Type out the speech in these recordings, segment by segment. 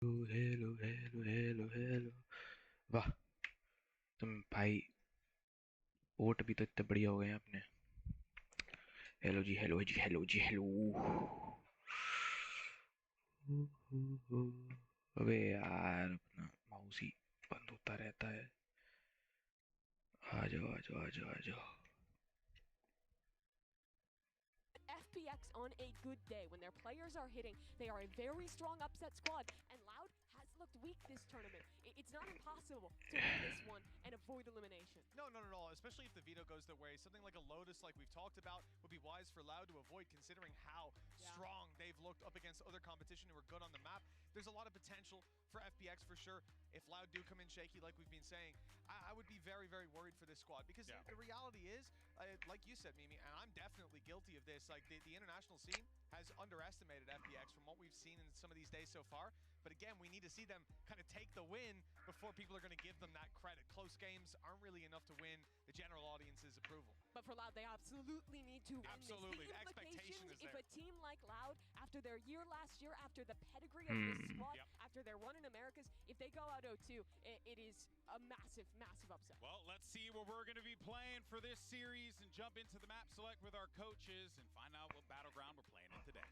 Hello hello hello hello. वाह, तुम भाई वोट भी तो इतने बढ़िया हो गए हैं अपने। Hello ji, hello ji, hello ji, hello. अबे यार, अपना माउस ही बंद होता रहता है। आ जाओ आ जाओ आ जाओ आ जाओ। FPX on a good day when their players are hitting. They are a very strong upset squad, and Loud has looked weak this tournament. It's not impossible to win this one and avoid elimination. No, not at all, especially if the veto goes their way. Something like a Lotus, like we've talked about, would be wise for Loud to avoid, considering how strong they've looked up against other competition who are good on the map. There's a lot of potential for FPX for sure. If Loud do come in shaky, like we've been saying, I would be very, very worried for this squad, because the reality is, like you said, Mimi, and I'm definitely guilty of this, like the international scene has underestimated FPX from what we've seen in some of these days so far. But again, we need to see them kind of take the win before people are going to give them that credit. Close games aren't really enough to win the general audience's approval. But for Loud, they absolutely need to win Absolutely. this. The expectation is If there. a team like Loud, after their year last year, after the pedigree of this squad, after their run in Americas, if they go out 0-2, it is a massive, massive upset. Well, let's see what we're going to be playing for this series and jump into the map select with our coaches and find out what battleground we're playing in today.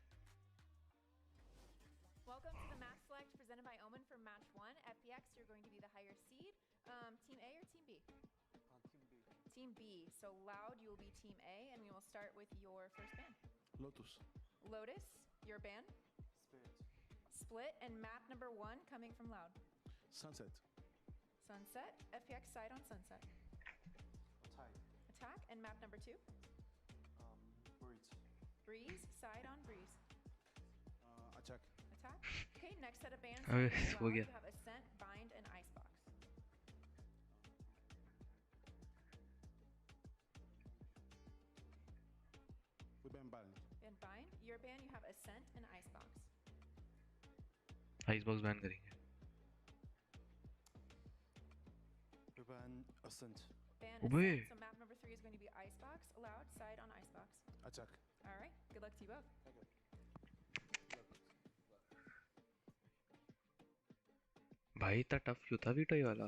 Welcome to the map select presented by Omen for match 1. FPX, you're going to be the higher seed. Team A or Team B? Team B. Team B. So Loud, you will be Team A, and we will start with your first ban. Lotus. Lotus, your ban. Spirit. Split, and map number 1 coming from Loud. Sunset. Sunset. FPX side on Sunset. Attack. Attack, and map number 2. Breeze. Breeze, side on Breeze. Attack. Attack. Okay, next set of bans. अबे, Loud, हो गया। you have Ascent, Bind, and Icebox. We ban Bind. And Bind. Your ban, you have Ascent and Icebox. Icebox ban करेंगे। We ban Ascent. Ban Obe. Ascent, so map number 3 is going to be Icebox. Loud, side on Icebox. Attack. Alright, good luck to you both. भाई इतना tough क्यों था veto वाला?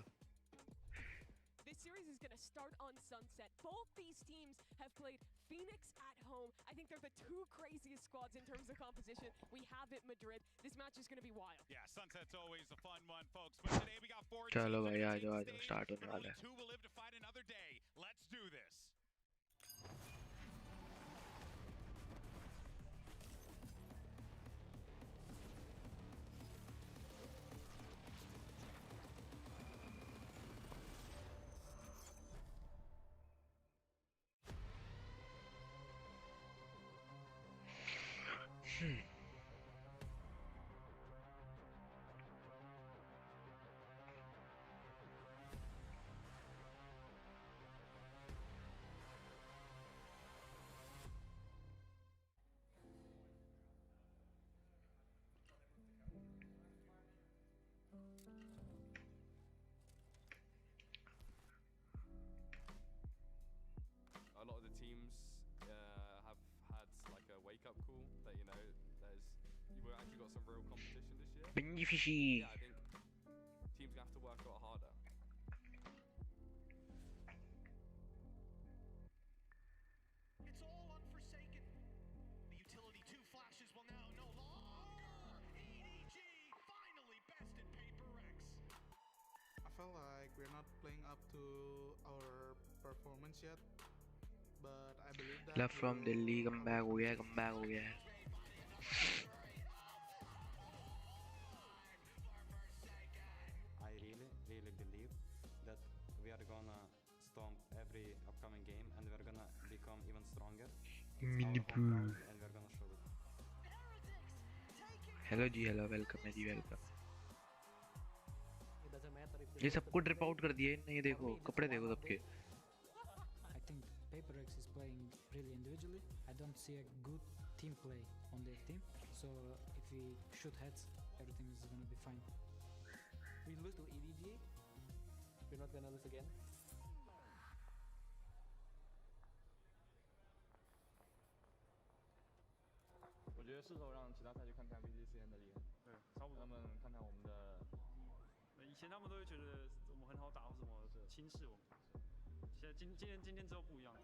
This series is going to start on Sunset. Both these teams have played Phoenix at home. I think they're the two craziest squads in terms of composition. We have it Madrid. This match is going to be wild. Yeah, Sunset's always a fun one, folks. But today we got 4 चलो teams भाई, that uh can जाओ आ take जाओ, the start stage, होने but वाला only है। 2 will live to fight another day. Let's do this. A lot of the teams have had like a wake-up call that, you know, you've actually got some real competition this year. Bingy fishy. Yeah, I think teams have to work a lot harder. It's all unforsaken. The utility 2 flashes will now no longer. EDG finally bested Paper X. I feel like we're not playing up to our performance yet, but I believe that Love from Delhi, come back हो गया, come back हो गया है। I really believe that we are gonna stomp every upcoming game and we're gonna become even stronger. Mini Our home ground and we're gonna show it. Hello ji, hello, welcome है ji, welcome. It doesn't matter if ये सबको drip out कर दिए इनने, ये देखो कपड़े देखो सबके। I think PaperX is playing really individually. I don't see a good team play on their team. So if we shoot heads, everything is gonna be fine. We lose to EDG. We're not gonna lose again. Oye, 得是否让其他赛区看看 VGCN 的厉害。对，差不多。他们看看我们的。以前他们都会觉得我们很好打或什么轻视我们，现在今天之后不一样了。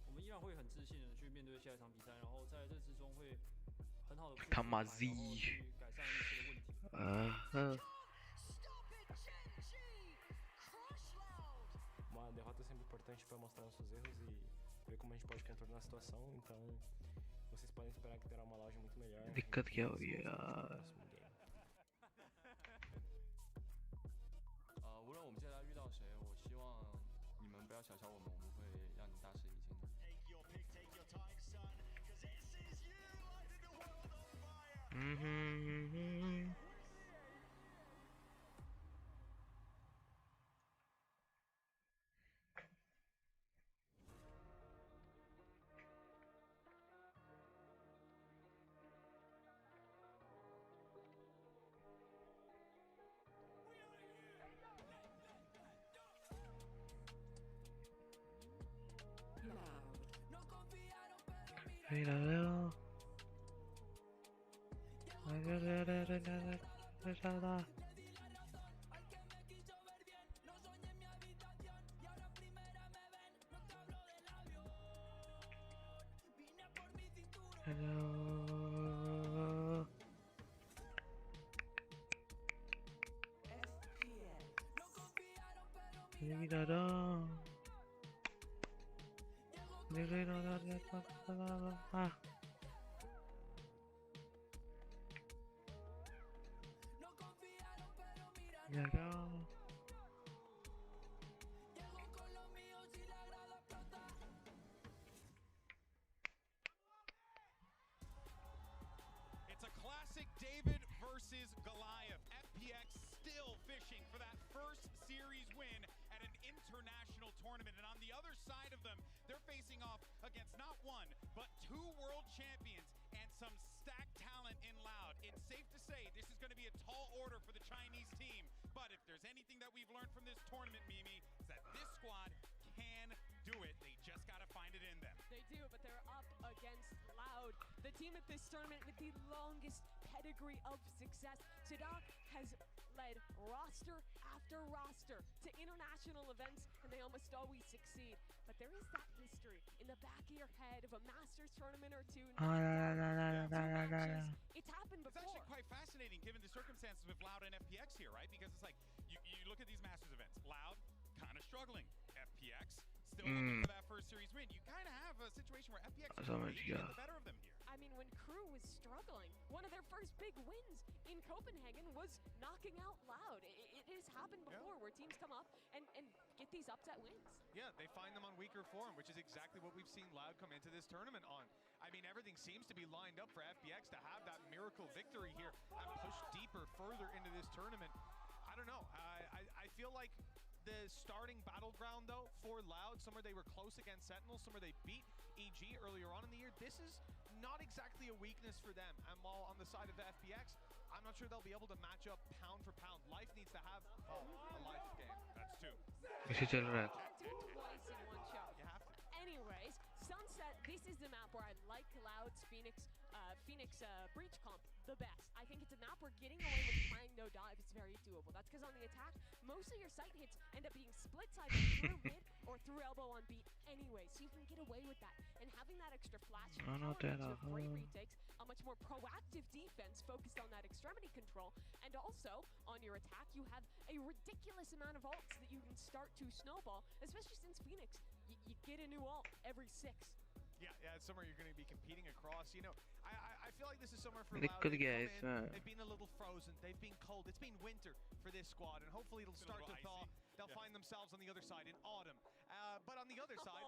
我们依然会很自信的去面对下一场比赛，然后在这之中会很好的他妈 Z 去改善一些问题。Uma derrota é sempre importante para mostrar nossos erros e ver como a gente pode contornar a situação. Então, vocês podem esperar que terá uma loja muito melhor. दिक्कत क्या हो गई यार? 无论我们接下来遇到谁，我希望你们不要小瞧我们，我们会让你大吃一惊的。Míralo. Hello. Míralo. Ah. Míralo. It's a classic David versus Goliath. FPX still fishing for that first series win at an international tournament. And on the other side of them, they're facing off against not one, but two world champions and some stacked talent in Loud. It's safe to say this is going to be a tall order for the Chinese team. But if there's anything that we've learned from this tournament, Mimi, is that this squad can do it. They just got to find it in them. They do, but they're up against Loud, the team at this tournament with the longest pedigree of success. Sadak has led roster after roster to international events, and they almost always succeed. But there is that history in the back of your head of a Masters tournament or two. It's happened before. It's actually quite fascinating given the circumstances with Loud and FPX here, right? Because it's like, you look at these Masters events. Loud, kind of struggling. FPX, still looking for that first series win. You kind of have a situation where FPX is maybe get the better of them here. I mean, when Crew was struggling, one of their first big wins in Copenhagen was knocking out Loud. It has happened before where teams come up and get these upset wins. Yeah, they find them on weaker form, which is exactly what we've seen Loud come into this tournament on. I mean, everything seems to be lined up for FPX to have that miracle victory here and push deeper, further into this tournament. I don't know. I feel like the starting battleground, though, for Loud, somewhere they were close against Sentinels, somewhere they beat EG earlier on in the year, this is not exactly a weakness for them. And while on the side of the FPX, I'm not sure they'll be able to match up pound for pound. Life needs to have a life game. That's two. इसे चल रहा है. Twice in one shot. You have to. Anyways, Sunset, this is the map where I like Loud's Phoenix Breach comp the best. I think it's a map where getting away with playing no dive is very doable. That's because on the attack, most of your sight hits end up being split side through mid or through elbow on beat anyway, so you can get away with that. And having that extra flash power gives you great retakes, a much more proactive defense focused on that extremity control, and also on your attack, you have a ridiculous amount of ults that you can start to snowball, especially since Phoenix, you get a new ult every 6. Yeah, it's somewhere you're going to be competing across. You know, I feel like this is somewhere for दिक्कत Loud. क्या है इसमें? They've been a little frozen. They've been cold. It's been winter for this squad, and hopefully it'll start to thaw. They'll find themselves on the other side in autumn. But on the other side,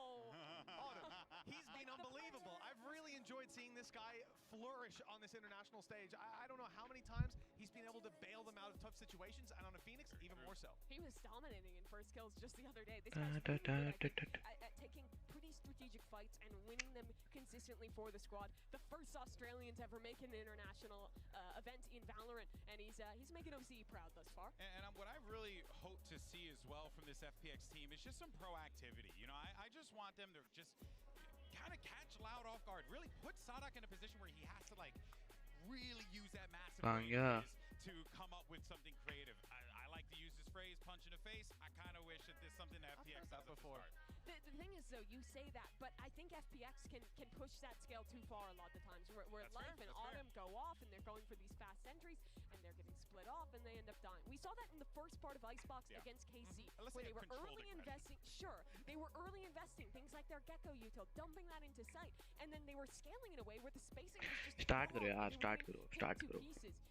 Autumn, he's been unbelievable. I've really enjoyed seeing this guy flourish on this international stage. I don't know how many times he's been able to bail them out of tough situations, and on a Phoenix, even more so. He was dominating in first kills just the other day. This guy's really good, I think, at taking pretty strategic fights and winning them consistently for the squad. The first Australian to ever make an international event in Valorant, and he's making OCE proud thus far. And what I really hope to see as well from this FPX team is just some proactivity. You know, I just want them to just kind of catch Loud off guard really put Sadak in a position where he has to like really use that massive Bang, weight yeah. of his to come up with something creative. I like to use this phrase, punch in the face. I kind of wish that there's something that FPX has before. The thing is, though, you say that, but I think FPX can push that scale too far a lot of the times, where Life and Autumn go off, and they're going for these fast entries, and they're getting split off, and they end up dying. We saw that in the first part of Icebox against KC, where they were early investing. Sure, they were early investing, things like their Gecko util, dumping that into sight, and then they were scaling in a way where the spacing was just Start karo yaar, start karo.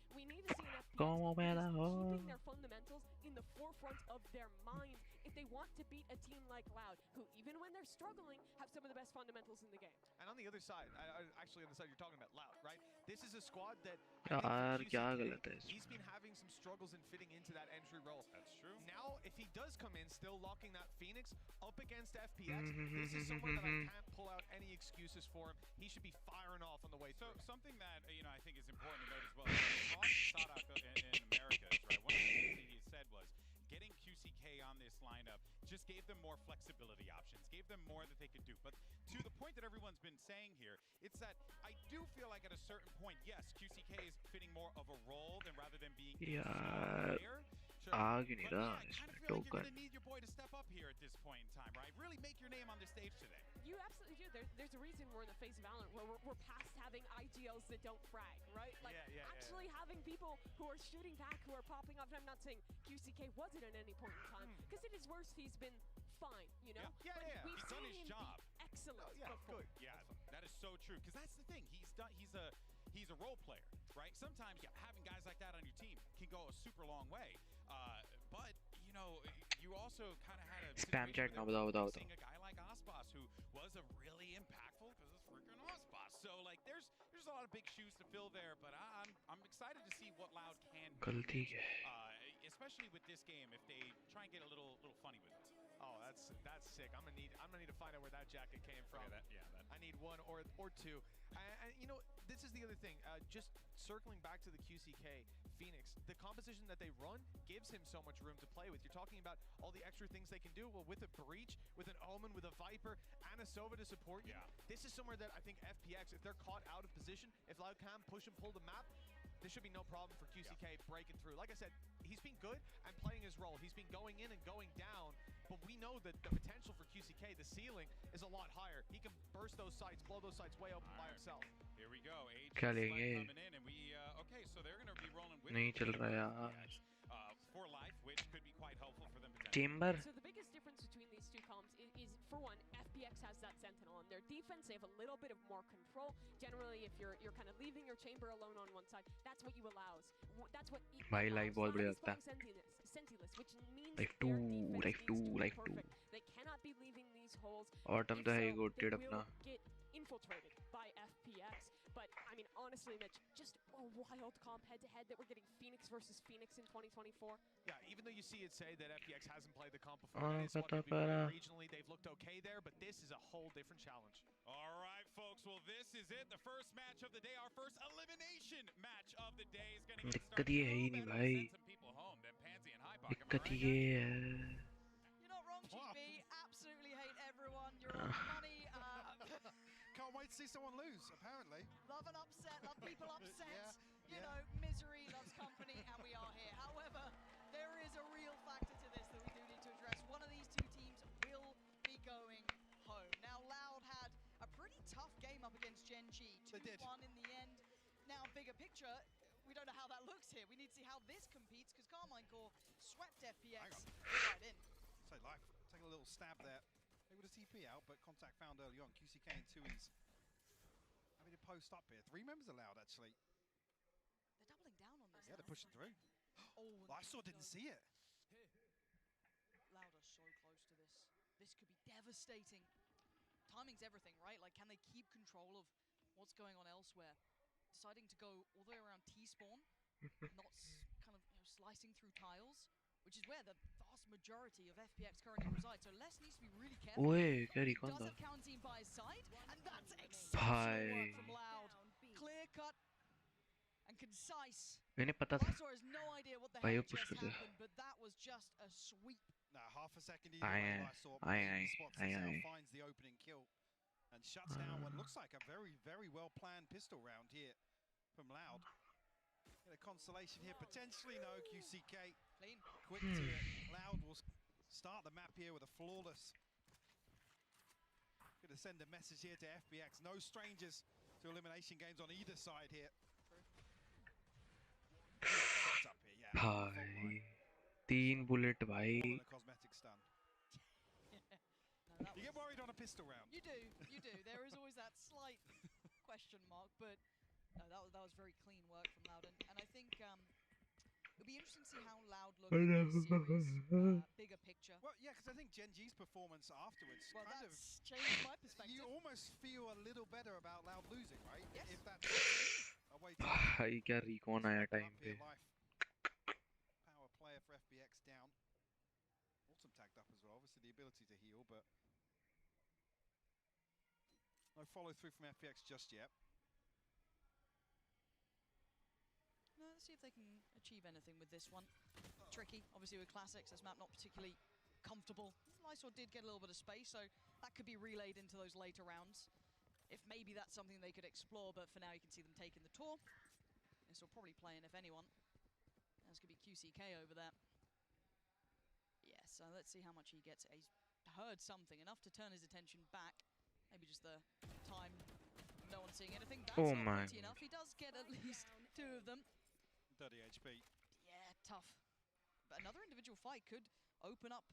We need to see an FPX keeping their fundamentals in the forefront of their mind if they want to beat a team like Loud, who even when they're struggling, have some of the best fundamentals in the game. And on the other side, actually on the side you're talking about, Loud, right? This is a squad that यार क्या गलत है he's been having some struggles in fitting into that entry role. That's true. Now, if he does come in still locking that Phoenix up against FPX, this is someone that I can't pull out any excuses for him. He should be firing off on the way through. Something that I think is important to note as well. Sadak in Americas, right? One of the things that he said was getting QCK on this lineup just gave them more flexibility options, gave them more that they could do. But to the point that everyone's been saying here, it's that I do feel like at a certain point, yes, QCK is fitting more of a role than rather than being a player. आग नहीं रहा I kind of इसमें feel like you're token going to need your boy to step up here at this point in time, right? Really make your name on the stage today. You absolutely do. There's a reason we're in the phase of Valorant where we're past having IGLs that don't frag, right? Like, actually having people who are shooting back, who are popping off. And I'm not saying QCK wasn't at any point in time, because at his worst, he's been fine, you know? Yeah. We've He's done seen his him job. be excellent before. Good. Yeah, that is so true. Because that's the thing. He's a role player, right? Sometimes having guys like that on your team can go a super long way. But you also kind of had a Spam chat now, बताओ. seeing a guy like Osbos who was a really impactful because it's freaking Osbos. So like there's a lot of big shoes to fill there, but I'm excited to see what Loud can do. गलती है. Especially with this game if they try and get a little funny with it. Oh, that's sick. I'm gonna need to find out where that jacket came from. I need one or two. And this is the other thing. Just circling back to the QCK Phoenix, the composition that they run gives him so much room to play with. You're talking about all the extra things they can do. Well, with a Breach, with an Omen, with a Viper, and a Sova to support you. This is somewhere that I think FPX, if they're caught out of position, if Loud can push and pull the map, there should be no problem for QCK breaking through. Like I said, he's been good and playing his role. He's been going in and going down, but we know that the potential for QCK, the ceiling, is a lot higher. He can burst those sites, blow those sites way open by himself. Here we go. क्या लेंगे? coming in, and we okay, so they're going to be rolling with नहीं चल रहा यार. for life, which could be quite helpful for them potentially. Chamber. So the biggest difference between these two comps is for one, FPX has that Sentinel on their defense. They have a little bit of more control. Generally, if you're kind of leaving your chamber alone on one side, that's what you allows. That's what भाई live बहुत बढ़िया लगता है. Sentineless, which means Life their 2, defense life 2, life needs to be 2. perfect. They cannot be leaving these holes. Autumn If तो है ही so, goated they अपना. will get infiltrated by FPX. But I mean, honestly, Mitch, just a wild comp head-to-head that we're getting Phoenix versus Phoenix in 2024. Yeah, even though you see it say that FPX hasn't played the comp before, that is what we've been playing regionally. They've looked okay there, but this is a whole different challenge. All right, folks. Well, this is it. The first match of the day, our first elimination match of the day is going to get दिक्कत started. ये है ही नहीं भाई. Send some people home. Them Pansy and Hypoc. दिक्कत ये है. You're not wrong, GB. Absolutely hate everyone. You're on money. Can't wait to see someone lose, apparently. Love an upset, love people upset. You know, misery loves company, and we are here. However, there is a real factor to this that we do need to address. One of these two teams will be going home. Now, Loud had a pretty tough game up against Gen G. 2-1 in the end. Now, bigger picture, we don't know how that looks here. We need to see how this competes, because Carmine Core swept FPX right in. So, Life, taking a little stab there. Able to TP out, but contact found early on. QCK and 2Es having to post up here. 3 members allowed, actually. They're doubling down on this. Yeah, they're pushing through. Oh, I saw, didn't see it. Loud are so close to this. This could be devastating. Timing's everything, right? Like, can they keep control of what's going on elsewhere? Deciding to go all the way around T-spawn, not kind of slicing through tiles, which is where the vast majority of FPX currently resides. So Les needs to be really careful. ओए क्या He recon does था. have Counter Team by his side, and that's exceptional work from Loud. Clear cut and concise. मैंने पता था. Lysor has no idea what the भाई hell वो push just कर दिया. happened, but that was just a sweep. Nah, half a second Aye, either way, aye. Lysor Aye, aye. spots Aye, himself, aye. finds the opening kill. and shuts down what looks like a very, very well-planned pistol round here from Loud. Get a consolation here, potentially no. QCK clean, quick to it. Loud will start the map here with a flawless. Gonna send a message here to FPX. No strangers to elimination games on either side here. Up here, yeah. भाई 3 bullet भाई. More than a cosmetic stun. You get worried on a pistol round. You do, you do. There is always that slight question mark, but no, that was very clean work from Loud, and I think it'll be interesting to see how Loud look in this series, bigger picture. Well, yeah, because I think Gen G's performance afterwards that's changed my perspective. You almost feel a little better about Loud losing, right? Yes. If that's a way to भाई क्या recon आया time पे. Power player for FPX down. Autumn tagged up as well. Obviously the ability to heal, but no follow through from FPX just yet. No, let's see if they can achieve anything with this one. Tricky, obviously with Classics, this map not particularly comfortable. Lysor did get a little bit of space, so that could be relayed into those later rounds. If maybe that's something they could explore, but for now you can see them taking the tour. This will probably play in, if anyone. That's going to be QCK over there. Yeah, so let's see how much he gets. He's heard something, enough to turn his attention back. Maybe just the time, no one's seeing anything. That's Oh not my plenty enough. He does get at least 2 of them. 30 HP. Yeah, tough. But another individual fight could open up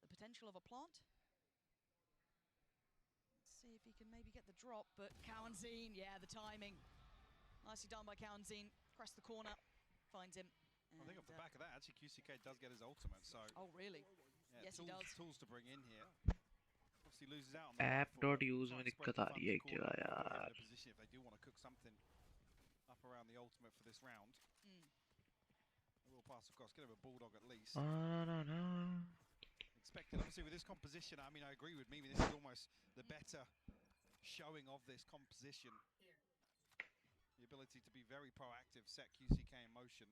the potential of a plant. Let's see if he can maybe get the drop, but Cowanzine, yeah, the timing. Nicely done by Cowanzine. Crest the corner, finds him. I think off the back of that, actually QCK does get his ultimate, so... Oh, really? Yeah, yes, he does. Tools to bring in here. Obviously loses out on the app.use में दिक्कत आ रही है एक जगह यार. If they do want to cook something up around the ultimate for this round. They will pass across, get him a bulldog at least. Expected, obviously, with this composition. I mean, I agree with Mimi. This is almost the better showing of this composition. The ability to be very proactive, set QCK in motion.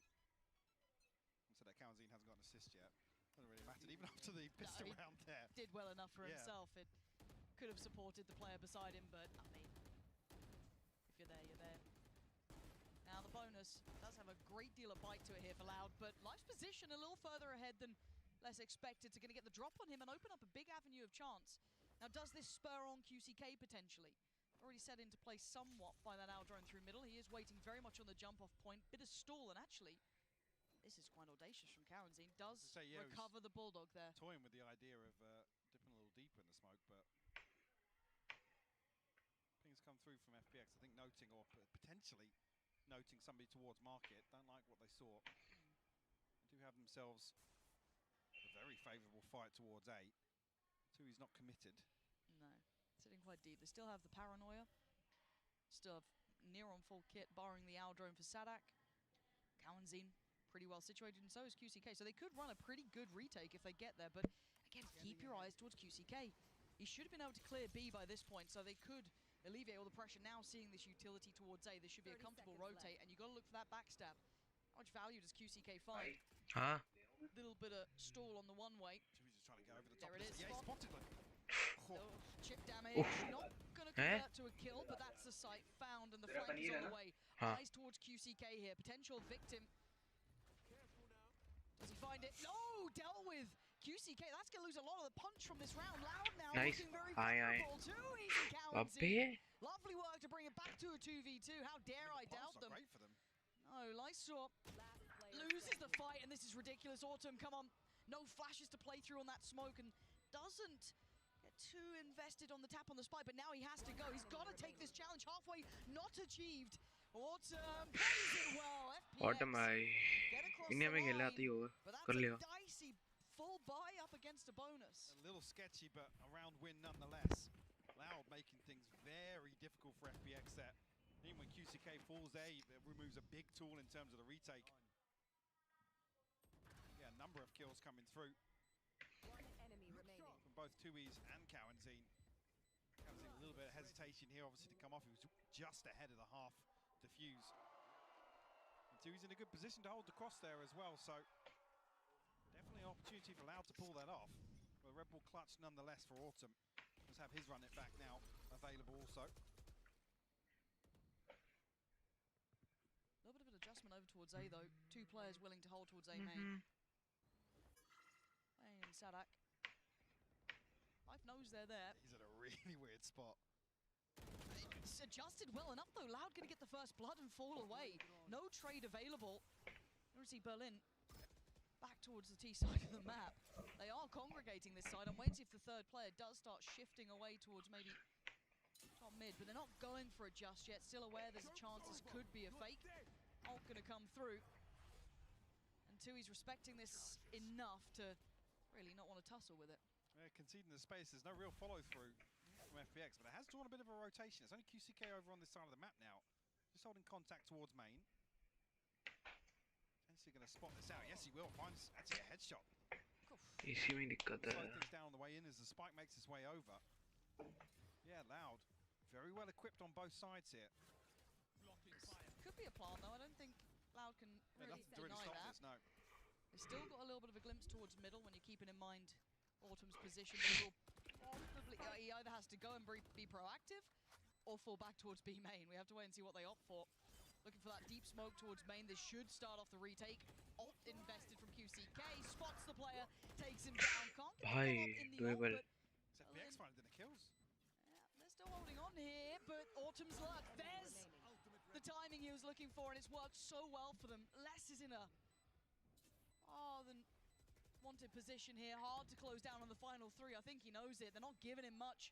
So that Cowanzine hasn't got an assist yet. Doesn't really matter, even after the pistol round there. Did well enough for himself. It could have supported the player beside him, but I mean, if you're there, you're there. Now the bonus does have a great deal of bite to it here for Loud, but Life's position a little further ahead than less expected. So going to get the drop on him and open up a big avenue of chance. Now does this spur on QCK potentially? Already set into place somewhat by that Aldrone through middle. He is waiting very much on the jump off point. Bit of stall, and actually, this is quite audacious from Cowanzine. Does recover the bulldog there. Toying with the idea of dipping a little deeper in the smoke, but things come through from FPX. I think noting or potentially noting somebody towards market. Don't like what they saw. They do have themselves a very favourable fight towards A. He's not committed. No, sitting quite deep. They still have the paranoia. Still have near on full kit, barring the Aldrone for Sadak. Cowanzine pretty well situated, and so is QCK. So they could run a pretty good retake if they get there, but again, keep your eyes towards QCK. He should have been able to clear B by this point, so they could alleviate all the pressure. Now seeing this utility towards A, this should be a comfortable rotate, and you've got to look for that backstab. How much value does QCK find? Huh? Little bit of stall on the one-way. He's just trying to go over the top. There it is. Yeah, he spotted them. Oh, chip damage. Not going to convert to a kill, but that's the site found, and the flank is on the way. Eyes towards QCK here. Potential victim. Does he find it? No! Dealt with! QCK, that's going to lose a lot of the punch from this round. Loud now looking very vulnerable. Too easy, Cowanzine. Lovely work to bring it back to a 2v2. How dare I doubt them? Great for them. No, Lysor loses the fight, and this is ridiculous. Autumn, come on. No flashes to play through on that smoke, and doesn't get too invested on the tap on the spike, but now he has to go. He's got to take this challenge. Halfway, not achieved. Autumn plays it well. FPX get across the line, but that's a dicey full buy up against a bonus. A little sketchy, but a round win nonetheless. Loud making things very difficult for FPX there. Even when QCK falls there, it removes a big tool in terms of the retake. Yeah, a number of kills coming through. One enemy remaining. From both Tui's and Cowanzine. Cowanzine a little bit of hesitation here, obviously, to come off. He was just ahead of the half defuse. And Tui's in a good position to hold the cross there as well, so definitely an opportunity for Loud to pull that off. But a Red Bull clutch nonetheless for Autumn. does have his run it back now available also. A little bit of an adjustment over towards A though. Two players willing to hold towards A main. Playing in Sadak. Life knows they're there. He's at a really weird spot. It's adjusted well enough though. Loud gonna get the first blood and fall away. No trade available. You're gonna see Berlin back towards the T side of the map. They are congregating this side. I'm waiting to see if the third player does start shifting away towards maybe top mid, but they're not going for it just yet. Still aware there's a chance this could be a fake. Ult gonna come through. And Tui's respecting this enough to really not want to tussle with it. Yeah, conceding the space. There's no real follow through from FPX, but it has drawn a bit of a rotation. It's only QCK over on this side of the map now. Just holding contact towards main. Potentially going to spot this out. Yes, he will. Finds actually a headshot. इसी में दिक्कत है. Slow things down on the way in as the spike makes its way over. Yeah, Loud. Very well equipped on both sides here. Could be a plan though. I don't think Loud can really nothing to really deny stop that. this, no. They've still got a little bit of a glimpse towards middle when you're keeping in mind Autumn's position. But he will probably, he either has to go and be proactive or fall back towards B main. We have to wait and see what they opt for. Looking for that deep smoke towards main. This should start off the retake. Ult invested from QCK. Spots the player, takes him down. Can't get the follow-up in the ult, but FPX finding the kills. they're still holding on here, but Autumn's luck. There's the timing he was looking for, and it's worked so well for them. Les is in a than wanted position here. Hard to close down on the final three. I think he knows it. They're not giving him much.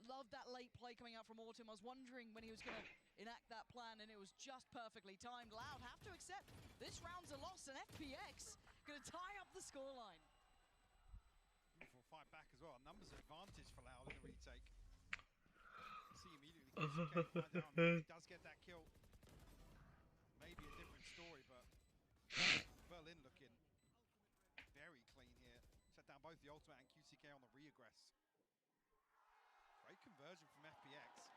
Love that late play coming out from Autumn. I was wondering when he was going to enact that plan, and it was just perfectly timed. Loud have to accept this round's a loss, and FPX going to tie up the scoreline. Beautiful fight back as well. Numbers advantage for Loud in the retake. See immediately QCK he does get that kill. Maybe a different story, but Berlin looking very clean here. Shut down both the ultimate and QCK on the reaggress. Great conversion from FPX.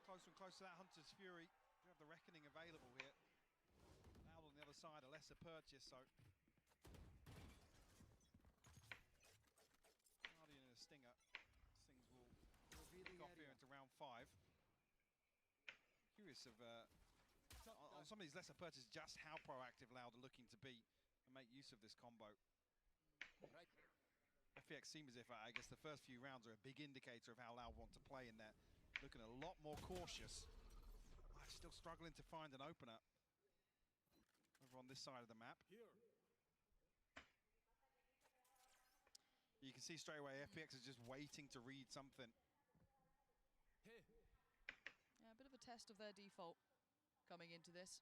Closer and closer to that Hunter's Fury. We have the Reckoning available here. Loud on the other side, a lesser purchase, so Guardian and a Stinger. Things will kick off here into round 5. Curious of on some of these lesser purchases just how proactive Loud are looking to be and make use of this combo. FPX seem as if, I guess, the first few rounds are a big indicator of how Loud want to play in there. Looking a lot more cautious. Still struggling to find an opener over on this side of the map. You can see straight away FPX is just waiting to read something. Yeah, a bit of a test of their default coming into this.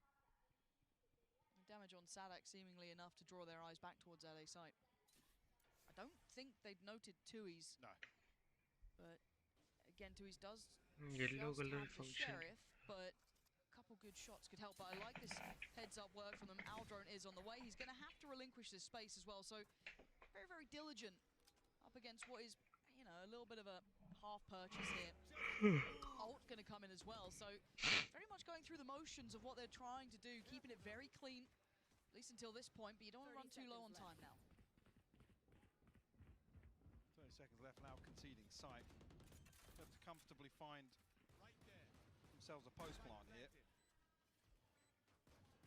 Damage on Sadak seemingly enough to draw their eyes back towards LA site. I don't think they've noted Tui's. No. But again, Tui's does yellow just color have the function. Sheriff, but a couple good shots could help. But I like this heads-up work from them. Aldrone is on the way. He's going to have to relinquish this space as well. So very, very diligent up against what is, you know, a little bit of a half purchase here. Ult going to come in as well. So very much going through the motions of what they're trying to do, keeping it very clean, at least until this point. But you don't want to run too low on time now. 30 seconds left now, conceding sight. Have to comfortably find themselves a post plant here.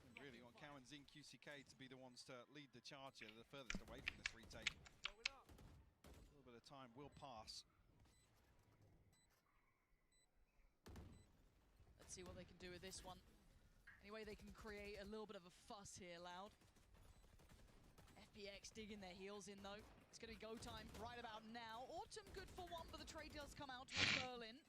And really want Cow and Zing QCK to be the ones to lead the charge here, the furthest away from this retake. A little bit of time will pass. Let's see what they can do with this one. Anyway, they can create a little bit of a fuss here, Loud. FPX digging their heels in though. It's going to be go time right about now. Autumn good for one, but the trade does come out towards Berlin.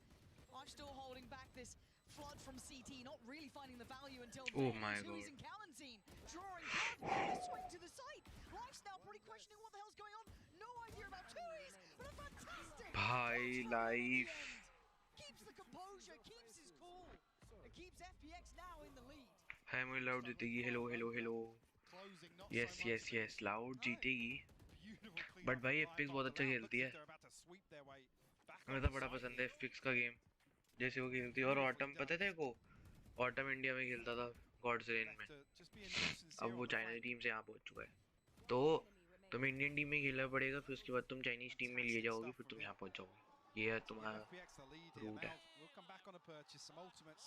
I'm still holding back this flood from CT, not really finding the value until oh my god. Tui's and Calenzine drawing blood. The swing to the site. Life's now pretty questioning what the hell's going on. No idea about Tui's, but a fantastic. Bhai, life. Keeps the composure, keeps his cool. It keeps FPX now in the lead. Hi, मुझे Loud जीतेगी. Hello, hello, hello. Yes, yes, yes. Loud जीतेगी. But भाई FPX बहुत अच्छा खेलती है. मुझे तो बड़ा पसंद है FPX का गेम. जैसे वो खेलती है. और ऑटम पता है को ऑटम इंडिया में खेलता था गॉड्स रेन में. अब वो चाइना टीम से यहाँ पहुँच चुका है. तो तुम्हें इंडियन टीम में खेलना पड़ेगा, फिर उसके बाद तुम चाइनीज टीम में लिए जाओगे, फिर तुम यहाँ पहुँच जाओगे। ये है तुम्हारा FPX the lead here. Route है। Loud will come back on a purchase. Some ultimates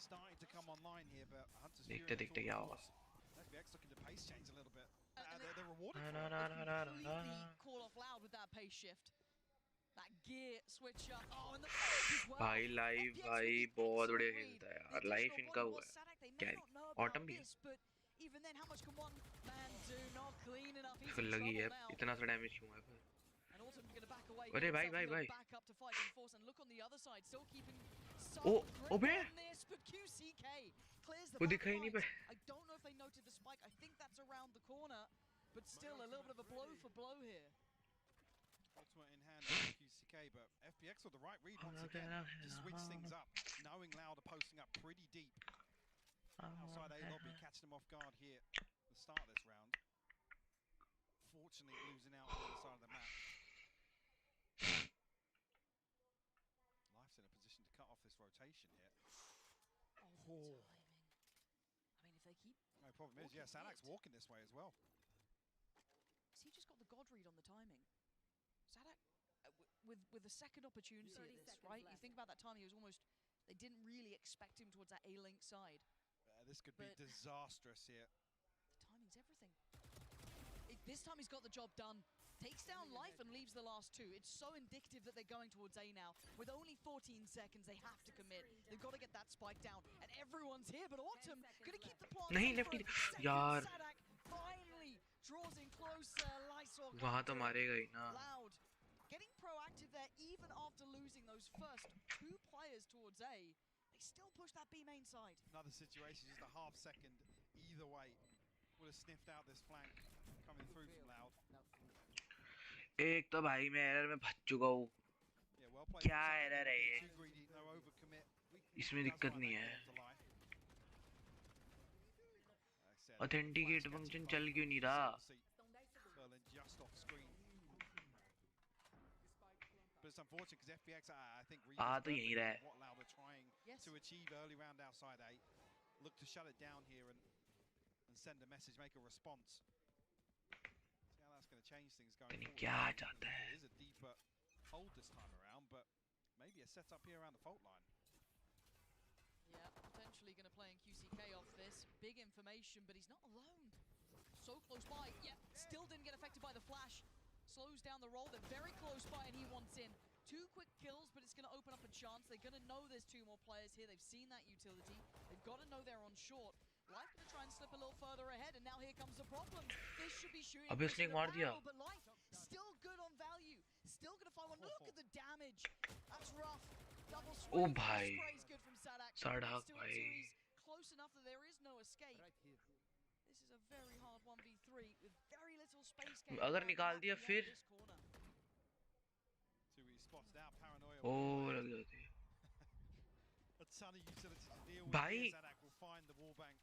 starting to come online here, but Hunter's देखते Fury देखते full क्या होगा। force. FPX looking to pace change a little bit. They're rewarded Na, for na, it. na, They na, na, na. completely call off Loud with that pace shift. That gear switch up. Oh, and the finish as well. भाई live FPX भाई with the बहुत बढ़िया excellent read. खेलता है The यार, live additional इनका point हुआ was है। Sadak. They may carry not know about autumn भी है, this, but even then, how much can one man do? Not clean enough. He's इसको in लगी है, trouble now. इतना सा डैमेज क्यों है फिर? And Autumn's going to back away. अरे Get भाई himself भाई a little भाई, back up to fighting force. And look on the other side, still keeping O some grip ओबे on this. But QCK clears the वो दिखा ही नहीं back पे। I don't know if they noted the spike. I think that's around the corner. But still a little bit of a blow for blow here. Ultimate in hand for QCK, but FPX with the right read once again to switch things up, knowing Loud are posting up pretty deep. Outside A lobby, catching them off guard here at the start of this round. Fortunately losing out on the other side of the map. Life's in a position to cut off this rotation here. Oh, the timing. I mean, if they keep... No problem is, yeah, Sadak's walking this way as well. Has he just got the God read on the timing? Sadak, with a second opportunity at this, right? You think about that time, he was almost... They didn't really expect him towards that A-link side. This could be disastrous here. The timing's everything. This time he's got the job done. Takes down Life and leaves the last two. It's so indicative that they're going towards A now. With only 14 seconds, they have to commit. They've got to get that spike down. And everyone's here, but Autumn gonna keep the plant. नहीं lefty यार, Sadak finally draws in closer. Lysor वहाँ तो मारेगा ही ना। Loud getting proactive there, even after losing those first two players towards A. They still push that B main side. Another situation, just a half second either way. Would have sniffed out this flank coming through from Loud. एक तो भाई मैं error में फंस चुका हूँ। क्या error है ये? इसमें दिक्कत नहीं है। ऑथेंटिकेट फंक्शन चल क्यों नहीं रहा? But it's unfortunate because FPX, I think, तो यहीं रहा है। what Loud are trying to achieve early round outside A. Look to shut it down here and send a message, make a response. See how that's going to change things going forward. क्या चाहता है? It is a deeper hold this time around, but maybe a setup here around the fault line. Yeah, potentially going to play in QCK off this. Big information, but he's not alone. So close by. Yeah, still didn't get affected by the flash. Slows down the roll. They're very close by, and he wants in. 2 quick kills, but it's going to open up a chance. They're going to know there's 2 more players here. They've seen that utility. They've got to know they're on short. Life going to try and slip a little further ahead, and now here comes the problem. This should be shooting. अबे उसने मार दिया। But Life still good on value. Still going to find one. Look at the damage. That's rough. Double O swing. भाई, Spray's good from Sadak. साढ़ा Still भाई। series close enough that there is no escape. This is a very hard 1v3 with very little space. अगर निकाल दिया फिर? Spotted out, paranoia. ओ लग जाती है। A ton of utility to deal with. भाई Sadak will find the wallbang.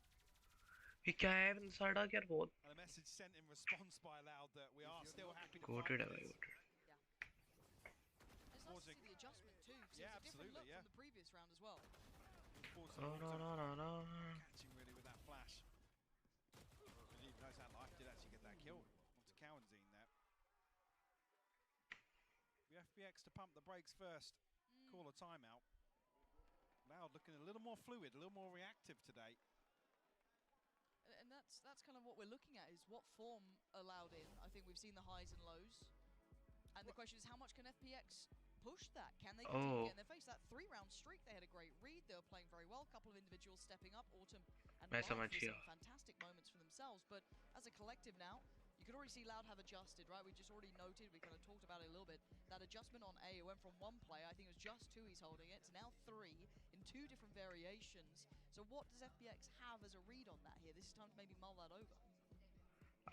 ये क्या है? साढ़ा क्या बहुत? And a message sent in response by Loud that we are still happy to Goated है fight भाई, this. goated। It's nice to see the adjustment too, because Yeah, it's a different look absolutely, yeah. from the previous round as well. No. Catching really with that flash. And even knows that Life did actually get that kill onto Cowanzine there. The FPX to pump the brakes first. Call a timeout. Loud looking a little more fluid, a little more reactive today. And that's kind of what we're looking at, is what form allowed in. I think we've seen the highs and lows. And the question is, how much can FPX push that? Can they continue to get in their face? That 3-round streak, they had a great read. They were playing very well. A couple of individuals stepping up. Autumn and Life with some fantastic moments for themselves. But as a collective now, you could already see Loud have adjusted, right? We just already noted, we kind of talked about it a little bit, that adjustment on A, it went from 1 player, I think it was just 2 he's holding it, to now 3 in 2 different variations. So what does FPX have as a read on that here? This is time to maybe mull that over.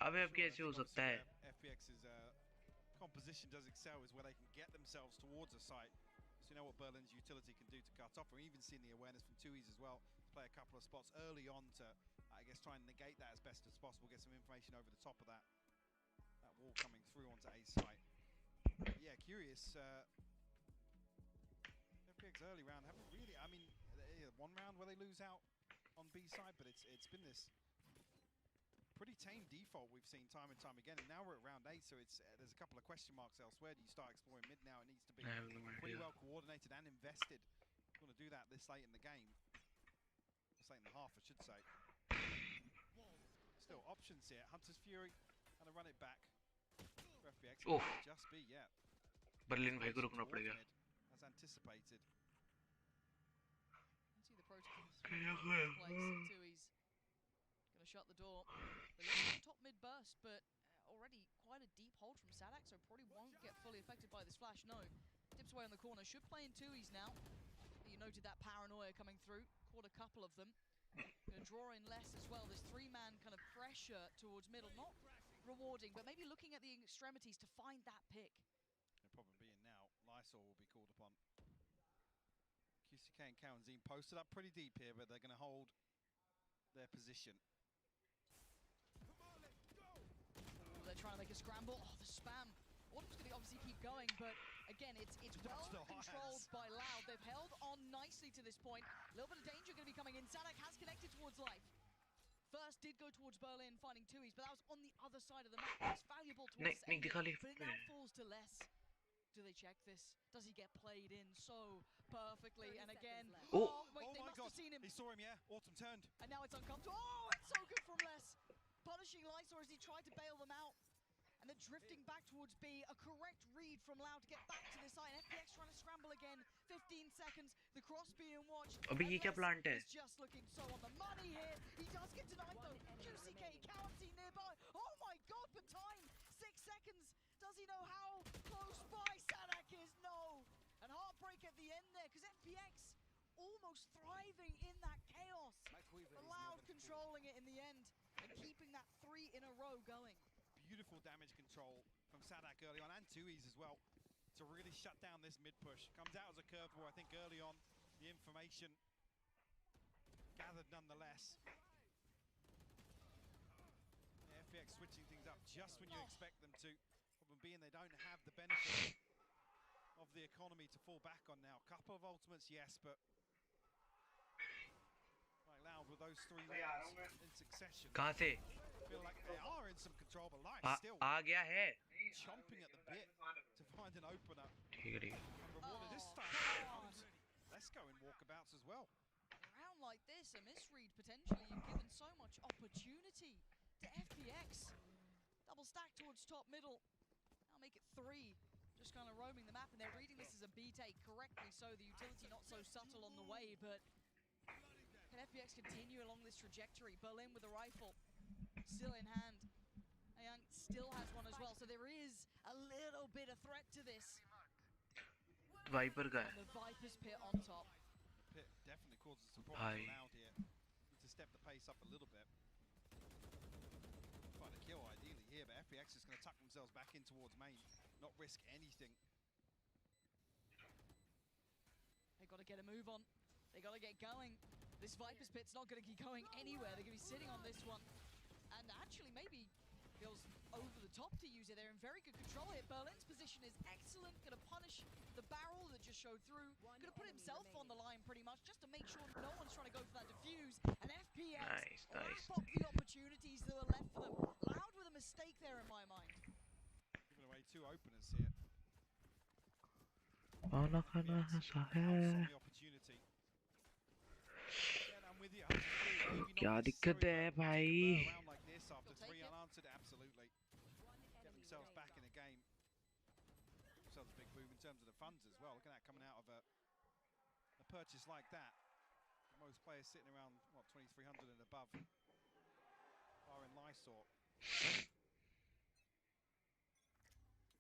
अबे अब कैसे हो सकता है? FPX's composition does excel is where they can get themselves towards a site. So you know what Berlin's utility can do to cut off. We've even seen the awareness from 2Es as well. Play a couple of spots early on to, I guess, try and negate that as best as possible. Get some information over the top of that wall coming through onto A site. But yeah, curious. FPX early round haven't really. I mean, 1 round where they lose out on B side, but it's been this pretty tame default we've seen time and time again, and now we're at round 8, so it's there's a couple of question marks elsewhere. Do you start exploring mid now? It needs to be pretty well coordinated and invested. You want to do that this late in the game. This late in the half, I should say. Still options here. Hunter's Fury, gonna run it back. For FPX, it might just be, yeah. Berlin भाई को रुकना पड़ेगा. As anticipated. You see the protocol in place. Tui's going to shut the door. They're looking at top mid burst, but already quite a deep hold from Sadak, so probably won't get fully affected by this flash. No, dips away on the corner. Should play in Tui's now. You noted that paranoia coming through. Caught a couple of them. Going to draw in less as well. There's three-man kind of pressure towards middle. Not rewarding, but maybe looking at the extremities to find that pick. They'll probably be in now. Lysol will be called upon. QCK and Kawanzine posted up pretty deep here, but they're going to hold their position. They're trying to make a scramble. Oh, the spam. Autumn's going to obviously keep going, but again, it's well controlled by Loud. They've held on nicely to this point. A little bit of danger going to be coming in. Sadak has connected towards life. First did go towards Berlin, finding Tui's, but that was on the other side of the map. It's valuable towards the but it now falls to less. Do they check this? Does he get played in so perfectly? And again, wait, they must have seen him. He saw him, yeah. Autumn turned. And now it's uncomfortable. Oh, it's so good from Les. Punishing Lysor as he tried to bail them out. And then drifting back towards B. A correct read from Loud to get back to the side. FPX trying to scramble again. 15 seconds. The cross being watched. अबे ये क्या plant है? It's just looking so on the money here. He does get denied though. QCK, County nearby. Oh my god, but time. 6 seconds. Does he know how close by Sadak is? No. And heartbreak at the end there, because FPX almost thriving in that chaos. But Loud controlling it in the end and keeping that 3 in a row going. Beautiful damage control from Sadak early on, and Tui's as well, to really shut down this mid push. Comes out as a curveball, I think, early on. The information gathered nonetheless. Yeah, FPX switching things up just when you expect them to. Problem being they don't have the benefit of the economy to fall back on now. Couple of ultimates, yes, but like Loud with those 3 rounds in succession. कहाँ से? Feel like they are in some control, but Life still आ गया है. chomping at the bit to find an opener. ठीक है. And rewarded this time. Let's go in walkabouts as well. A round like this, a misread potentially, you've given so much opportunity to FPX. Double stack towards top middle. Now make it 3. Just kind of roaming the map, and they're reading this as a B take correctly, so the utility not so subtle on the way, but can FPX continue along this trajectory? Berlin with a rifle, still in hand. Young still has one as well, so there is a little bit of threat to this. Viper का है. And the Viper's pit on top. The pit definitely causes some problems for Loud here. Need to step the pace up a little bit. Find a kill ideally here, but FPX is going to tuck themselves back in towards main, not risk anything. They got to get a move on. They got to get going. This Viper's pit's not going to keep going anywhere. They're going to be sitting on this one. And actually, maybe feels over the top to use it. They're in very good control here. Berlin's position is excellent. Going to punish the barrel that just showed through. Going to put himself on the line pretty much just to make sure no one's trying to go for that defuse. And FPX wrap up the opportunities that were left for them. Loud with a mistake there in my mind. Giving away 2 openers here. खाना खाना ऐसा है. क्या दिक्कत है भाई? After 3 unanswered, absolutely. Get themselves back in the game. Themselves a big boom in terms of the funds as well. Look at that coming out of a purchase like that. Most players sitting around, what, 2,300 and above are in Lysor.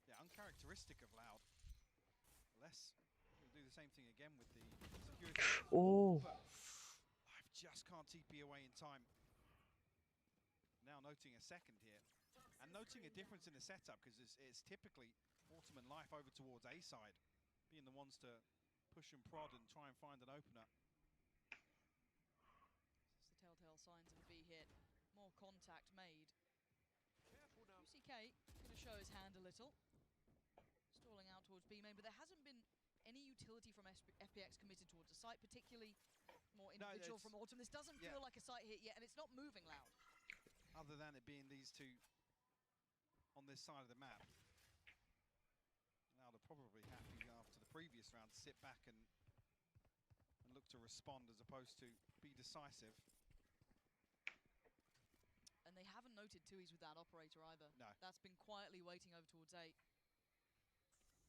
Yeah, uncharacteristic of Loud. Less, we'll do the same thing again with the security. Oh! Life just can't TP away in time. Now noting a second here, and noting a difference in the setup, because it's typically Autumn and Life over towards A side, being the ones to push and prod and try and find an opener. It's the telltale signs of a B hit. More contact made. QCK going to show his hand a little. Stalling out towards B main, but there hasn't been any utility from FPX committed towards the site, particularly more individual from Autumn. This doesn't feel like a site hit yet, and it's not moving Loud. other than it being these two on this side of the map. Now they're probably happy after the previous round to sit back and look to respond as opposed to be decisive. And they haven't noted Tui's with that operator either. No. That's been quietly waiting over towards 8.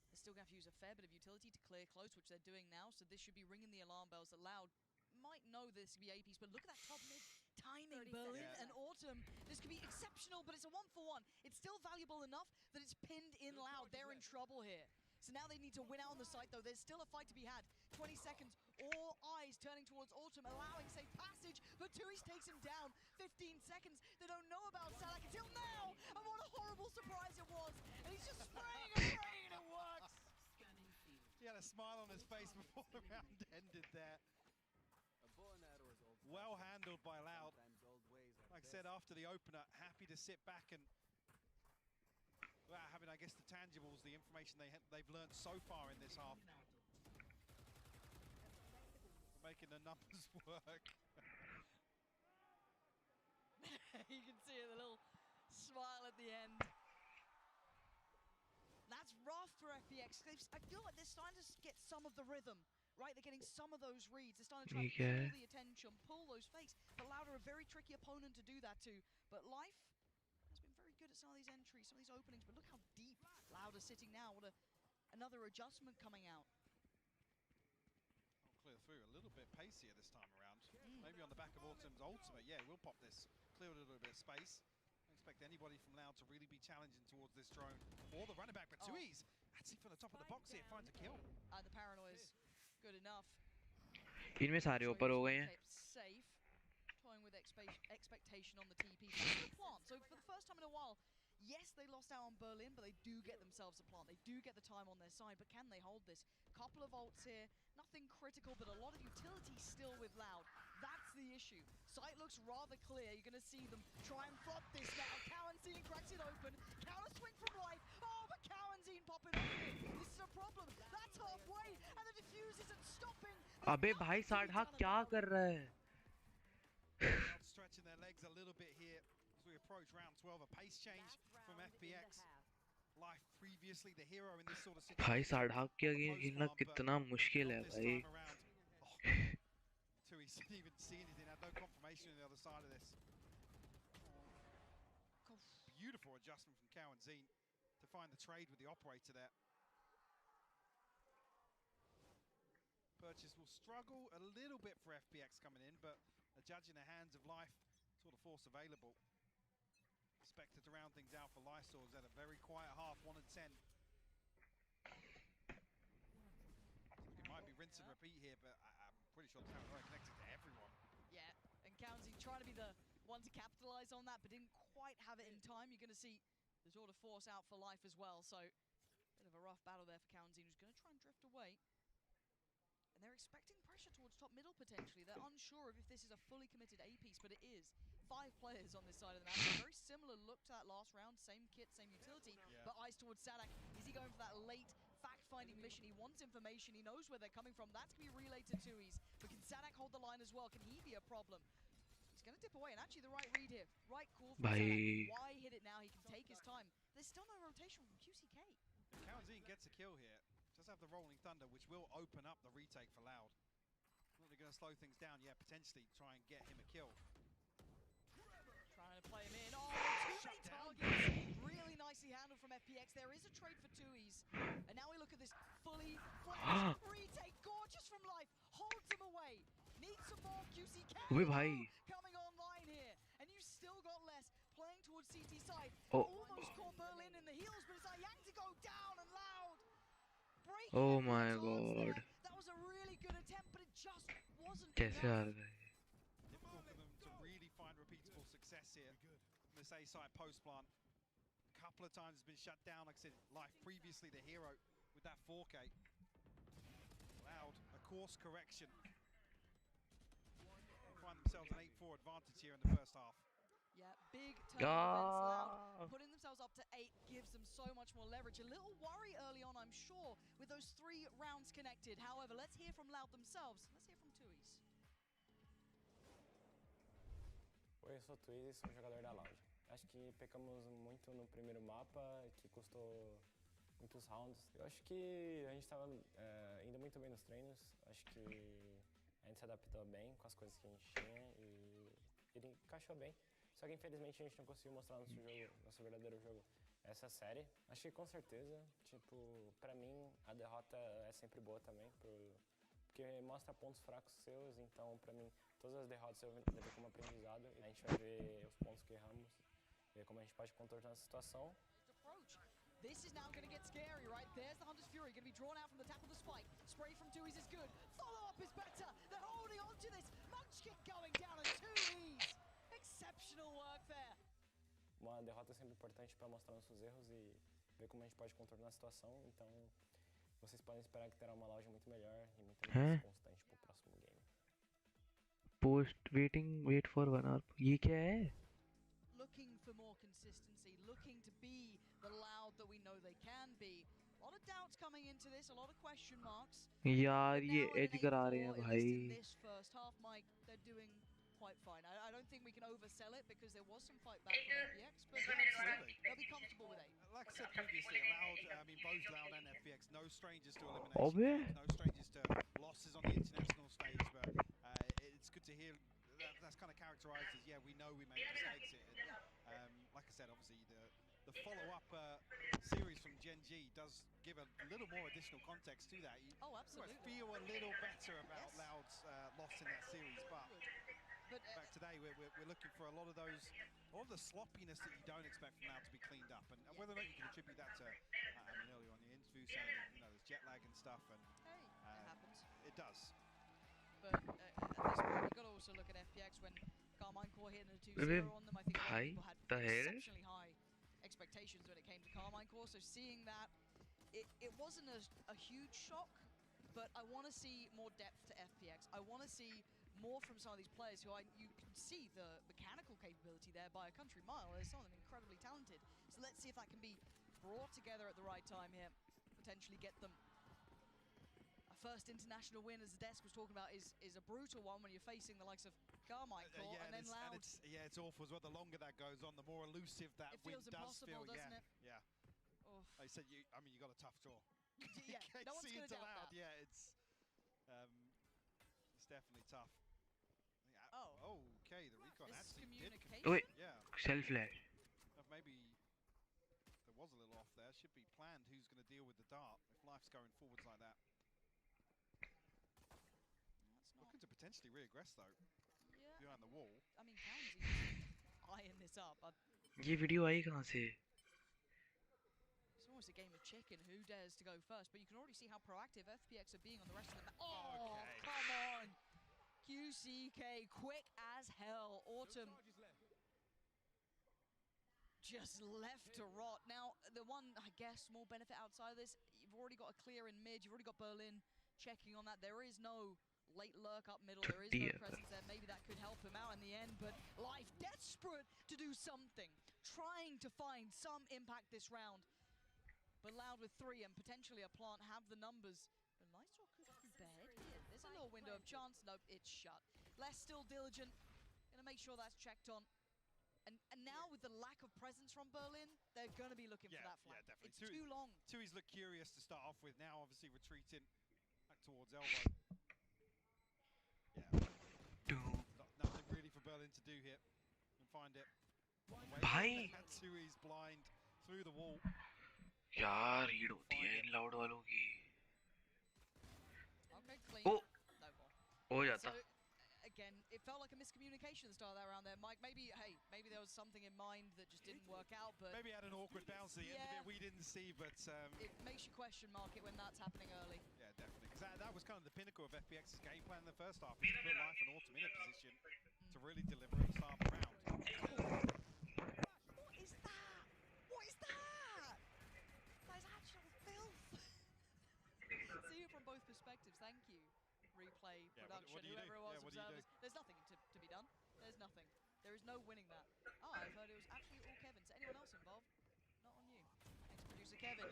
They're still going to have to use a fair bit of utility to clear close, which they're doing now, so this should be ringing the alarm bells that Loud might know this could be A piece, but look at that top mid timing, Berlin and Autumn. This could be exceptional, but it's a 1-for-1. It's still valuable enough that it's pinned in Loud. They're in trouble here. So now they need to win out on the site, though. There's still a fight to be had. 20 seconds, all eyes turning towards Autumn, allowing safe passage, but Tui's takes him down. 15 seconds, they don't know about Salak until now, and what a horrible surprise it was. And he's just spraying and spraying, and it works. He had a smile on his face before the round ended there. Well handled by Loud. Like I said, after the opener, happy to sit back and without having, I guess, the tangibles, the information they've learned so far in this half. Making the numbers work. You can see the little smile at the end. That's rough for FPX. I feel like they're starting to get some of the rhythm, right? They're getting some of those reads. They're starting to try to pull the attention, pull those fakes. But Loud are a very tricky opponent to do that to. But Life has been very good at some of these entries, some of these openings. But look how deep Loud are sitting now. What another adjustment coming out. Clear through a little bit pacier this time around. Maybe on the back of Autumn's ultimate. Yeah, we'll pop this. Clear a little bit of space. Don't expect anybody from Loud to really be challenging towards this drone or the running back, but Tui's actually from the top of the box here finds a kill. And the paranoia's good enough. इनमें सारे ऊपर हो गए हैं. Safe. Toying with expectation on the TP. Plant. So for the first time in a while, yes, they lost out on Berlin, but they do get themselves a plant. They do get the time on their side, but can they hold this? Couple of ults here, nothing critical, but a lot of utility still with Loud. That's the issue. Site looks rather clear. You're going to see them try and flop this now. Cowanzine cracks it open. Counter swing from Life. Oh, but Cowanzine popping off here. This is a problem. That's halfway, and the defuse isn't stopping. अबे भाई साढ़ा क्या कर रहा है? Stretching their legs a little bit here as we approach round 12. A pace change from FPX. Life previously the hero in this sort of situation. भाई साढ़ा के आगे हिलना कितना मुश्किल है भाई. Tui didn't even see anything. Had no confirmation on the other side of this. Beautiful adjustment from Cowanzine to find the trade with the operator there. Purchase will struggle a little bit for FPX coming in, but a judge in the hands of Life, sort of force available. Expected to round things out for Lysol. Has had a very quiet half, 1 and 10. It might be rinse and repeat here, but I'm pretty sure the camera connected to everyone. Yeah, and Cowanzine trying to be the one to capitalize on that, but didn't quite have it in time. You're going to see the sort of force out for Life as well, so bit of a rough battle there for Cowanzine, who's going to try and drift away. And they're expecting pressure towards top middle potentially. They're unsure of if this is a fully committed A piece, but it is. 5 players on this side of the map. Very similar look to that last round. Same kit, same utility, but eyes towards Sadak. Is he going for that late fact-finding mission? He wants information. He knows where they're coming from. That's going to be relayed to Tui's. But can Sadak hold the line as well? Can he be a problem? He's going to dip away, and actually the right read here. Right call from Sadak. Why hit it now? He can take his time. There's still no rotation from QCK. Cowanzine gets a kill here. Does have the Rolling Thunder, which will open up the retake for Loud. Not they're going to slow things down, yeah, potentially try and get him a kill. Trying to play him in. Oh, too many targets. Really nicely handled from FPX. There is a trade for Tui's. And now we look at this fully fledged retake. Gorgeous from Life. Holds him away. Needs some more QCK coming online here. And you still got less. Playing towards CT side. Almost caught Berlin in the heels, but it's Yang to go down and Loud. Oh my god. That was a really good attempt, but it just wasn't कैसे हार गए? Difficult for them to really find repeatable success here. This A side post plant. A couple of times has been shut down. Like I said, Life previously the hero with that 4K. Loud, a course correction. Find themselves an 8-4 advantage here in the first half. Yeah, big turn defense Loud. Putting themselves up to 8 gives them so much more leverage. A little worry early on, I'm sure, with those 3 rounds connected. However, let's hear from Loud themselves. Let's hear from Tui's. Oi, eu sou o Twizy, sou jogador da Loud. Acho que pecamos muito no primeiro mapa, que custou muitos rounds. Eu acho que a gente estava indo muito bem nos treinos. Acho que a gente se adaptou bem com as coisas que a gente tinha e ele encaixou bem. Só que infelizmente a gente não conseguiu mostrar nosso jogo, nosso verdadeiro jogo essa série. Acho que com certeza, tipo, pra mim a derrota é sempre boa também, porque mostra pontos fracos seus, então pra mim todas as derrotas eu levo como aprendizado. A gente vai ver os pontos que erramos, ver como a gente pode contornar a situação. This is now going to get scary, right? There's the Hunter's Fury, going to be drawn out from the tap of the spike. Spray from 2Es is good. Follow-up is better. They're holding on to this. Munchkin going down and 2Es. Exceptional work there. Uma derrota é sempre importante para mostrar nossos erros e ver como a gente pode contornar a situação. Então, vocês podem esperar que terá uma loja muito melhor e muito mais constante para o próximo game. Wait for 1 hour. ये क्या है? Looking for more consistency, looking to be the Loud that we know they can be. A lot of doubts coming into this, a lot of question marks. यार ये as करा रहे हैं भाई. In this first half, Mike, they're doing quite fine. I don't think we can oversell it because there was some fight back from FPX, but they'll be comfortable with it. Like I said previously, both Loud and FPX, no strangers to elimination, no strangers to losses on the international stage, but it's good to hear that's kind of characterized as, yeah, we know we made mistakes here. Like I said, obviously the follow-up series from Gen G does give a little more additional context to that. You absolutely. Feel a little better about Loud's loss in that series, but back today we're looking for a lot of all the sloppiness that you don't expect from Loud to be cleaned up, and whether or not you can attribute that to, I mean, earlier on the interview saying that, there's jet lag and stuff, and it happens. It does. But at this point, you've got to also look at FPX when Carmine Core hit a 2-0 on them. I think a lot of people had exceptionally high expectations when it came to Carmine Core. So seeing that, it wasn't a huge shock, but I want to see more depth to FPX. I want to see more from some of these players who you can see the mechanical capability there by a country mile. There's some of them incredibly talented. So let's see if that can be brought together at the right time here. Potentially get them first international win, as the desk was talking about, is a brutal one when you're facing the likes of Carmine Core and then Loud. It's awful as well. The longer that goes on, the more elusive that win does feel. Doesn't it? Yeah. Like I said, you got a tough draw. Yeah, no one's going to doubt Loud. that. Yeah, it's definitely tough. Okay, the recon actually did. Wait, yeah. Self-flash. Maybe there was a little off there. Should be planned who's going to deal with the dart if life's going forwards like that. Looking to potentially re-aggress though. Yeah. Behind the wall. I mean, Kamzi eyeing this up. ये video आई कहाँ से? It's almost a game of chicken. Who dares to go first? But you can already see how proactive FPX are being on the rest of the map. Oh, come on! QCK, quick as hell. Autumn just left to rot. Now, the one, I guess, small benefit outside of this, you've already got a clear in mid. You've already got Berlin checking on that. There is no late lurk up middle. There is no presence there. Maybe that could help him out in the end, but Life desperate to do something, trying to find some impact this round. But Loud with 3 and potentially a plant have the numbers. But Nitro could be bad here. There's a little window of chance. Nope, it's shut. Less still diligent. Gonna make sure that's checked on. And now with the lack of presence from Berlin, they're gonna be looking for that flank. Yeah, definitely. It's too long. 2Es look curious to start off with. Now obviously retreating back towards elbow. Nothing really for Berlin to do here. And find it. भाई 2Es blind through the wall. यार read होती है इन loud वालों की. Okay, clean. Oh. No more. हो जाता. So, again, it felt like a miscommunication at the start of that round there, Mike. Maybe there was something in mind that just didn't work out, but maybe had an awkward bounce at the end of it we didn't see, but it makes you question mark it when that's happening early. Yeah, definitely. Because that was kind of the pinnacle of FPX's game plan in the first half. Was to put Life and Autumn in a position to really deliver and start the round. What is that? What is that? That is actual filth. See it from both perspectives. Thank you. Replay, production, whoever it was, observers. There's nothing to be done. There's nothing. There is no winning that. Oh, I've heard it was actually all Kevin's. Anyone else involved? Not on you. Thanks, producer Kevin.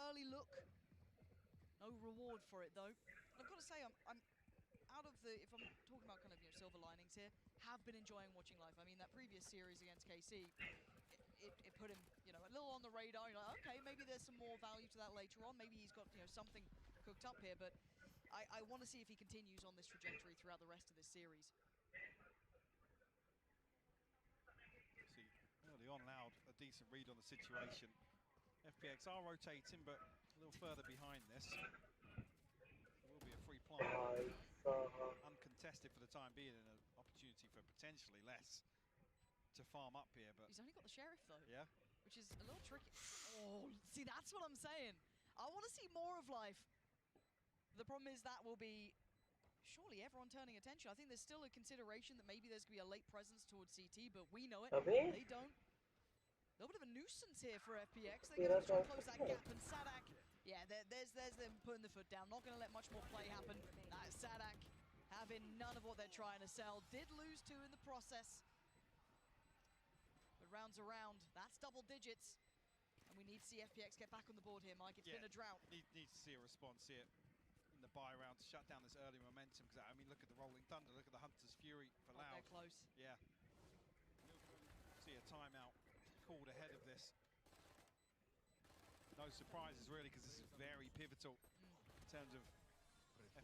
Early look. No reward for it though. And I've got to say, I'm out out of the, if I'm talking about kind of, silver linings here, have been enjoying watching life. I mean, that previous series against KC, it put him, a little on the radar. You're like, okay, maybe there's some more value to that later on. Maybe he's got, something cooked up here, but I want to see if he continues on this trajectory throughout the rest of this series. See, early on, Loud, a decent read on the situation. FPX are rotating, but a little further behind this. There will be a free plant. Uncontested for the time being, and an opportunity for potentially less to farm up here. But he's only got the Sheriff, though. Yeah. Which is a little tricky. Oh, see, that's what I'm saying. I want to see more of life. The problem is that will be surely everyone turning attention. I think there's still a consideration that maybe there's going to be a late presence towards CT, but we know it. They don't. A little bit of a nuisance here for FPX. They're going to try and close that gap, and Sadak, yeah, there's them putting the foot down. Not going to let much more play happen. Sadak having none of what they're trying to sell. Did lose 2 in the process. But rounds around, that's double digits. And we need to see FPX get back on the board here, Mike. It's been a drought. Need to see a response here in the buy round to shut down this early momentum. Because I mean, look at the Rolling Thunder, look at the Hunter's Fury for Loud. They're close. Yeah. See a timeout called ahead of this. No surprises really, because this is very pivotal in terms of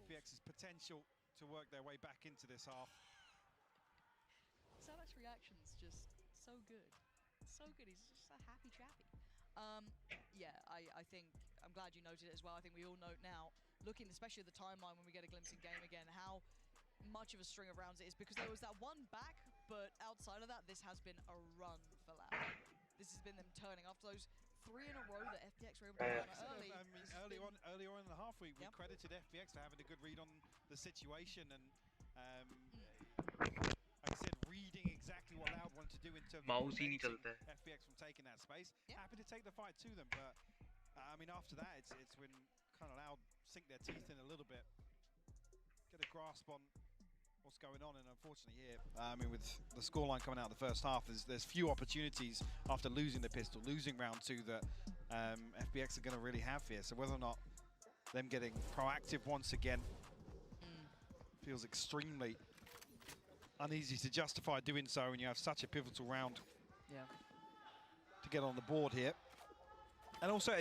FPX's potential to work their way back into this half. Sadak's reaction's just so good. So good. He's just a happy chappy. Yeah, I think, I'm glad you noted it as well. I think we all note now, looking especially at the timeline when we get a glimpse in game again, how much of a string of rounds it is, because there was that one back, but outside of that, this has been a run for Loud. This has been them turning after those 3 in a row that FPX were able to run early. I mean, earlier on in the half, we credited FPX for having a good read on the situation, and like I said, reading exactly what Loud wanted to do in terms of FPX from taking that space. Happy to take the fight to them, but I mean, after that, it's when kind of Loud sink their teeth in a little bit, get a grasp on what's going on, and unfortunately here, I mean, with the scoreline coming out of the first half, there's few opportunities after losing the pistol, losing round 2 that FPX are going to really have here. So whether or not them getting proactive once again feels extremely uneasy to justify doing so when you have such a pivotal round to get on the board here. And also,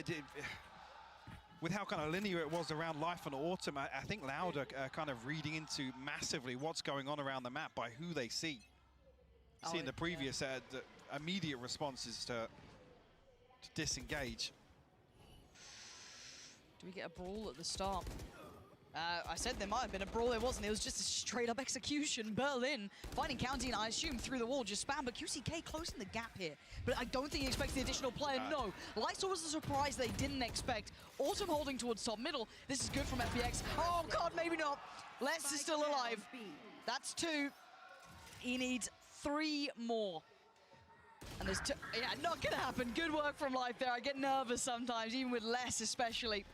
with how kind of linear it was around Life and Autumn, I think Loud are kind of reading into massively what's going on around the map by who they see. Seeing the previous the immediate responses to disengage. Do we get a brawl at the start? I said there might have been a brawl, there wasn't. It was just a straight up execution. Berlin finding County, and I assume through the wall, just spam, but QCK closing the gap here. But I don't think he expects the additional player, no. Lysol was a surprise they didn't expect. Autumn holding towards top middle. This is good from FPX. Oh God, maybe not. Les is still alive. That's 2. He needs 3 more. And there's 2, yeah, not gonna happen. Good work from Life there. I get nervous sometimes, even with Les especially.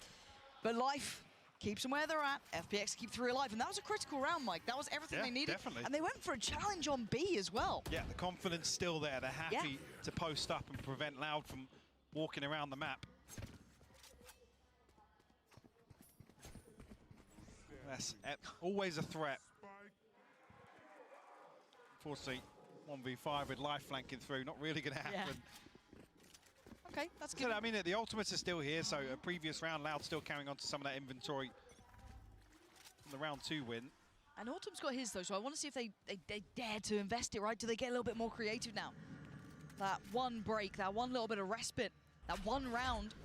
But Life keeps them where they're at. FPX keep 3 alive, and that was a critical round, Mike. That was everything they needed. Definitely. And they went for a challenge on B as well. Yeah, the confidence still there. They're happy to post up and prevent Loud from walking around the map. That's always a threat. Unfortunately, 1v5 with Life flanking through, not really going to happen. Okay, that's good. I mean, the ultimates are still here, so a previous round, Loud still carrying on to some of that inventory from the round 2 win. And Autumn's got his, though, so I want to see if they dare to invest it, right? Do they get a little bit more creative now? That one break, that one little bit of respite, that one round,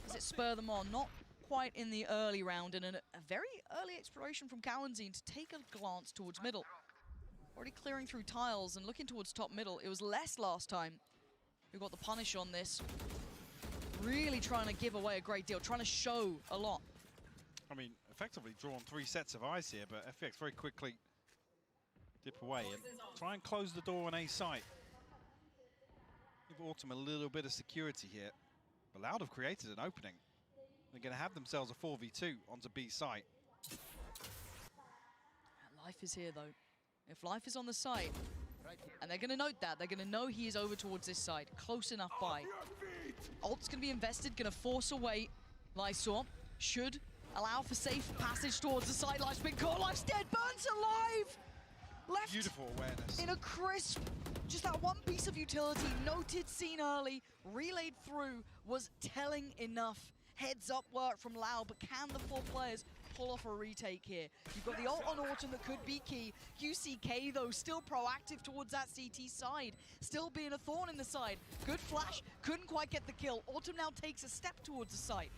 does it spur them on? Not quite in the early round, and a very early exploration from Cowanzine to take a glance towards middle. Already clearing through tiles and looking towards top middle. It was less last time. We got the punish on this. Really trying to give away a great deal, trying to show a lot. I mean, effectively drawn 3 sets of eyes here, but FPX very quickly dip away and try and close the door on A site. Give Autumn a little bit of security here. But Loud have created an opening. They're going to have themselves a 4v2 onto B site. Life is here, though. If Life is on the site, and they're going to note that. They're going to know he is over towards this side. Close enough by. Ult's going to be invested, going to force away Lysor. Should allow for safe passage towards the side. Life's been caught, Life's dead, Burns alive! Left Beautiful awareness. in a crisp, just that one piece of utility, noted, seen early, relayed through, was telling enough. Heads up work from Loud, but can the 4 players pull off a retake here? You've got the ult on Autumn that could be key. QCK, though, still proactive towards that CT side, still being a thorn in the side. Good flash, couldn't quite get the kill. Autumn now takes a step towards the site.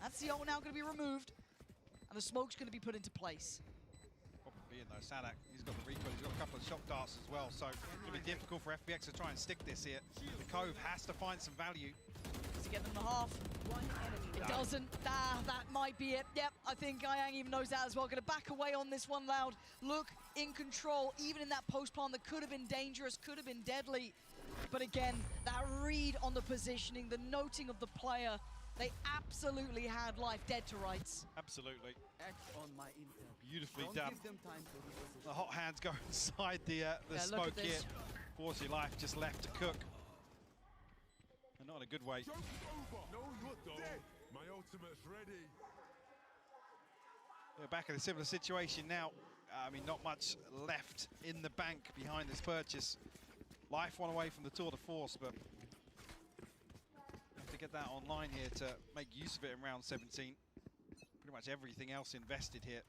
That's the ult now going to be removed, and the smoke's going to be put into place. Being though, Sadak, he's got the recoil, he's got a couple of shock darts as well, so it's going to be difficult for FPX to try and stick this here. The Cove has to find some value. Does he get them the half? It doesn't. That might be it. Yep, I think Ayang even knows that as well. Going to back away on this one, Loud. Look in control, even in that post plant that could have been dangerous, could have been deadly. But again, that read on the positioning, the noting of the player, they absolutely had Life dead to rights. Absolutely. Act on my intel. Beautifully Don't done. give them time to reposition. The hot hands go inside the smoke here. Fortunately, Life just left to cook. And not in a good way. Joke's over. No, you're dead. My ultimate's ready. We're back in a similar situation now. I mean, not much left in the bank behind this purchase. Life one away from the tour de force, but have to get that online here to make use of it in round 17. Pretty much everything else invested here.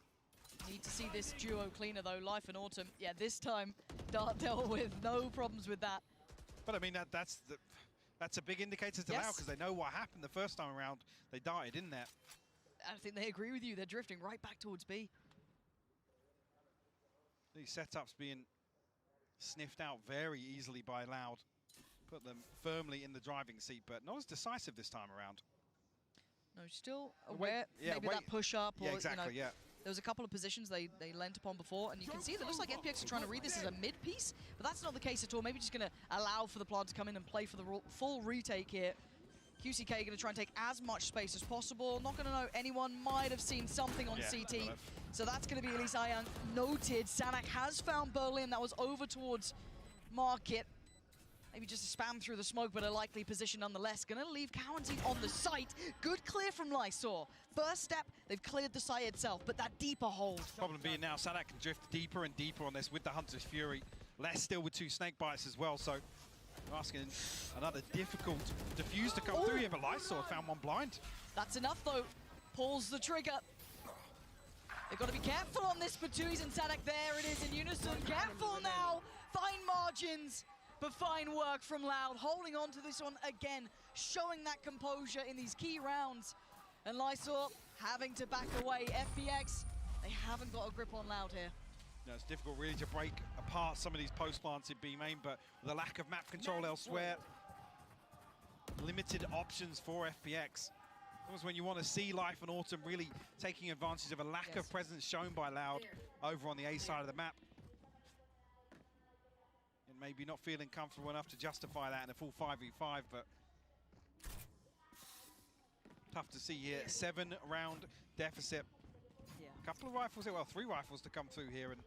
Need to see this duo cleaner though, Life and Autumn. Yeah, this time Dart dealt with no problems with that. But I mean, that's a big indicator to Lau, because they know what happened the first time around. They darted in there. I think they agree with you. They're drifting right back towards B. These setups being sniffed out very easily by Loud. Put them firmly in the driving seat, but not as decisive this time around. No, still aware. Maybe that push up. Or, exactly, you know, there was a couple of positions they lent upon before, and you can see that looks like FPX are trying to read this as a mid piece, but that's not the case at all. Maybe just going to allow for the plant to come in and play for the full retake here. QCK going to try and take as much space as possible. Not going to know anyone might have seen something on CT. So that's going to be Elise Ayang noted. Sanak has found Berlin. That was over towards Market. Maybe just a spam through the smoke, but a likely position nonetheless. Going to leave Quarantine on the site. Good clear from Lysor. First step, they've cleared the site itself, but that deeper hold. Problem being now, Sanak can drift deeper and deeper on this with the Hunter's Fury. Less still with 2 snake bites as well, so we're asking another difficult defuse to come through here, but Lysor found one blind. That's enough though. Pulls the trigger. They've got to be careful on this, Batuis and Sadak. There it is in unison. Careful now. Fine margins, but fine work from Loud. Holding on to this one again, showing that composure in these key rounds. And Lysor having to back away. FPX, they haven't got a grip on Loud here. No, it's difficult really to break apart some of these post plants in B main, but the lack of map control elsewhere, limited options for FPX. Almost when you want to see Life and Autumn really taking advantage of a lack of presence shown by Loud over on the A side of the map. And maybe not feeling comfortable enough to justify that in a full 5v5, but tough to see here. 7-round deficit. A couple of rifles here, well, 3 rifles to come through here, and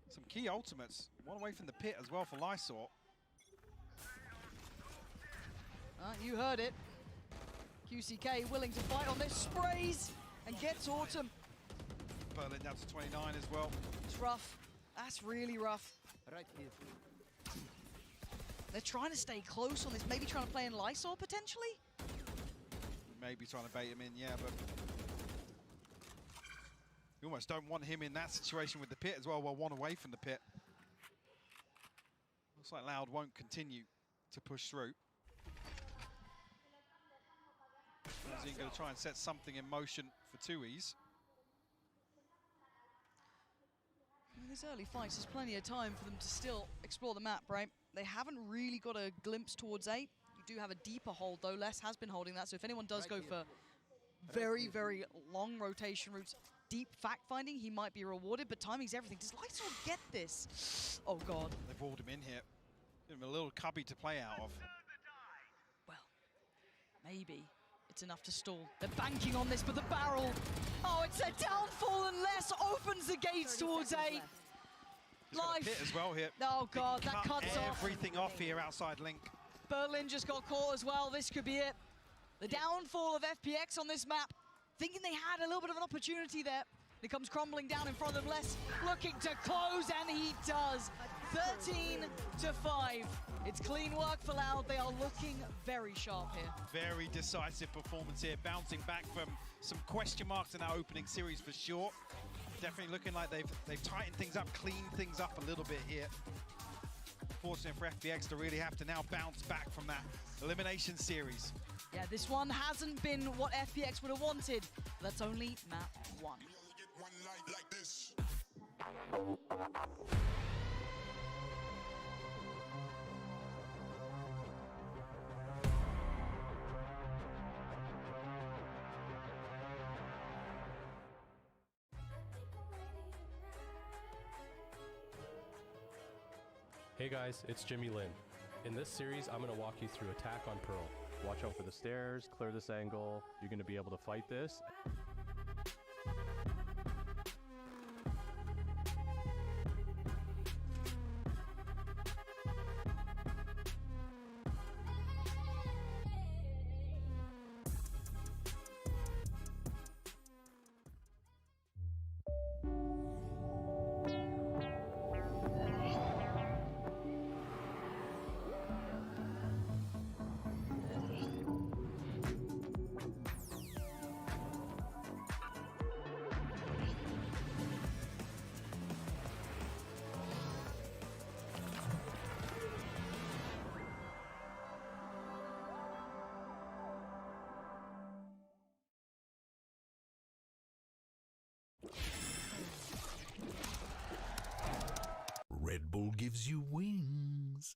some key ultimates. One away from the pit as well for Lysor. You heard it. QCK willing to fight on this, sprays and gets Autumn. Berlin down to 29 as well. It's rough. That's really rough. Right here. They're trying to stay close on this, maybe trying to play in Lysor potentially? Maybe trying to bait him in, yeah, but you almost don't want him in that situation with the pit as well. Well, one away from the pit. Looks like Loud won't continue to push through. He's going to try and set something in motion for 2Es. In these early fights, there's plenty of time for them to still explore the map, right? They haven't really got a glimpse towards A. You do have a deeper hold, though. Les has been holding that, so if anyone does go for very, very long rotation routes, deep fact-finding, he might be rewarded, but timing's everything. Does Lysor get this? Oh, God. They've walled him in here. Give him a little cubby to play out of. Well, maybe it's enough to stall. They're banking on this, but the barrel, oh, it's a downfall, and Les opens the gates towards A. Life. Pit as well here. Oh, God, that cuts off. Everything off here outside Link. Berlin just got caught as well. This could be it. The downfall of FPX on this map. thinking they had a little bit of an opportunity there. It comes crumbling down in front of them. Less looking to close, and he does. 13-5. It's clean work for Loud. They are looking very sharp here. Very decisive performance here, bouncing back from some question marks in our opening series for sure. Definitely looking like they've tightened things up, cleaned things up a little bit here. Fortunate for FPX to really have to now bounce back from that elimination series. Yeah, this one hasn't been what FPX would have wanted. That's only map 1. Hey guys, it's Jimmy Lin. In this series, I'm going to walk you through attack on Pearl. Watch out for the stairs, clear this angle, you're going to be able to fight this. Red Bull gives you wings.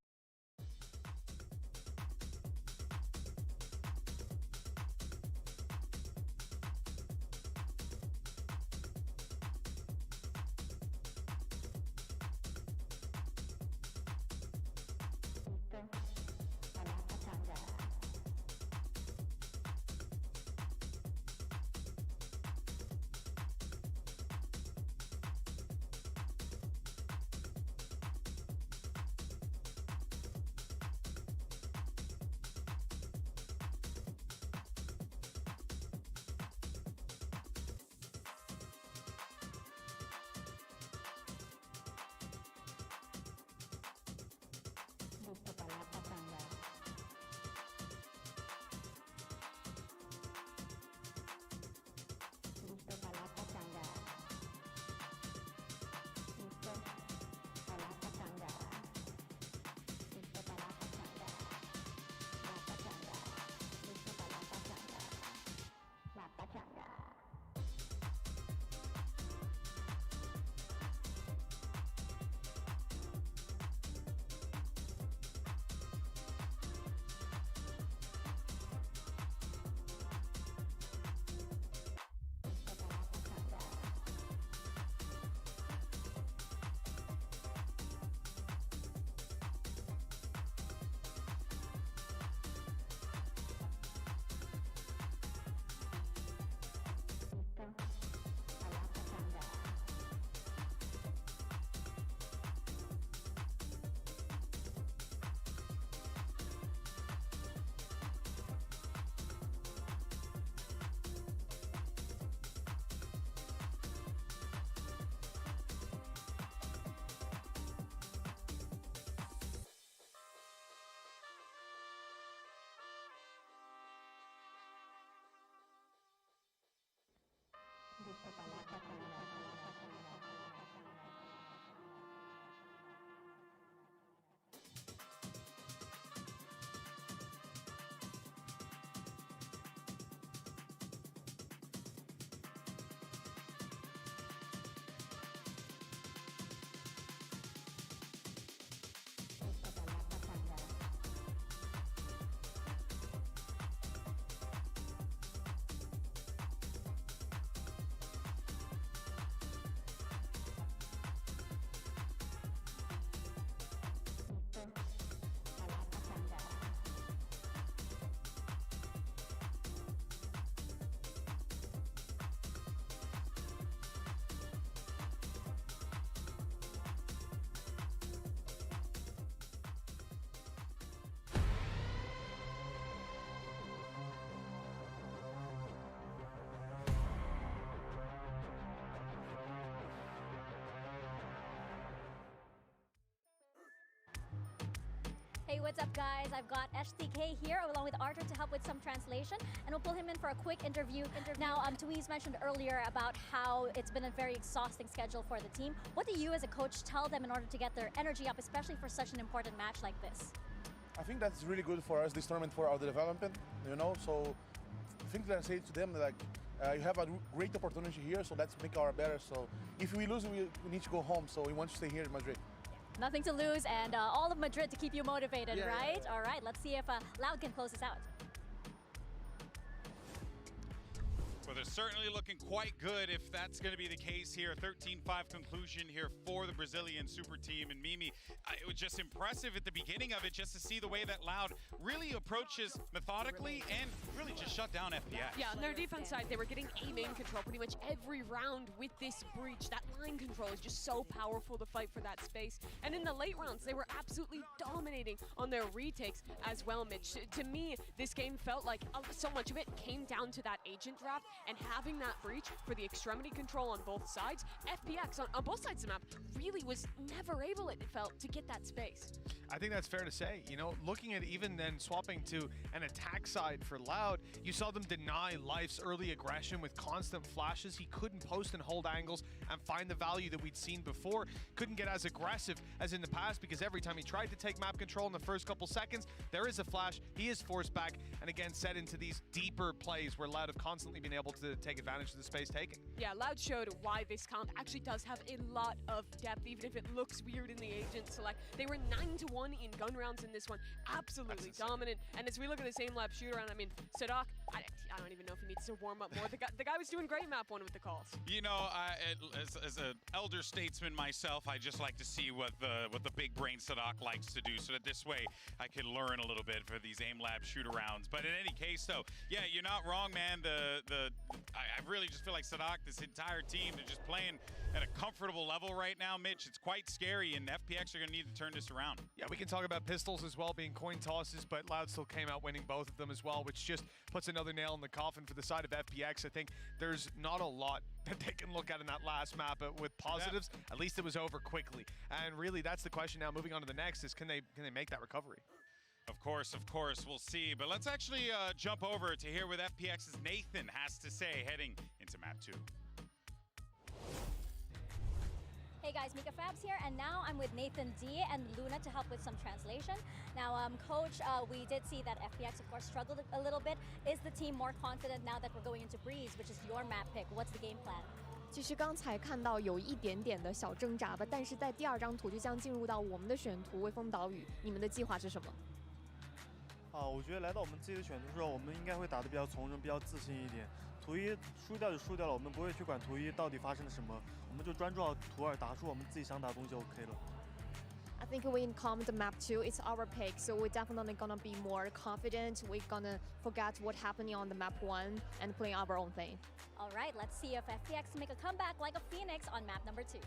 Hey, what's up, guys? I've got HTK here along with Arthur to help with some translation, and we'll pull him in for a quick interview. Now, Therese mentioned earlier about how it's been a very exhausting schedule for the team. What do you as a coach tell them in order to get their energy up, especially for such an important match like this? I think that's really good for us, this tournament, for our development, you know, so I think that I say to them, like, you have a great opportunity here, so let's make our better. So if we lose, we need to go home, so we want to stay here in Madrid. Nothing to lose, and all of Madrid to keep you motivated, Yeah, right? yeah. All right, let's see if Loud can close us out. Well, they're certainly looking quite good if that's going to be the case here. 13-5 conclusion here for the Brazilian super team. And Mimi, it was just impressive at the beginning of it just to see the way that Loud really approaches methodically and really just shut down FPX. Yeah, on their defense side, they were getting A main control pretty much every round with this breach. That line control is just so powerful to fight for that space. And in the late rounds, they were absolutely dominating on their retakes as well, Mitch. To me, this game felt like so much of it came down to that agent draft, and having that breach for the extremity control on both sides. FPX on both sides of the map really was never able, it felt, to get that space. I think that's fair to say. You know, looking at even then swapping to an attack side for Loud, you saw them deny Life's early aggression with constant flashes. He couldn't post and hold angles and find the value that we'd seen before. Couldn't get as aggressive as in the past because every time he tried to take map control in the first couple seconds, there is a flash, he is forced back, and again set into these deeper plays where Loud have constantly been able to take advantage of the space taken. Yeah, Loud showed why this comp actually does have a lot of depth, even if it looks weird in the agent select. They were 9-1 in gun rounds in this one, absolutely dominant. And as we look at the same lab shoot around, I mean, Sadak, I don't even know if he needs to warm up more. The guy was doing great map one with the calls. You know, as an elder statesman myself, I just like to see what the big brain Sadak likes to do, so that this way I can learn a little bit for these aim lab shoot-arounds. But in any case, though, yeah, you're not wrong, man. I really just feel like Sadak, this entire team, they're just playing at a comfortable level right now, Mitch. It's quite scary, and FPX are going to need to turn this around. Yeah, we can talk about pistols as well being coin tosses, but Loud still came out winning both of them as well, which just puts another nail in the coffin for the side of FPX. I think there's not a lot that they can look at in that last map, but with positives, at least it was over quickly. And really, that's the question now, moving on to the next, is can they make that recovery? Of course, we'll see. But let's actually jump over to hear what FPX's Nathan has to say heading into map 2. Hey guys, Mika Fabs here, and now I'm with Nathan D and Luna to help with some translation. Now, Coach, we did see that FPX, of course, struggled a little bit. Is the team more confident now that we're going into Breeze, which is your map pick? What's the game plan? 其实刚才看到有一点点的小挣扎吧，但是在第二张图就将进入到我们的选图微风岛屿，你们的计划是什么？我觉得来到我们自己的选图之后，我们应该会打得比较从容，比较自信一点。图一输掉就输掉了，我们不会去管图一到底发生了什么，我们就专注到图二，打出我们自己想打的东西就 OK 了。I think when it comes to map 2, it's our pick, so we're definitely gonna be more confident. We're gonna forget what happening on the map 1 and play our own thing. All right, let's see if FPX can make a comeback like a phoenix on map number 2.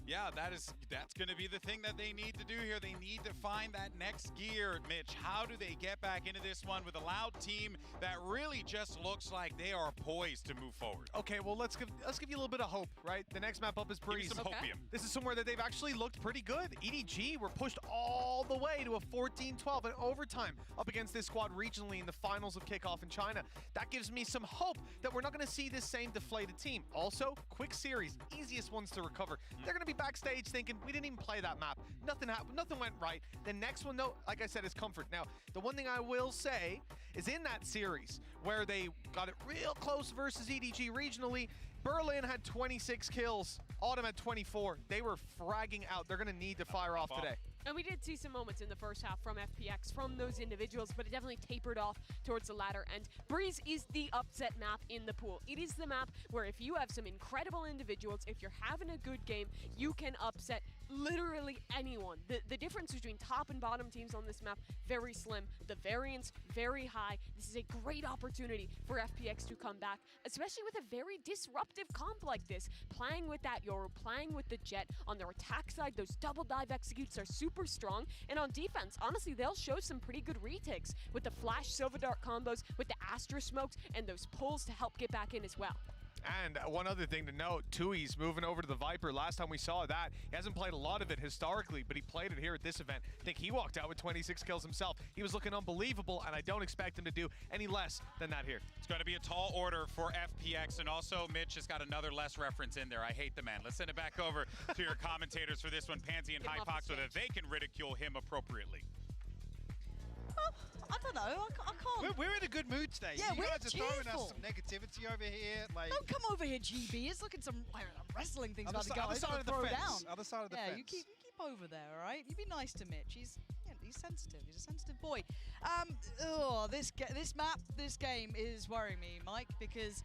Yeah, that's going to be the thing that they need to do here. They need to find that next gear, Mitch. How do they get back into this one with a Loud team that really just looks like they are poised to move forward? Okay, well, let's give you a little bit of hope, right? The next map up is Breeze. Give me some hopium. This is somewhere that they've actually looked pretty good. EDG were pushed all the way to a 14-12 in overtime up against this squad regionally in the finals of kickoff in China. That gives me some hope that we're not going to see this same deflated team. Also, quick series, easiest ones to recover. They're going to be backstage thinking, we didn't even play that map. Nothing happened. Nothing went right. The next one, though, like I said, is comfort. Now, the one thing I will say is in that series where they got it real close versus EDG regionally, Berlin had 26 kills. Autumn had 24. They were fragging out. They're going to need to fire off today. And we did see some moments in the first half from FPX, from those individuals, but it definitely tapered off towards the latter end. Breeze is the upset map in the pool. It is the map where if you have some incredible individuals, if you're having a good game, you can upset literally anyone. The difference between top and bottom teams on this map, very slim. The variance, very high. This is a great opportunity for FPX to come back, especially with a very disruptive comp like this. Playing with that Yoru, playing with the Jet. On their attack side, those double dive executes are super strong. And on defense, honestly, they'll show some pretty good retakes with the Flash Silver Dart combos, with the Astra smokes, and those pulls to help get back in as well. And one other thing to note, Tui's moving over to the Viper. Last time we saw that, he hasn't played a lot of it historically, but he played it here at this event. I think he walked out with 26 kills himself. He was looking unbelievable, and I don't expect him to do any less than that here. It's going to be a tall order for FPX, and also Mitch has got another less reference in there. I hate the man. Let's send it back over to your commentators for this one, Pansy and Hypox, so that they can ridicule him appropriately. I don't know. I can't. We're in a good mood today. Yeah, you we're guys are throwing us cheerful. some negativity over here. Like, Don't come over here, GB. It's looking some wrestling things Other about to si- go. other He's side gonna of the throw fence. down. Other side of the yeah, fence. you keep over there, all right? You be nice to Mitch. He's sensitive. He's a sensitive boy. This map, this game is worrying me, Mike, because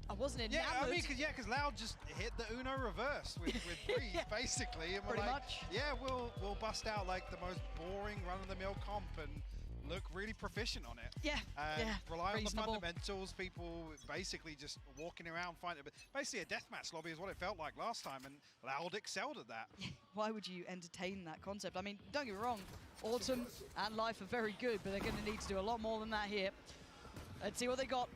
I wasn't enamored. Yeah, I mean, because Loud just hit the Uno reverse with Breeze, basically, and we're Pretty like, much. yeah, we'll bust out like the most boring run-of-the-mill comp and look really proficient on it. Yeah, and rely on the reasonable. fundamentals. People basically just walking around fighting, but basically a deathmatch lobby is what it felt like last time, and Loud excelled at that. Why would you entertain that concept? I mean, don't get me wrong, Autumn and Life are very good, but they're going to need to do a lot more than that here. Let's see what they got.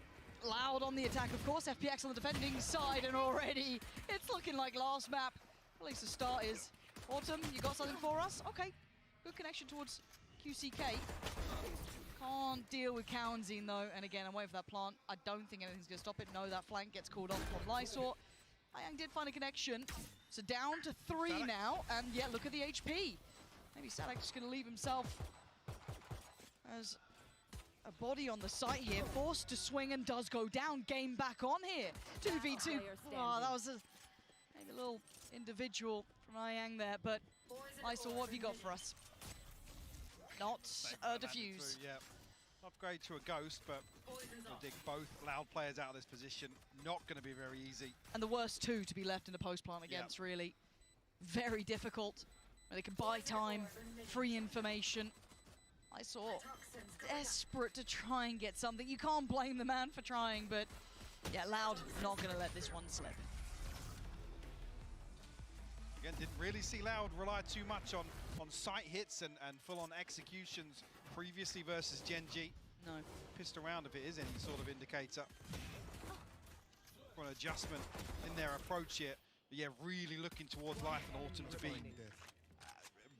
Loud on the attack, of course. FPX on the defending side, and already it's looking like last map. At least the start is. Autumn, you got something for us? Okay, good connection towards QCK. Can't deal with Kaunzine though, and again, I'm waiting for that plant. I don't think anything's going to stop it. No, that flank gets called off from Lysor. Hyang did find a connection. So down to 3 now, and yeah, look at the HP. Maybe Sadak just going to leave himself as a body on the site here, forced to swing and does go down. Game back on here. 2v2. Oh, that was maybe a little individual from Hyang there, but Lysor, what have you got for us? Not a defuse. Yeah, upgrade to a ghost, but we'll dig both Loud players out of this position. Not going to be very easy. And the worst two to be left in the post plant against, really. Very difficult. Where they can buy time, free information. I saw desperate to try and get something. You can't blame the man for trying, but yeah, Loud not going to let this one slip. Again, didn't really see Loud rely too much on sight hits and full-on executions previously versus Gen.G. No. Pissed around if it is any sort of indicator. For an adjustment in their approach here. But yeah, really looking towards Life and Autumn to be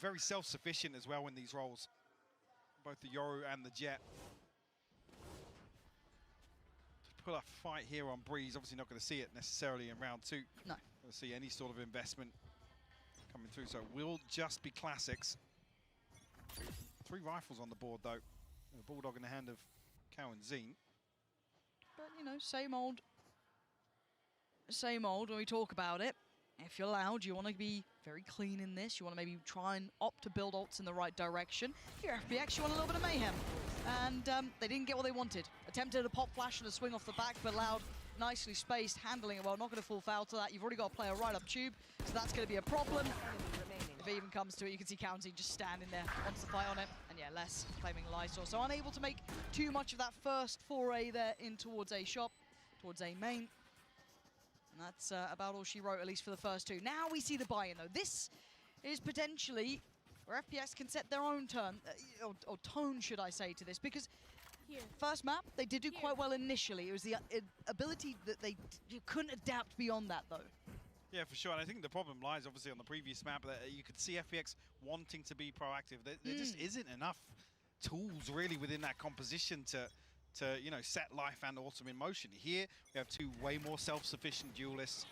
very self-sufficient as well in these roles. Both the Yoru and the Jet. To pull a fight here on Breeze, obviously not going to see it necessarily in round 2. No. Going to see any sort of investment coming through, so it will just be classics. 3 rifles on the board though. A Bulldog in the hand of Kaunzine. But, you know, same old when we talk about it. If you're Loud, you want to be very clean in this. You want to maybe try and opt to build ults in the right direction. If you're FPX, you want a little bit of mayhem. And they didn't get what they wanted. Attempted a pop flash and a swing off the back, but Loud nicely spaced, handling it well. Not going to fall foul to that. You've already got a player right up tube, so that's going to be a problem. If it even comes to it, you can see Kaunzine just standing there, wants to fight on it. And yeah, less claiming Lysor. So unable to make too much of that first foray there in towards A shop, towards A main. And that's about all she wrote, at least for the first 2. Now we see the buy-in, though. This is potentially where FPX can set their own turn, or tone, should I say, to this. Because first map, they did do quite well initially. It was the ability that you couldn't adapt beyond that, though. Yeah, for sure. And I think the problem lies, obviously, on the previous map. That you could see FPX wanting to be proactive. There just isn't enough tools, really, within that composition to you know, set Life and Autumn in motion. Here, we have 2 way more self-sufficient duelists.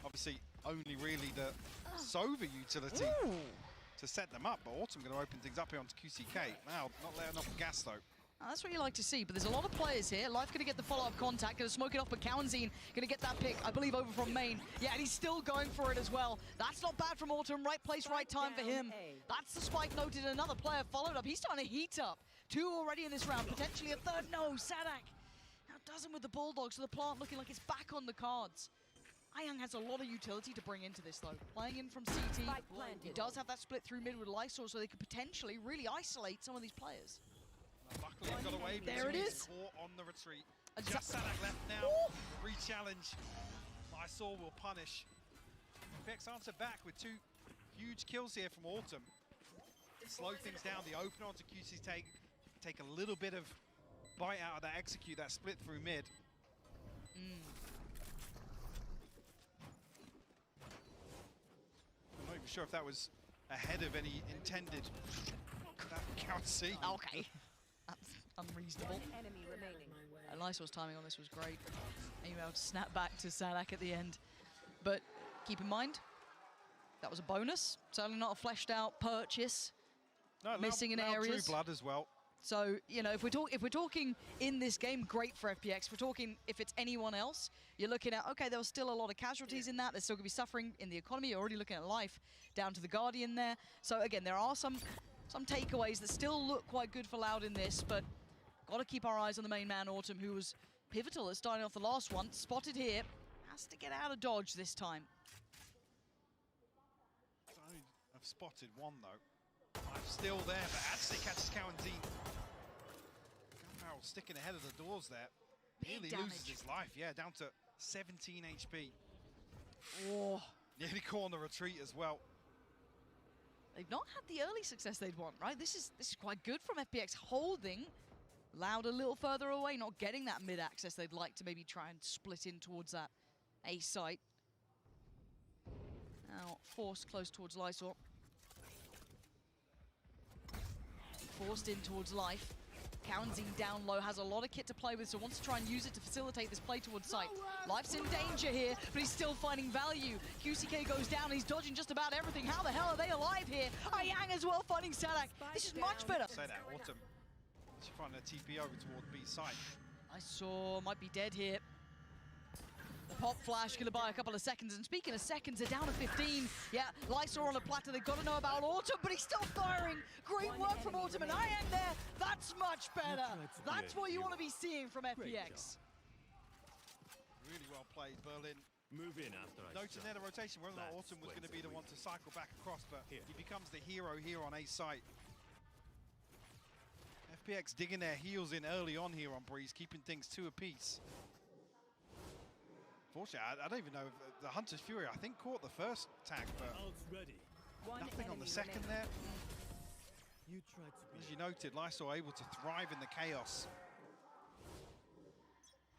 Obviously, only really the Sova utility to set them up, but Autumn going to open things up here onto QCK. Now, not letting off the gas, though. That's what you like to see, but there's a lot of players here. Life going to get the follow-up contact, going to smoke it off, but Kaunzine going to get that pick, I believe, over from main. Yeah, and he's still going for it as well. That's not bad from Autumn. Right place, right time for him. That's the spike noted. Another player followed up. He's starting to heat up. 2 already in this round, potentially a third. No, Sadak. Now doesn't with the Bulldogs, so the plant looking like it's back on the cards. Hyang has a lot of utility to bring into this, though. Playing in from CT, he does have that split through mid with Lysor, so they could potentially really isolate some of these players. Luckily, it got away. There it is. Caught on the retreat. Just Sadak left now. Re-challenge. Lysor will punish. FPX answer back with 2 huge kills here from Autumn. Slow things down. The opener onto QC's take a little bit of bite out of that execute, that split through mid. I'm not even sure if that was ahead of any intended. That can't see. Okay. That's unreasonable. Enemy remaining. Lysol's timing on this was great. Being able to snap back to Sadak at the end. But keep in mind, that was a bonus. Certainly not a fleshed out purchase. No, missing in Loud areas. drew blood as well. So, you know, if we're talking in this game, great for FPX. If we're talking if it's anyone else, you're looking at, okay, there was still a lot of casualties in that. They're still going to be suffering in the economy. You're already looking at life down to the Guardian there. So, again, there are some takeaways that still look quite good for Loud in this, but got to keep our eyes on the main man, Autumn, who was pivotal at starting off the last one. Spotted here. Has to get out of dodge this time. I've spotted one, though. I'm still there, but actually catches Cowanzine. Gunbarrel sticking ahead of the doors there. Nearly loses his life. Yeah, down to 17 HP. Oh. Nearly caught on the retreat as well. They've not had the early success they'd want, right? This is quite good from FPX, holding Loud a little further away, not getting that mid-access they'd like to maybe try and split in towards that A site. Now, forced close towards Lysor. Forced in towards Life. Cowanzine down low, has a lot of kit to play with, so wants to try and use it to facilitate this play towards site. Life's in danger here, but he's still finding value. QCK goes down, he's dodging just about everything. How the hell are they alive here? Ayang as well finding Sadak. This is much better. Say that, Autumn. She's finding a TP over toward B side. Lysor might be dead here. The pop flash gonna buy a couple of seconds, and speaking of seconds, they're down to 15. Yeah, Lysor on a platter, they've got to know about Autumn, but he's still firing. Great work from Autumn, and Ayang there. That's much better. That's what you want to be seeing from FPX. Really well played, Berlin. Move in after I Noting there the rotation, whether or not Autumn was going to be the one to cycle back across, but he becomes the hero here on A site. FPX digging their heels in early on here on Breeze, keeping things 2 apiece. Fortunately, I don't even know if the Hunter's Fury, I think, caught the first tag, but nothing on the second there. As you noted, Lysor able to thrive in the chaos.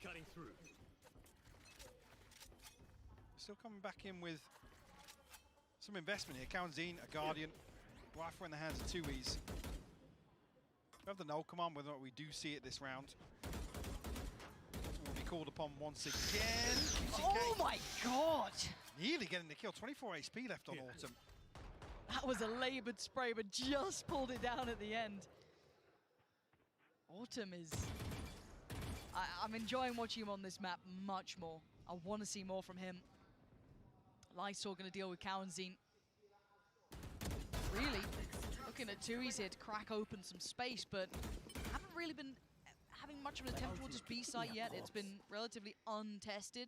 Cutting through. Still coming back in with some investment here. Cowanzine, a Guardian. Rifle in the hands of 2Es. We have the null command, whether or not we do see it this round. Will be called upon once again. QCK. Oh my god! Nearly getting the kill. 24 HP left on Autumn. That was a labored spray, but just pulled it down at the end. Autumn is... I'm enjoying watching him on this map much more. I want to see more from him. Lysor going to deal with Cowanzine. Really looking at 2Es here to crack open some space, but haven't really been having much of an attempt towards his B site yet. It's been relatively untested.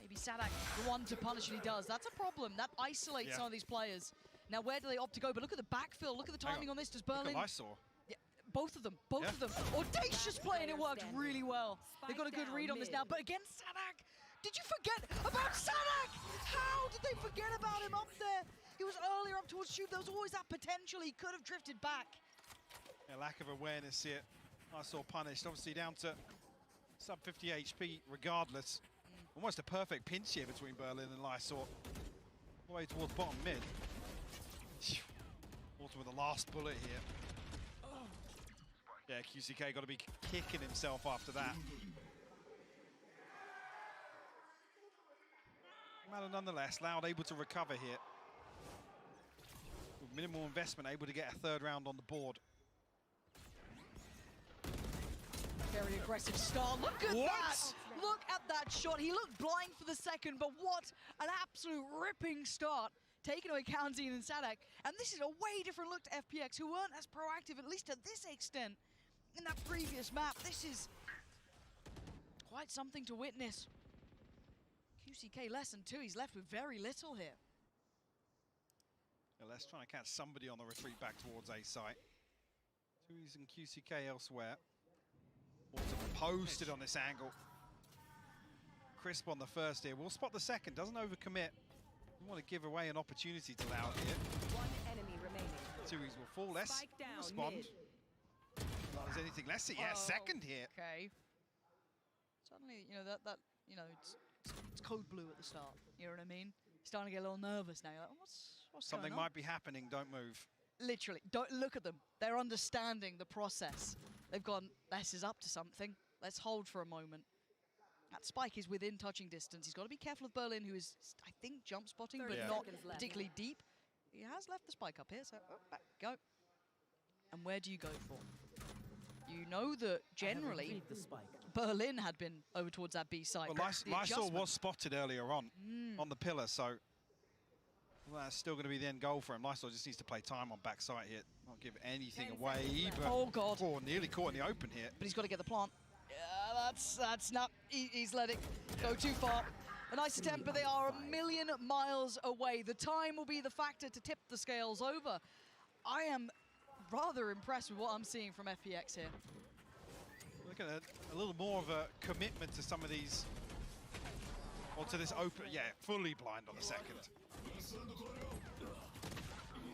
Maybe Sadak, the one to punish, and he does. That's a problem. That isolates some of these players. Now, where do they opt to go? But look at the backfill. Look at the timing on this. Does Berlin... Look at Lysor. Yeah, both of them. Both of them. Audacious play, and it worked really well. They've got a good read on this now. But against Sadak, did you forget about Sadak? How did they forget about him up there? He was earlier up towards Shoot. There was always that potential. He could have drifted back. A lack of awareness here. Lysor punished. Obviously down to sub 50 HP regardless. Almost a perfect pinch here between Berlin and Lysor. All the way towards bottom mid. Autumn with the last bullet here. Yeah, QCK got to be kicking himself after that. Matter nonetheless, Loud able to recover here. With minimal investment, able to get a 3rd round on the board. Very aggressive start. Look at that! Look at that shot. He looked blind for the second, but what an absolute ripping start. Taking away Cowanzine and Sadak. And this is a way different look to FPX, who weren't as proactive, at least to this extent, in that previous map. This is quite something to witness. QCK less than 2. He's left with very little here. Yeah, let's try to catch somebody on the retreat back towards A site. 2Es and QCK elsewhere. Autumn posted on this angle. Crisp on the first here. We'll spot the second. Doesn't overcommit. We want to give away an opportunity to Loud here. One enemy remaining. 2Es will fall less. Respond. Not as anything less. Yeah, second here. Okay. Suddenly, you know, that you know, it's code blue at the start. You know what I mean? You're starting to get a little nervous now. You're like, what's Something going on? might be happening, don't move. Literally, don't look at them. They're understanding the process. They've gone, this is up to something. Let's hold for a moment. That spike is within touching distance. He's got to be careful of Berlin, who is, I think, jump spotting, but not particularly deep. He has left the spike up here, so back go. And where do you go for? You know that generally Berlin had been over towards that B side. Well, Lysol was spotted earlier on the pillar, so that's still going to be the end goal for him. Lysol just needs to play time on backside here, not give anything away. But oh God! Oh, nearly caught in the open here. But he's got to get the plant. Yeah, that's not. He's let it go too far. A nice attempt, but they are a million miles away. The time will be the factor to tip the scales over. I am rather impressed with what I'm seeing from FPX here. Look at a little more of a commitment to some of these, or to this open, yeah, fully blind on the second.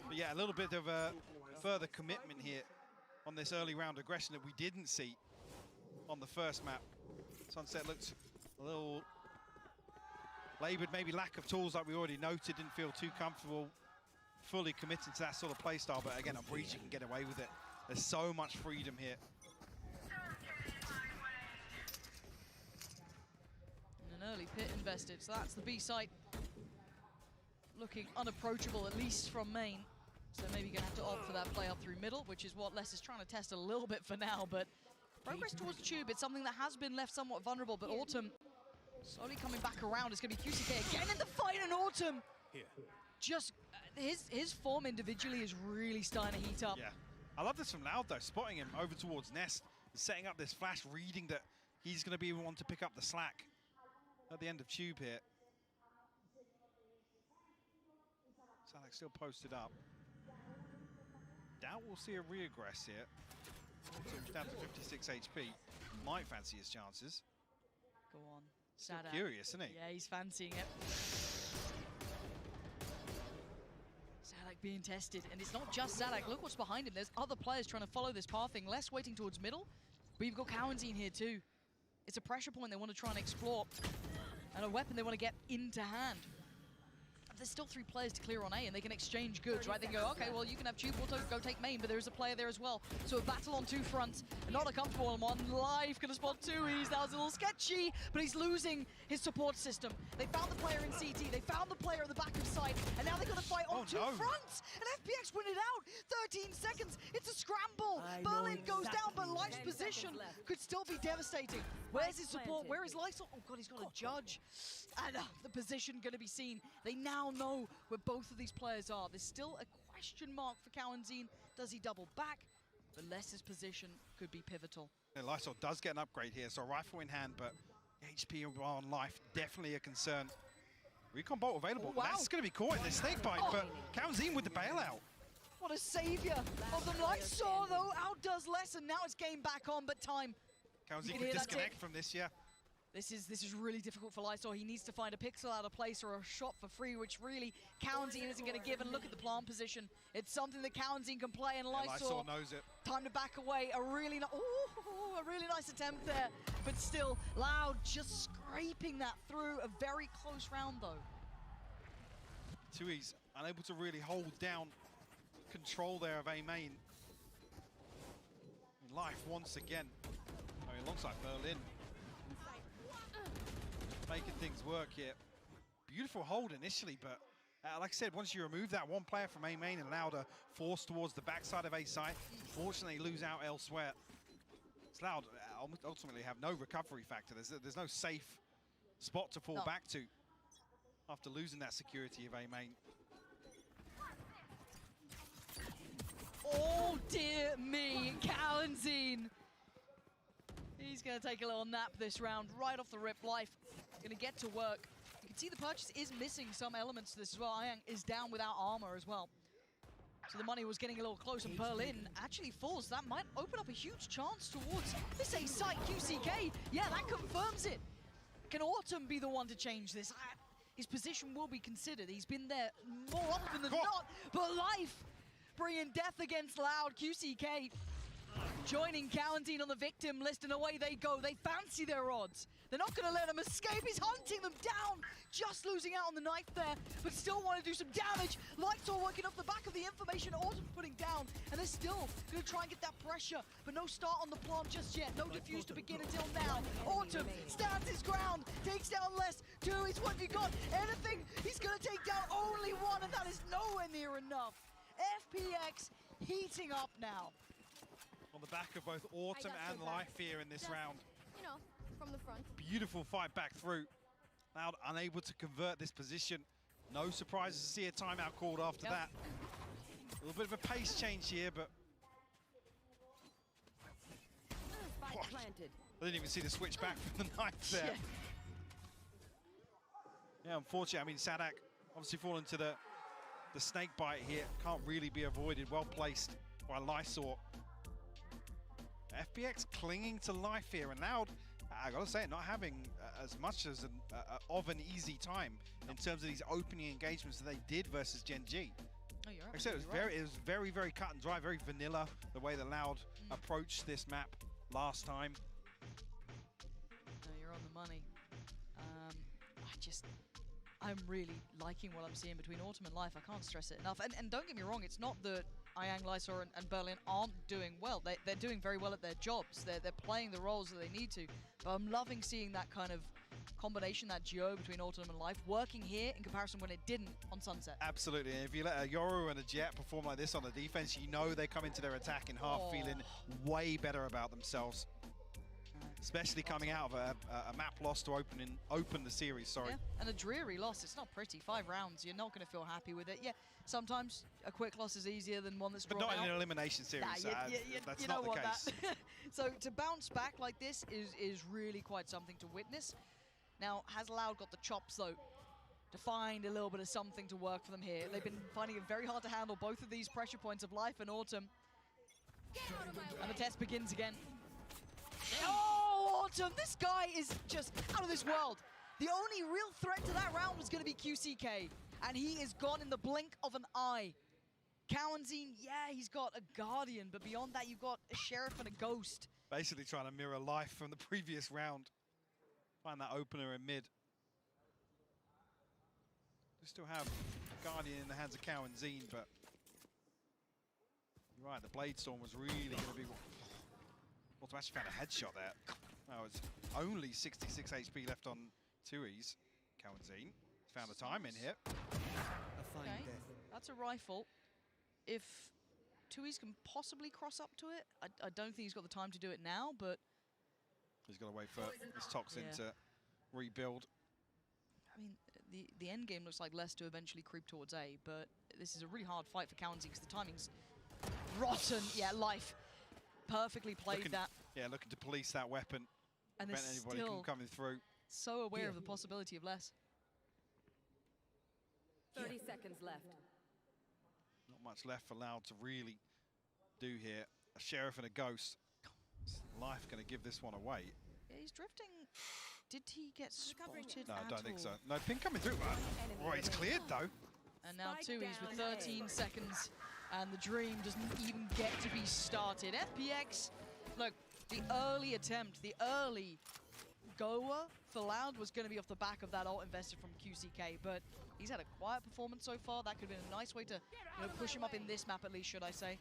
But yeah, a little bit of a further commitment here on this early round aggression that we didn't see on the first map. Sunset looked a little laboured, maybe lack of tools like we already noted, didn't feel too comfortable fully committing to that sort of play style, but again, on Breach you can get away with it. There's so much freedom here. And an early pit invested, so that's the B site. Looking unapproachable, at least from main. So maybe you're gonna have to opt for that play up through middle, which is what Les is trying to test a little bit for now, but progress towards tube, it's something that has been left somewhat vulnerable, but Autumn slowly coming back around. It's gonna be QCK again in the fight, and Autumn just, his form individually is really starting to heat up. Yeah, I love this from Loud though, spotting him over towards Nest, setting up this flash, reading that he's gonna be the one to pick up the slack at the end of tube here. Salak still posted up. Doubt we'll see a reaggress here. Autumn's down to 56 HP. Might fancy his chances. Go on. Still Sadak. curious, isn't he? Yeah, he's fancying it. Sadak being tested, and it's not just Sadak. Look what's behind him. There's other players trying to follow this pathing. Less waiting towards middle, but you've got Cowanzine here too. It's a pressure point they want to try and explore, and a weapon they want to get into hand. There's still 3 players to clear on A, and they can exchange goods, right? They can go, okay, well, you can have tube, we'll go take main, but there is a player there as well. So a battle on 2 fronts, and not a comfortable one. Live gonna spot 2. He's now a little sketchy, but he's losing his support system. They found the player in CT, they found the player at the back of site, and now they're gonna fight on 2 fronts, and FPX win it out. 13 seconds, it's a scramble. Berlin goes down, but Life's position could still be devastating. Where's his support? Where is Lysol? Oh God, he's got a judge. And the position gonna be seen. They now know where both of these players are. There's still a question mark for Cowanzine. Does he double back? But Les's position could be pivotal. Yeah, Lysol does get an upgrade here, so rifle in hand, but HP on life, definitely a concern. Recon bolt available. Oh, wow. That's going to be caught in this snake bite, but Cowanzine with the bailout. What a savior of the Lysol, though. Outdoes Les, and now it's game back on, but time. Cowanzine can disconnect from this, yeah. This is really difficult for Lysol. He needs to find a pixel out of place or a shot for free, which really Cowanzine isn't going to give. And look at the plant position. It's something that Cowanzine can play, and Lysol knows it. Time to back away. A really nice attempt there, but still Loud just scraping that through. A very close round though. Tui's unable to really hold down control there of A main. Life once again, alongside Berlin. Making things work here. Beautiful hold initially, but like I said, once you remove that one player from A main and allow the force towards the backside of A site, unfortunately lose out elsewhere. It's Loud ultimately have no recovery factor. There's no safe spot to fall back to after losing that security of A main. Oh dear me, Cowanzine. He's going to take a little nap this round, right off the rip. Life going to get to work. You can see the purchase is missing some elements to this as well. Ayang is down without armor as well. So the money was getting a little close, and Berlin actually falls. That might open up a huge chance towards this A site QCK. Yeah, that confirms it. Can Autumn be the one to change this? His position will be considered. He's been there more often than not. But Life bringing death against Loud. QCK joining Cowanteen on the victim list, and away they go. They fancy their odds. They're not going to let him escape. He's hunting them down. Just losing out on the knife there, but still want to do some damage. Lightsaw working off the back of the information Autumn's putting down, and they're still going to try and get that pressure, but no start on the plant just yet. No defuse to begin until now. Autumn stands his ground, takes down less. Two is what you got. Anything, he's going to take down only one, and that is nowhere near enough. FPX heating up now. On the back of both Autumn and Life here in this round. You know, from the front. Beautiful fight back through. Loud unable to convert this position. No surprises to see a timeout called after that. A little bit of a pace change here, but... I didn't even see the switch back from the knife there. Yeah, unfortunately, I mean, Sadak obviously fallen to the snake bite here. Can't really be avoided. Well placed by Lysor. FPX clinging to life here, and Loud, I gotta say, not having as much as of an easy time in terms of these opening engagements that they did versus Gen G. Oh, you're like I said, it was very cut and dry, very vanilla, the way that Loud approached this map last time. No, you're on the money. I'm really liking what I'm seeing between Autumn and Life. I can't stress it enough. And don't get me wrong, it's not that Ayang, Lysor, and Berlin aren't doing well. They're doing very well at their jobs. They're playing the roles that they need to. But I'm loving seeing that kind of combination, that duo between Autumn and Life, working here in comparison when it didn't on Sunset. Absolutely, and if you let a Yoru and a Jet perform like this on the defense, you know they come into their attack in half feeling way better about themselves. Especially coming out of a map loss to open the series, sorry. Yeah, and a dreary loss. It's not pretty. 5 rounds, you're not going to feel happy with it. Yeah, sometimes a quick loss is easier than one that's drawn out. But not in an elimination series. That's not the case. So to bounce back like this is really quite something to witness. Now, has Loud got the chops, though, to find a little bit of something to work for them here? They've been finding it very hard to handle both of these pressure points of Life and Autumn. And the test begins again. Oh, Autumn, this guy is just out of this world. The only real threat to that round was going to be QCK, and he is gone in the blink of an eye. Cowanteen, yeah, he's got a Guardian, but beyond that, you've got a Sheriff and a Ghost. Basically trying to mirror Life from the previous round. Find that opener in mid. We still have Guardian in the hands of Cowanteen, but you're right, the Blade Storm was really going to be... Autumn actually found a headshot there. Oh, it's only 66 HP left on Tui's. Cowanteen found a time in here. Okay, that's a rifle. If Tui's can possibly cross up to it, I don't think he's got the time to do it now, but... He's got to wait for his Toxin to rebuild. I mean, the end game looks like less to eventually creep towards A, but this is a really hard fight for Cowanteen because the timing's rotten. Yeah, Life perfectly played that. Yeah, looking to police that weapon. And they're prevent anybody still from coming through. So aware of the possibility of less. 30 seconds left. Not much left for Loud to really do here. A Sheriff and a Ghost. Is Life going to give this one away? Yeah, he's drifting. Did he get spotted No, I at don't think all? so. No, ping coming through. Right, he's cleared though. And now Tui's with 13 seconds, and the dream doesn't even get to be started. FPX, look, the early attempt, the early goer for Loud was going to be off the back of that ult invested from QCK, but he's had a quiet performance so far. That could have been a nice way to push him up in this map at least, should I say.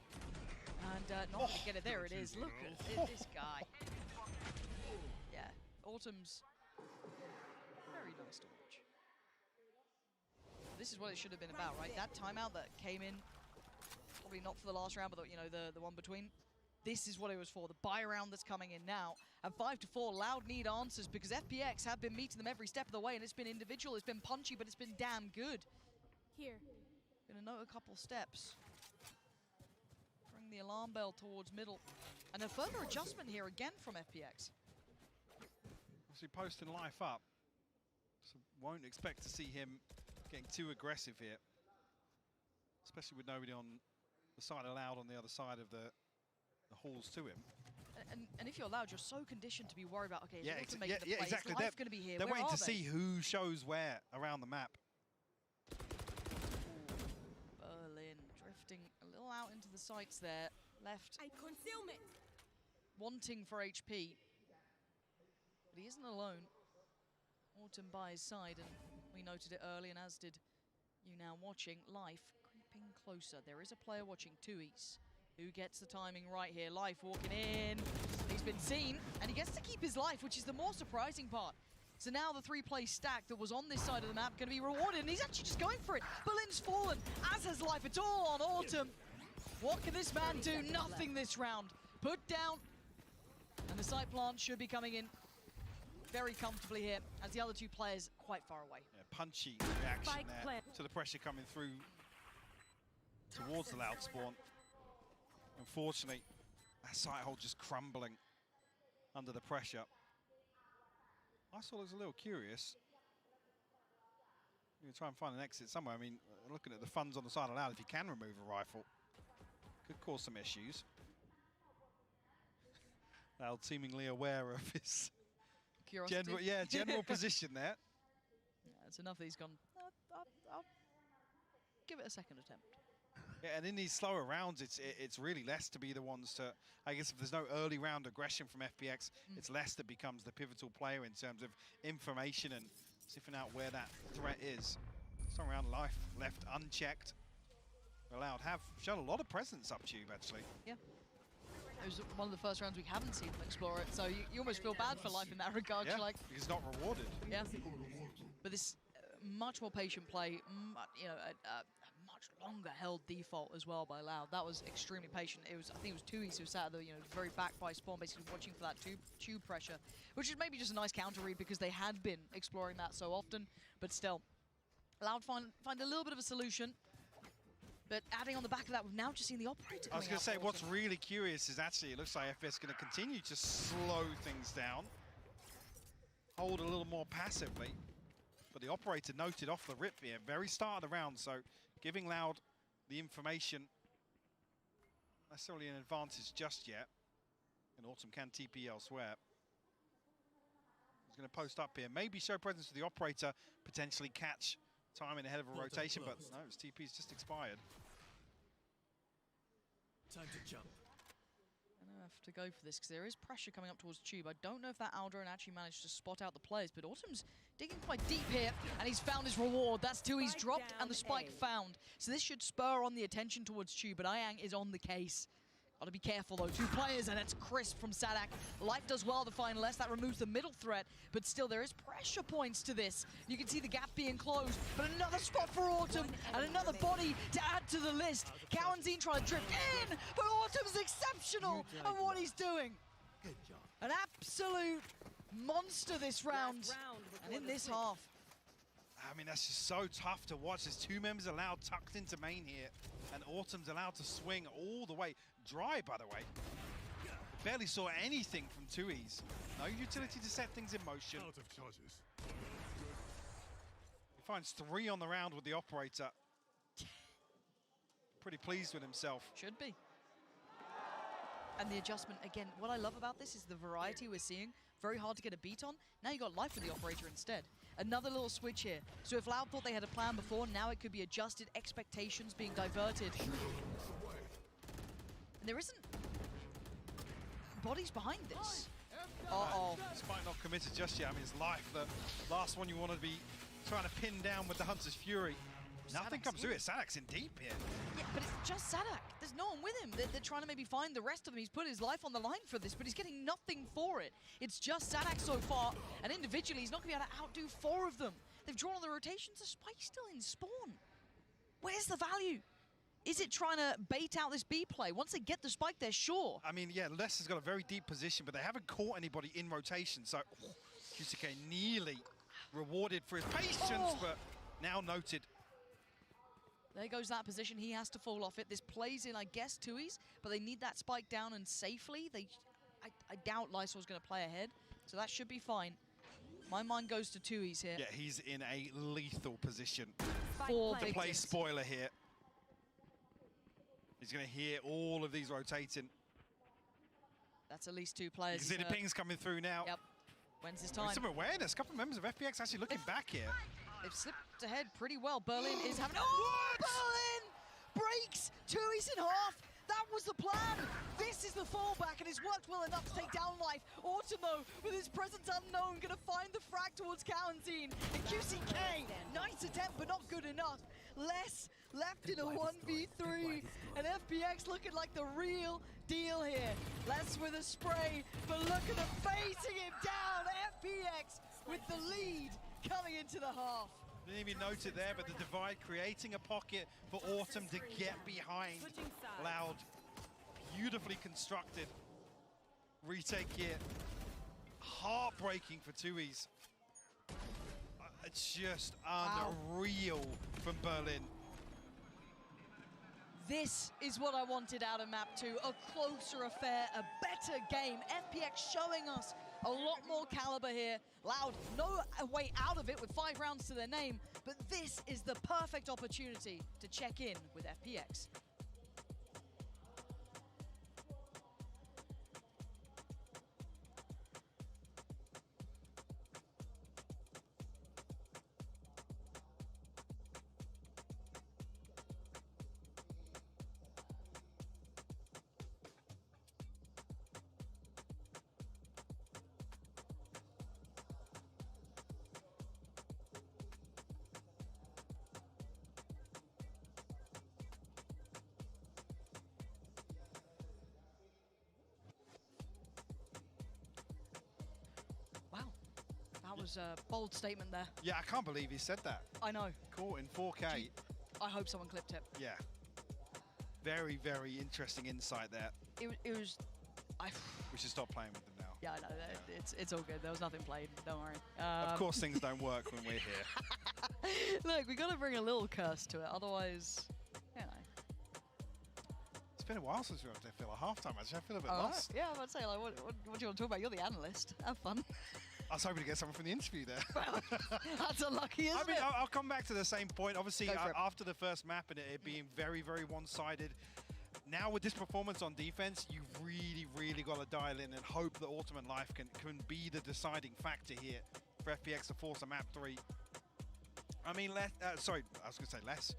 And not going to get it. There it is. Look at this guy. Yeah, Autumn's very nice to watch. This is what it should have been about, right? That timeout that came in, probably not for the last round, but the one between. This is what it was for, the buy round that's coming in now. At 5-4, Loud need answers because FPX have been meeting them every step of the way, and it's been individual, it's been punchy, but it's been damn good. Here. Gonna note a couple steps. Bring the alarm bell towards middle. And a further adjustment here again from FPX. Obviously posting Life up. So won't expect to see him getting too aggressive here. Especially with nobody on the side of Loud on the other side of the halls to him. And if you're Loud, you're so conditioned to be worried about, okay, yeah, the play? exactly. Is Life going to be here? They're Where waiting are to they? see who shows where around the map. Berlin drifting a little out into the sights there. Left. I concealment. wanting for HP. But he isn't alone. Autumn by his side, and we noted it early, and as did you now watching. Life creeping closer. There is a player watching, Tuis, who gets the timing right here. Life walking in. He's been seen, and he gets to keep his life, which is the more surprising part. So now the three-play stack that was on this side of the map going to be rewarded, and he's actually just going for it. Berlin's fallen, as has Life. It's all on Autumn. What can this man do? Nothing this round. Put down, and the side plant should be coming in very comfortably here, as the other two players quite far away. Yeah, punchy reaction there to the pressure coming through towards the Loud spawn. Unfortunately, that site hold just crumbling under the pressure. I saw it was a little curious. You're going to try and find an exit somewhere. I mean, looking at the funds on the side of Loud, if you can remove a rifle, could cause some issues. Loud seemingly aware of his general position there. Yeah, it's enough that he's gone, I'll give it a second attempt. Yeah, and in these slower rounds, it's really less to be the ones to, I guess if there's no early round aggression from FPX, it's less that becomes the pivotal player in terms of information and sniffing out where that threat is. Some round Life left unchecked. Loud have shown a lot of presence up tube, actually. Yeah. It was one of the first rounds we haven't seen them explore it, so you almost feel bad for Life in that regard. Yeah, like, he's not rewarded. Yeah. But this much more patient play, you know, a much longer held default as well by Loud. That was extremely patient. It was, I think it was Tuis who sat at the, you know, very back by spawn, basically watching for that tube pressure, which is maybe just a nice counter read because they had been exploring that so often, but still. Loud find a little bit of a solution. But adding on the back of that, we've now just seen the operator coming I was going to say, what's really curious is actually it looks like FPX is going to continue to slow things down. Hold a little more passively. But the operator noted off the rip here, very start of the round, so giving Loud the information, not necessarily an advantage just yet. And Autumn can TP elsewhere. He's going to post up here, maybe show presence to the operator, potentially catch timing ahead of a rotation, but no, his TP's just expired. Time to jump. I'm going to have to go for this because there is pressure coming up towards Tube. I don't know if that Aldrin actually managed to spot out the players, but Autumn's digging quite deep here, and he's found his reward. That's two he's dropped and the spike found. So this should spur on the attention towards Tube, but Ayang is on the case. Got to be careful though, two players, and it's crisp from Sadak. Life does well to find less, that removes the middle threat, but still there is pressure points to this. You can see the gap being closed, but another spot for Autumn, and another body to add to the list. Cowanzine trying to drift in, but Autumn's exceptional at what he's doing. Good job. An absolute monster this round, and in this half. I mean, that's just so tough to watch. There's two members allowed tucked into main here, and Autumn's allowed to swing all the way. Dry, by the way. Barely saw anything from Tuis. No utility to set things in motion. Out of charges. He finds 3 on the round with the operator. Pretty pleased with himself. Should be. And the adjustment, again, what I love about this is the variety we're seeing. Very hard to get a beat on. Now you got Life with the operator instead. Another little switch here. So if Loud thought they had a plan before, now it could be adjusted, expectations being diverted. And there isn't bodies behind this. Uh-oh. Despite not committed just yet, I mean, it's Life, the last one you want to be trying to pin down with the Hunter's Fury. Nothing comes through it. Sadak's in deep here. Yeah, but it's just Sadak. There's no one with him. They're trying to maybe find the rest of them. He's put his life on the line for this, but he's getting nothing for it. It's just Sadak so far, and individually, he's not going to be able to outdo 4 of them. They've drawn all the rotations. The spike's still in spawn. Where's the value? Is it trying to bait out this B play? Once they get the spike, they're sure. I mean, yeah, Leicester's got a very deep position, but they haven't caught anybody in rotation, so QCK nearly rewarded for his patience, but now noted. There goes that position. He has to fall off it. This plays in, I guess, Tuis, but they need that spike down and safely. I doubt Lysol's going to play ahead, so that should be fine. My mind goes to Tuis here. Yeah, he's in a lethal position to play spoiler here. He's going to hear all of these rotating. That's at least 2 players. You can see the pings coming through now. Yep. When's his time? Some awareness. A couple of members of FPX actually looking back here. They've slipped ahead pretty well. Berlin is having... Oh, Berlin breaks Tuis in half. That was the plan. This is the fallback, and it's worked well enough to take down Life. Autumn, though, with his presence unknown, gonna find the frag towards Quarantine. And QCK, nice attempt, but not good enough. Less left in a 1v3, and FPX looking like the real deal here. Less with a spray, but look at them facing him down. FPX with the lead coming into the half. Didn't even note it there, but the divide creating a pocket for Autumn to get behind. Loud, beautifully constructed retake here. Heartbreaking for Tui's. It's just unreal from Berlin. This is what I wanted out of map 2, a closer affair, a better game. FPX showing us a lot more caliber here. Loud, no way out of it with 5 rounds to their name, but this is the perfect opportunity to check in with FPX. That was a bold statement there. Yeah, I can't believe he said that. I know. Caught in 4K. I hope someone clipped it. Yeah. Very, very interesting insight there. It was... We should stop playing with them now. Yeah, I know. It's all good. There was nothing played. Don't worry. Of course things don't work when we're here. Look, we got to bring a little curse to it. Otherwise, you know. It's been a while since we went to feel a halftime. Actually, I feel a bit lost. Yeah, I would say, like, what do you want to talk about? You're the analyst. Have fun. I was hoping to get someone from the interview there. Well, that's unlucky, isn't it? I'll come back to the same point. Obviously, after the first map and it being very, very one-sided, now with this performance on defense, you've really, really got to dial in and hope that Autumn and Life can be the deciding factor here for FPX to force a map 3. I mean, sorry, I was going to say less.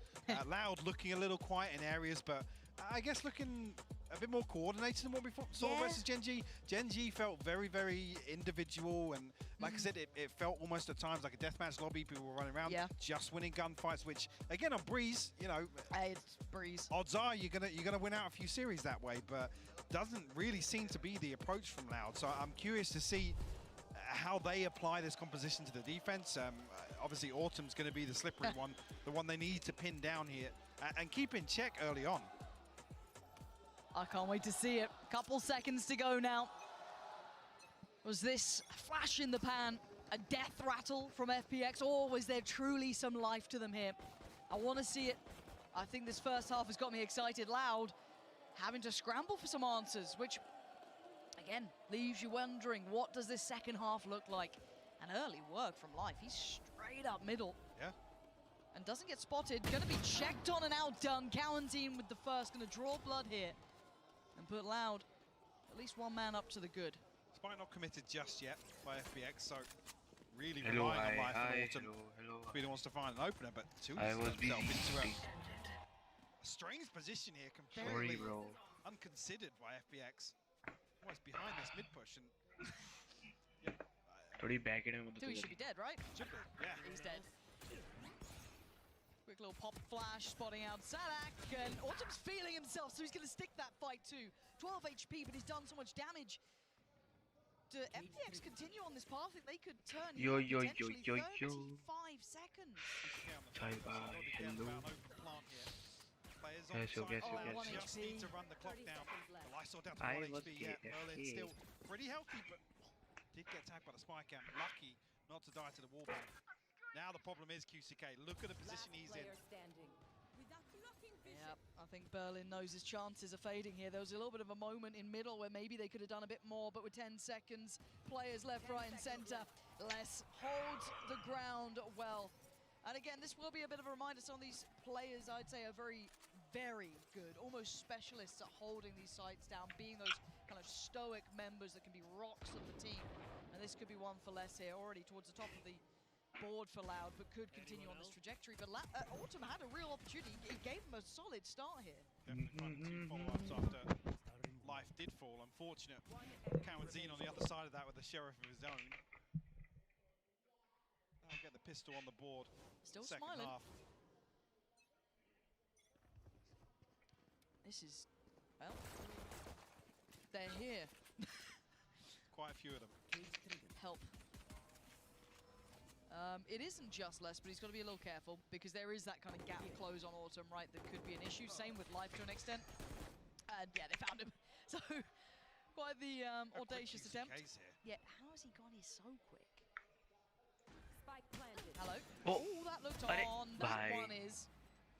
Loud looking a little quiet in areas, but I guess looking a bit more coordinated than what we saw versus Gen G. Gen G felt very, very individual, and like I said, it felt almost at times like a deathmatch lobby. People were running around, just winning gunfights. Which again on Breeze, you know, it's Breeze. Odds are you're gonna win out a few series that way, but doesn't really seem to be the approach from Loud. So I'm curious to see how they apply this composition to the defense. Obviously, Autumn's going to be the slippery one, the one they need to pin down here and keep in check early on. I can't wait to see it. Couple seconds to go now. Was this flash in the pan a death rattle from FPX, or was there truly some life to them here? I want to see it. I think this first half has got me excited. Loud having to scramble for some answers, which, again, leaves you wondering, what does this second half look like? And early work from Life. He's straight up middle. Yeah. And doesn't get spotted. Going to be checked on and outdone. Quarantine with the first. Going to draw blood here. And put Loud, at least one man up to the good. Spike not committed just yet by FPX, so really relying on Life and Autumn. Really wants to find an opener, but Tui's himself into a strange position here, completely unconsidered by FPX. Almost behind this mid push and back at him with the Tui should be dead, right? Should be, yeah. He's dead. Quick little pop flash, spotting out Sadak, and Autumn's feeling himself, so he's going to stick that fight too. 12 HP, but he's done so much damage. Do FPX continue on this path? I think they could turn yo. 35 seconds. Hello. Players on side just need to run the clock down. The Lysol down to 1 HP, Berlin still pretty healthy, but did get tagged by the spike camp. Lucky not to die to the wallbang. Now the problem is QCK. Look at the position he's in. Yep, I think Berlin knows his chances are fading here. There was a little bit of a moment in middle where maybe they could have done a bit more, but with 10 seconds, players left, right, and center. Les holds the ground well. And again, this will be a bit of a reminder. Some of these players, I'd say, are very, very good, almost specialists at holding these sites down, being those kind of stoic members that can be rocks of the team. And this could be one for Les here, already towards the top of the board for Loud, but could continue on this trajectory. But Autumn had a real opportunity. It gave him a solid start here. Definitely finding 2 follow-ups after Life did fall. Unfortunate. Cowanzine on the other side of that with the Sheriff of his own. I'll get the pistol on the board. Still second smiling. half. This is, well, they're here. Quite a few of them. Help. It isn't just Les, but he's got to be a little careful because there is that kind of gap close on Autumn, right? That could be an issue. Same with Life to an extent. And yeah, they found him. So quite the audacious attempt. Yeah, how has he gone here so quick? Spike planted. Hello. Oh, That looked Bye. on. That Bye. one is.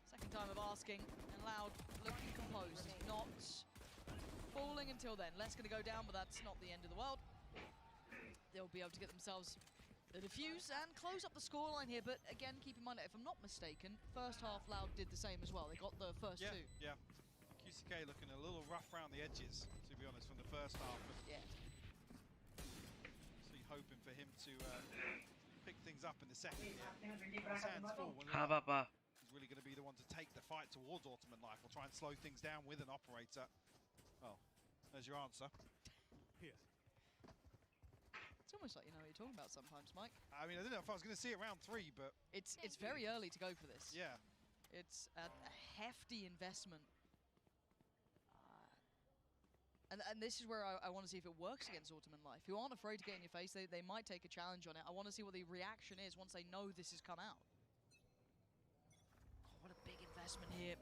Second time of asking. And Loud looking composed. Not falling until then. Les going to go down, but that's not the end of the world. They'll be able to get themselves a defuse and close up the scoreline here. But again, keep in mind, if I'm not mistaken, first half Loud did the same as well. They got the first two. Yeah. QCK looking a little rough around the edges, to be honest, from the first half. Yeah. So you're hoping for him to pick things up in the second here. His hands full. He's really going to be the one to take the fight towards Autumn and Life. We'll try and slow things down with an operator. Well, there's your answer. Here. It's almost like you know what you're talking about sometimes, Mike. I mean, I didn't know if I was going to see it round 3, but... It's very early to go for this. Yeah. It's a hefty investment. And this is where I want to see if it works against Autumn and Life, who aren't afraid to get in your face. They might take a challenge on it. I want to see what the reaction is once they know this has come out. Oh, what a big investment here.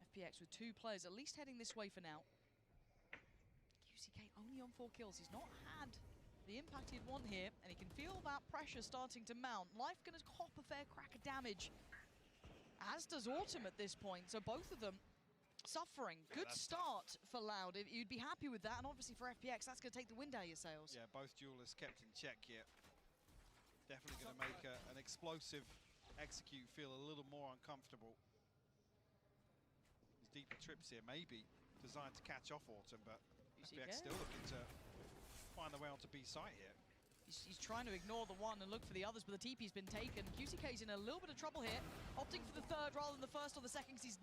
FPX with 2 players, at least heading this way for now. QCK only on 4 kills. He's not had the impact he'd want here, and he can feel that pressure starting to mount. Life going to cop a fair crack of damage, as does Autumn at this point. So both of them suffering. Good start for Loud. You'd be happy with that, and obviously for FPX, that's going to take the wind out of your sails. Yeah, both duelists kept in check here. Definitely going to make an explosive execute feel a little more uncomfortable. These deeper trips here may be designed to catch off Autumn, but FPX still looking to find their way onto B site here. He's trying to ignore the one and look for the others, but the TP's been taken. QCK's in a little bit of trouble here, opting for the third rather than the first or the second, because he's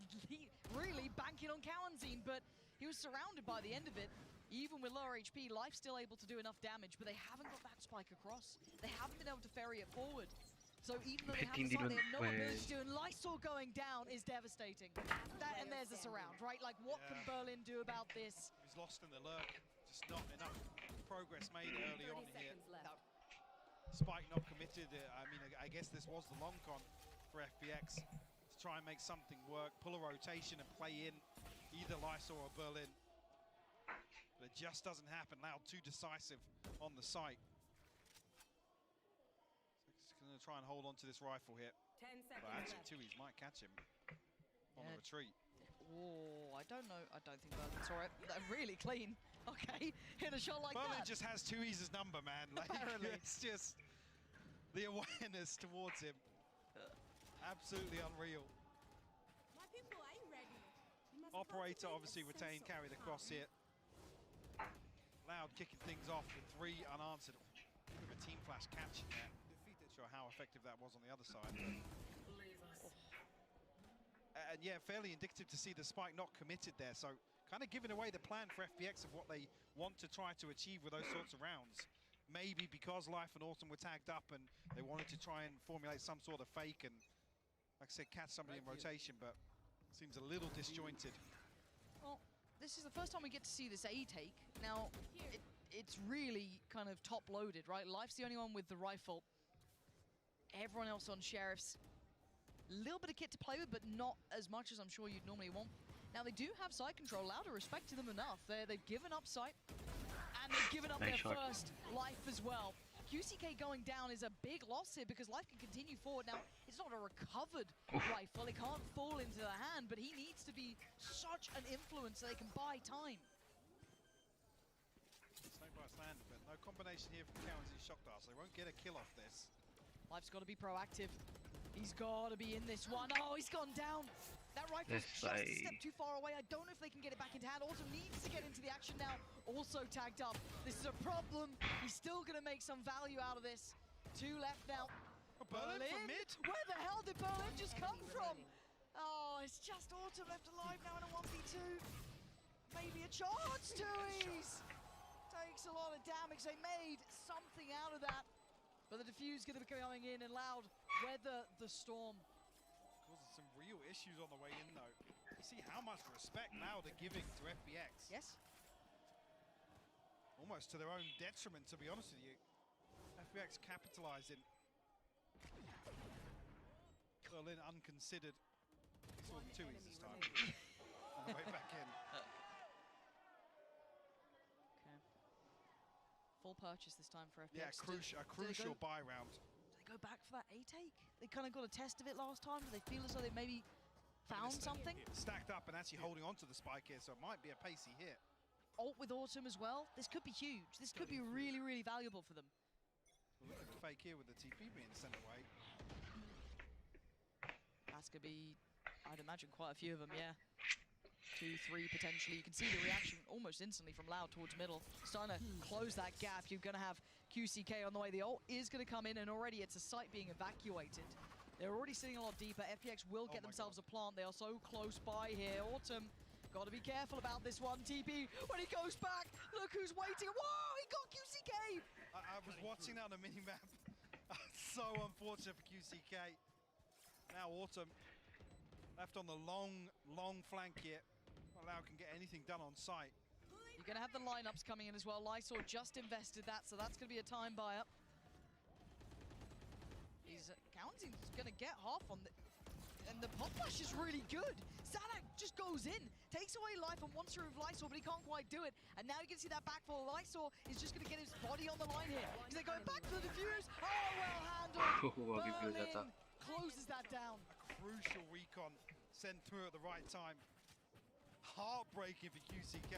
really banking on Cowanzine, but he was surrounded by the end of it. Even with lower HP, Life's still able to do enough damage, but they haven't got that spike across. They haven't been able to ferry it forward. So even though they have the site, they have no ability to do, and Lysol going down is devastating. And there's the surround, right? Like, what can Berlin do about this? He's lost in the lurk, just not enough progress made early on here. Spike not committed. I mean, I guess this was the long con for FPX to try and make something work, pull a rotation and play in either Lysol or Berlin. But it just doesn't happen. Loud too decisive on the site. So he's going to try and hold on to this rifle here. 10 seconds But actually, left. Tui's might catch him on the retreat. Oh, I don't know. I don't think Berlin saw it. They're really clean. Okay, hit a shot like Berlin that. just has Tui's number, man. Like, it's just the awareness towards him. Absolutely unreal. My people ain't ready. Operator obviously retained, carry the cross here. Loud kicking things off with 3 unanswered. Bit of a team flash catch in there. Not sure how effective that was on the other side. And yeah, fairly indicative to see the spike not committed there. So kind of giving away the plan for FPX of what they want to try to achieve with those sorts of rounds. Maybe because Life and Autumn were tagged up and they wanted to try and formulate some sort of fake and, like I said, catch somebody in rotation, but seems a little disjointed. Well, this is the first time we get to see this A take. Now, it's really kind of top-loaded, right? Life's the only one with the rifle. Everyone else on Sheriffs. A little bit of kit to play with, but not as much as I'm sure you'd normally want. Now, they do have site control. Loud are respecting them enough. They've given up site, and they've given up their first life as well. QCK going down is a big loss here because Life can continue forward. Now, it's not a recovered rifle. It can't fall into the hand, but he needs to be such an influence so they can buy time. Snipe by Sland, but no combination here from Cowanzine Shock Dart, so they won't get a kill off this. Life's got to be proactive. He's got to be in this one. Oh, he's gone down. That rifle's just a step too far away. I don't know if they can get it back into hand. Autumn needs to get into the action now. Also tagged up. This is a problem. He's still going to make some value out of this. 2 left now. Berlin from mid? Where the hell did Berlin just come from? Oh, it's just Autumn left alive now in a 1v2. Maybe a chance, Tuis! Takes a lot of damage. They made something out of that. But the defuse going to be coming in, and Loud weather the storm. Causing some real issues on the way in, though. You see how much respect Loud are giving to FPX. Yes. Almost to their own detriment, to be honest with you. FPX capitalizing. Berlin unconsidered. Saw them 2s this time. On the way back in. Okay. Full purchase this time for FPX. Yeah, a crucial buy round. Do they go back for that A take? They kind of got a test of it last time. Do they feel as though they maybe found something? Stacked up and actually holding on to the spike here, so it might be a pacey hit. Ult with Autumn as well. This could be huge. This could be really, really valuable for them. Look at the fake here with the TP being sent away. That's going to be, I'd imagine, quite a few of them, yeah. 2, 3 potentially. You can see the reaction almost instantly from Loud towards middle. Starting to close that gap. You're going to have QCK on the way. The ult is going to come in, and already it's a site being evacuated. They're already sitting a lot deeper. FPX will get themselves a plant. They are so close by here. Autumn, got to be careful about this one. TP, when he goes back, look who's waiting. Whoa, he got QCK! I was watching that on the mini-map. So unfortunate for QCK. Now Autumn left on the long flank here. Loud can get anything done on site. You're going to have the lineups coming in as well. Lysor just invested that, so that's going to be a time buy-up. He's Counting's going to get half on the... And the pop flash is really good. Sadak just goes in, takes away life and wants to remove Lysor, but he can't quite do it. And now you can see that backfall. Lysor is just going to get his body on the line here. Because they're going back for the defuse. Oh, well handled. Berlin closes that down. A crucial recon sent through at the right time. Heartbreaking for QCK.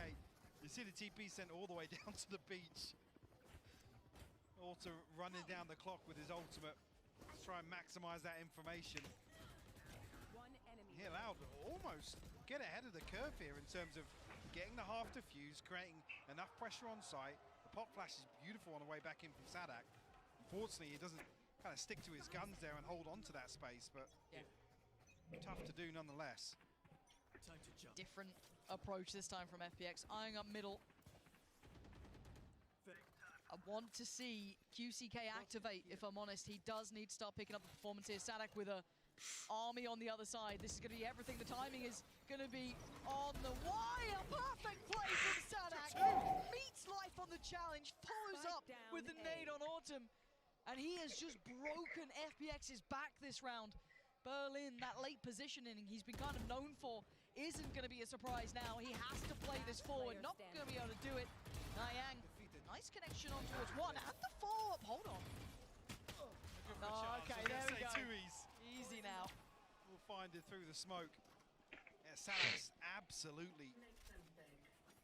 You see the TP sent all the way down to the beach. Autumn running down the clock with his ultimate. Let's try and maximize that information. Here, Loud almost get ahead of the curve here in terms of getting the half defuse, creating enough pressure on site. The pop flash is beautiful on the way back in from Sadak. Unfortunately, he doesn't kind of stick to his guns there and hold on to that space, but tough to do nonetheless. Different approach this time from FPX, eyeing up middle. I want to see QCK activate, if I'm honest. He does need to start picking up the performance here. Sadak with a army on the other side. This is going to be everything. The timing is going to be on the wire. Perfect play from Sadak. Meets life on the challenge, follows up with the nade on Autumn. And he has just broken FPX's back this round. Berlin, that late positioning he's been kind of known for, isn't going to be a surprise now. He has to play this forward. Not going to be able to do it. Niang, nice connection on towards one. And the follow-up, hold on. Oh, okay, there we go. Easy now. We'll find it through the smoke. Yeah, Sadak's absolutely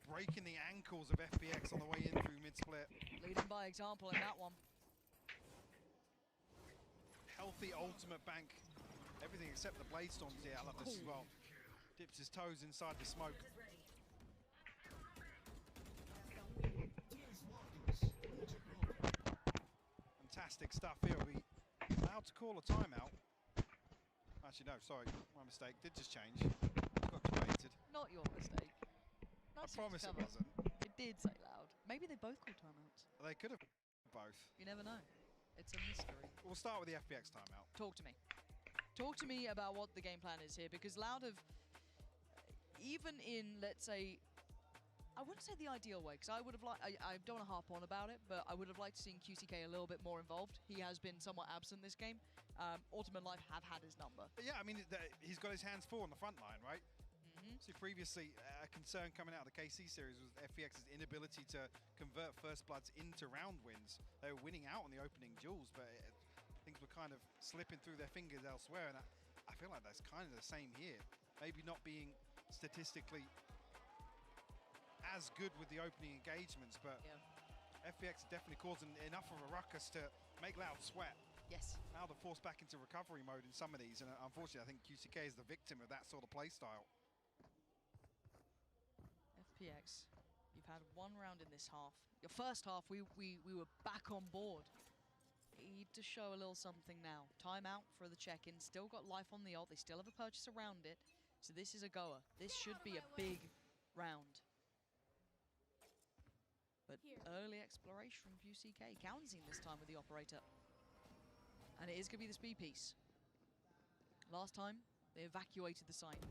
breaking the ankles of FPX on the way in through mid-split. Leading by example in that one. Healthy ultimate bank. Everything except the Blade Storms here. I love this as well. Dips his toes inside the smoke. Fantastic stuff here. We allowed to call a timeout. Actually, no, sorry, my mistake. Did just change. Got debated. Not your mistake. I promise it wasn't. It did say Loud. Maybe they both called timeouts. They could have both. You never know. It's a mystery. We'll start with the FPX timeout. Talk to me. Talk to me about what the game plan is here, because Loud have, even in, let's say, I wouldn't say the ideal way, because I would have liked, I don't want to harp on about it, but I would have liked to see QCK a little bit more involved. He has been somewhat absent this game. Autumn and Life have had his number. But yeah, I mean, he's got his hands full on the front line, right? So previously, a concern coming out of the KC series was FPX's inability to convert First Bloods into round wins. They were winning out on the opening duels, but things were kind of slipping through their fingers elsewhere, and I feel like that's kind of the same here. Maybe not being statistically as good with the opening engagements, but FPX definitely causing enough of a ruckus to make Loud sweat. Yes. Now they're forced back into recovery mode in some of these, and unfortunately I think QCK is the victim of that sort of play style. FPX, you've had one round in this half. Your first half, we were back on board. Need to show a little something now. Timeout for the check-in. Still got life on the ult. They still have a purchase around it. So this is a goer. This should be a big round. But early exploration from QCK. Counting this time with the operator. And it is going to be the speed piece. Last time, they evacuated the site.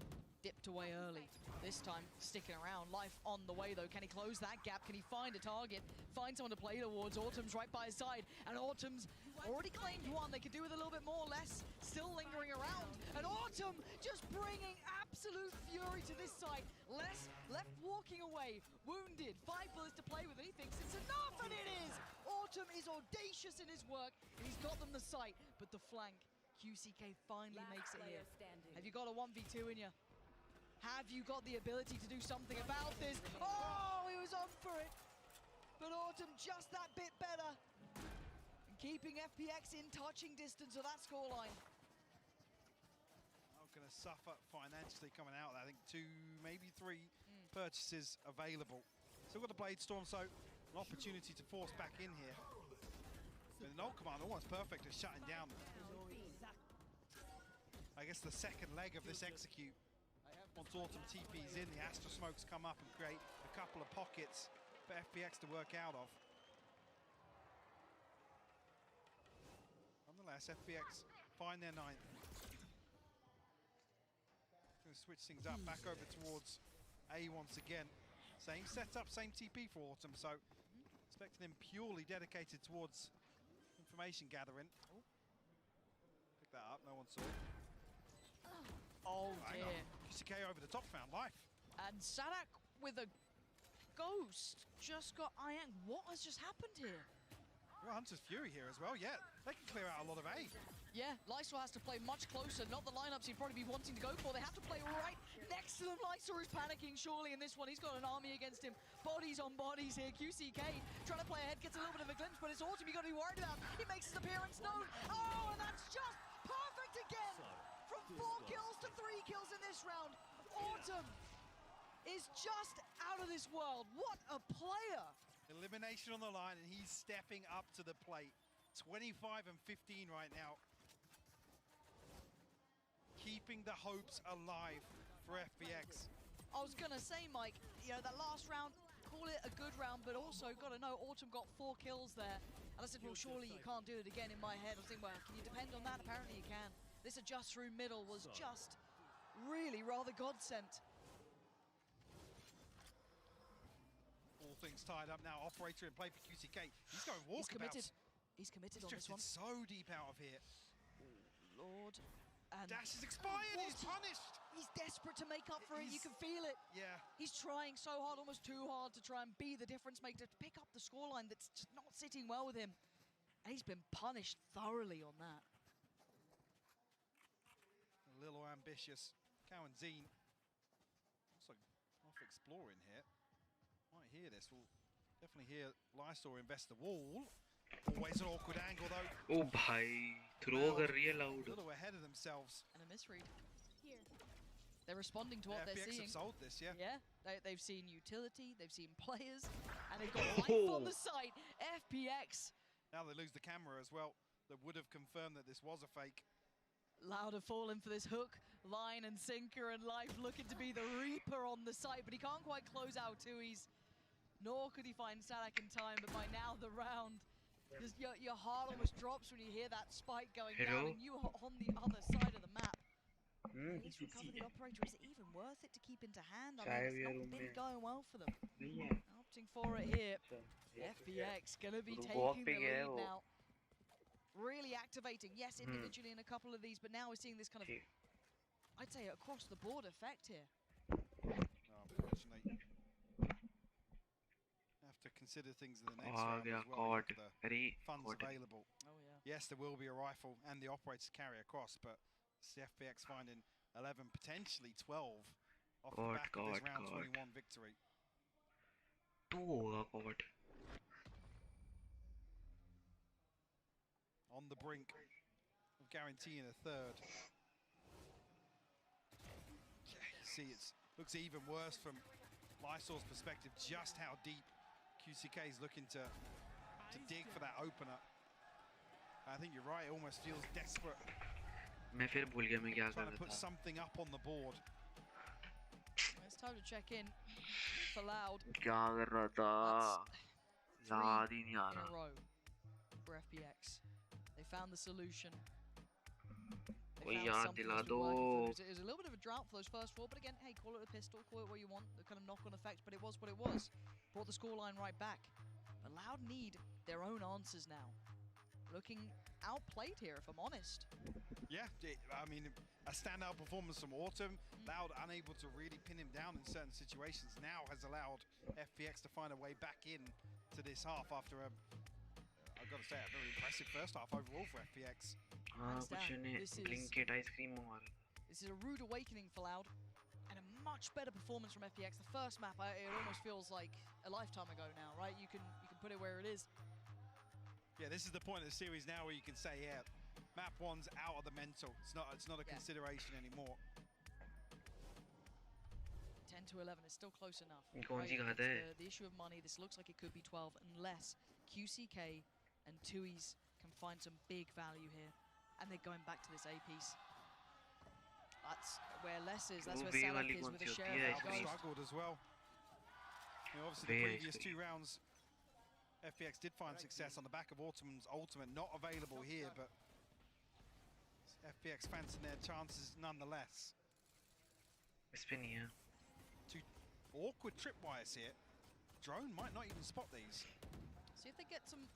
Dipped away early. This time, sticking around. Life on the way, though. Can he close that gap? Can he find a target? Find someone to play towards. Autumn's right by his side. And Autumn's already claimed one. They could do with a little bit more. Less still lingering around. And Autumn just bringing absolute fury to this site. Less left walking away. Wounded. 5 bullets to play with. And he thinks it's enough. And it is! Autumn is audacious in his work. And he's got them the site. But the flank. QCK finally makes it here. Have you got a 1v2 in you? Have you got the ability to do something about this? Oh, he was on for it. But Autumn just that bit better. And keeping FPX in touching distance of that scoreline. Not going to suffer financially coming out. I think 2, maybe 3 purchases available. Still got the Blade Storm, so an opportunity to force back in here. But the ult command almost perfect at shutting down, I guess, the second leg of this execute. Once Autumn TP's in, the Astra smokes come up and create a couple of pockets for FPX to work out of. Nonetheless, FPX find their 9th. Going to switch things up, back over towards A once again. Same setup, same TP for Autumn, so expecting him purely dedicated towards information gathering. Pick that up, no one saw. Oh dear. QCK over the top, found life. And Sadak with a ghost just got Iang. What has just happened here? Well, Hunter's Fury here as well, yeah. They can clear out a lot of A. Yeah, Lysor has to play much closer. Not the lineups he'd probably be wanting to go for. They have to play right next to them. Lysor is panicking surely in this one. He's got an army against him. Bodies on bodies here. QCK trying to play ahead, gets a little bit of a glimpse, but it's Autumn you got to be worried about. He makes his appearance known. Oh, and that's just perfect again. From 4 kills to 3 kills in this round. Autumn is just out of this world. What a player. Elimination on the line, and he's stepping up to the plate. 25 and 15 right now. Keeping the hopes alive for FPX. I was going to say, Mike, you know, that last round, call it a good round, but also got to know Autumn got 4 kills there. And I said, well, surely you can't do it again in my head. I was thinking, well, can you depend on that? Apparently you can. This adjust through middle was just really rather God-sent. All things tied up now. Operator in play for QCK. He's going walkabouts. He's committed on this He's one. drifted so deep out of here. Oh, Lord. And Dash is expired. He's punished. He's desperate to make up for it. You can feel it. Yeah. He's trying so hard, almost too hard, to try and be the difference maker, to pick up the scoreline that's just not sitting well with him. And he's been punished thoroughly on that. A little ambitious. Cow and Zine. Looks like off exploring here. Might hear this. We'll definitely hear Lysor invest the wall. Always an awkward angle though. Oh bhai, throw कर रही है loud. A little ahead of themselves. And a misread. Here. They're responding to what they're FPX seeing. have sold this, yeah. Yeah, they've seen utility, they've seen players, and they've got life on the site. FPX. Now they lose the camera as well. That would have confirmed that this was a fake. Loud have fallen for this hook, line and sinker, and Life looking to be the Reaper on the site, but he can't quite close out Tui's. Nor could he find Sadak in time, but by now the round, just your heart almost drops when you hear that spike going down, and you are on the other side of the map. He's recovered the operator. Is it even worth it to keep into hand? I mean, it's not been going well for them. Opting for it here. FPX gonna be taking the lead now. Really activating, yes, individually in a couple of these, but now we're seeing this kind of, I'd say, across the board effect here. Unfortunately, have to consider things in the next round as well. The funds available. Oh yeah. Yes, there will be a rifle and the operators carry across, but it's the FPX finding 11, potentially 12 off the back of this round 21 victory. On the brink of guaranteeing a third. Yeah, you see, it looks even worse from Lysor's perspective, just how deep QCK is looking to dig for that opener. I think you're right. It almost feels desperate. मैं फिर भूल गया मैं क्या कर Trying to रहा put था. something up on the board. It's time to check in for Loud. क्या कर रहा था? याद ही नहीं आ In a रहा. row for FPX. They found the solution. कोई याद दिला दो. It was a little bit of a drought for those first four, but again, hey, call it a pistol, call it what you want, the kind of knock-on effect, but it was what it was. Brought the scoreline right back. But Loud need their own answers now. Looking outplayed here, if I'm honest. Yeah, I mean, a standout performance from Autumn. Loud unable to really pin him down in certain situations now has allowed FPX to find a way back in to this half after a, I've got to say, a very impressive first half overall for FPX. कुछ नहीं. Blinket ice cream मंगा रहा था. This is a rude awakening for Loud, and a much better performance from FPX. The first map, it almost feels like a lifetime ago now, right? You can put it where it is. Yeah, this is the point of the series now where you can say, yeah, map one's out of the mental. It's not a consideration anymore. 10 to 11 is still close enough. कौन सी घात है? The issue of money, this looks like it could be 12 unless QCK and Tui's can find some big value here. And they're going back to this A piece. That's where Les is. That's where Salak is with a share of They struggled as well. You know, obviously, the previous 2 rounds, FPX did find success on the back of Autumn's ultimate. Not available here, but FPX fancying their chances nonetheless. इसपे नहीं है. 2 awkward tripwires here. Drone might not even spot these. See if they get some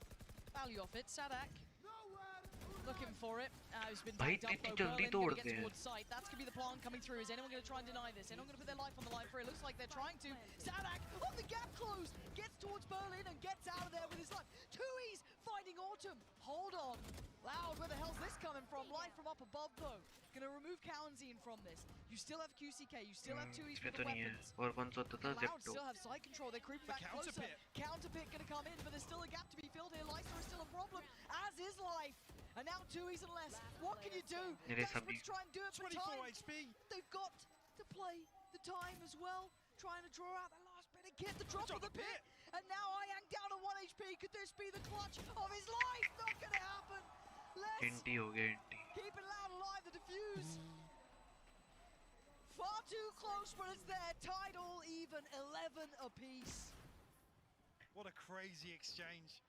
value off it. Sadak looking for it. He's been भाई backed up इतनी though. जल्दी Berlin gonna तोड़ते get हैं. towards sight. That's gonna be the plan coming through. Is anyone gonna try and deny this? Anyone gonna put their life on the line for it? Looks like they're trying to. Sadak, oh, the gap closed. Gets towards Berlin and gets out of there with his life. Tui's finding Autumn. Hold on. Loud, where the hell's this coming from? Life from up above though. Gonna remove Kalanzine from this. You still have QCK. You still have Tui's इसपे with तो the नहीं है. weapons. और कौन सा होता था? Loud Zepto. still have side control. They're creeping back closer. Counterpit gonna come in, but there's still a gap to be filled here. Leicester is still a problem, as is Life. And now Tui's and less. What can you do? Desperate to try and do it for 24 time. HP. They've got to play the time as well. Trying to draw out the last bit of kit, the drop of the pit. And now Ayang down to 1 HP. Could this be the clutch of his life? Not gonna happen. Let's इंटी हो गया इंटी. keep it Loud alive. The defuse. Far too close, but it's there. Tied all even, 11 apiece. What a crazy exchange.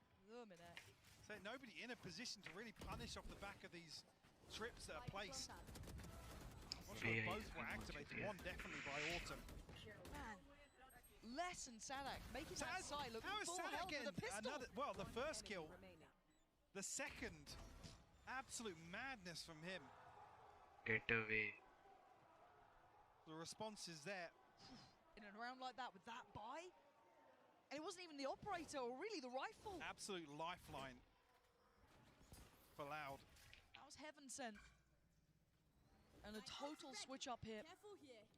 So nobody in a position to really punish off the back of these trips that are placed. Not sure if both were activated. One definitely by Autumn. Man, Les and Sadak making that side look full hell with a pistol. Well, the first kill. The second, absolute madness from him. Get away. The response is there. In a round like that with that buy? And it wasn't even the operator or really the rifle. Absolute lifeline for Loud. That was heaven sent. And a total switch up here.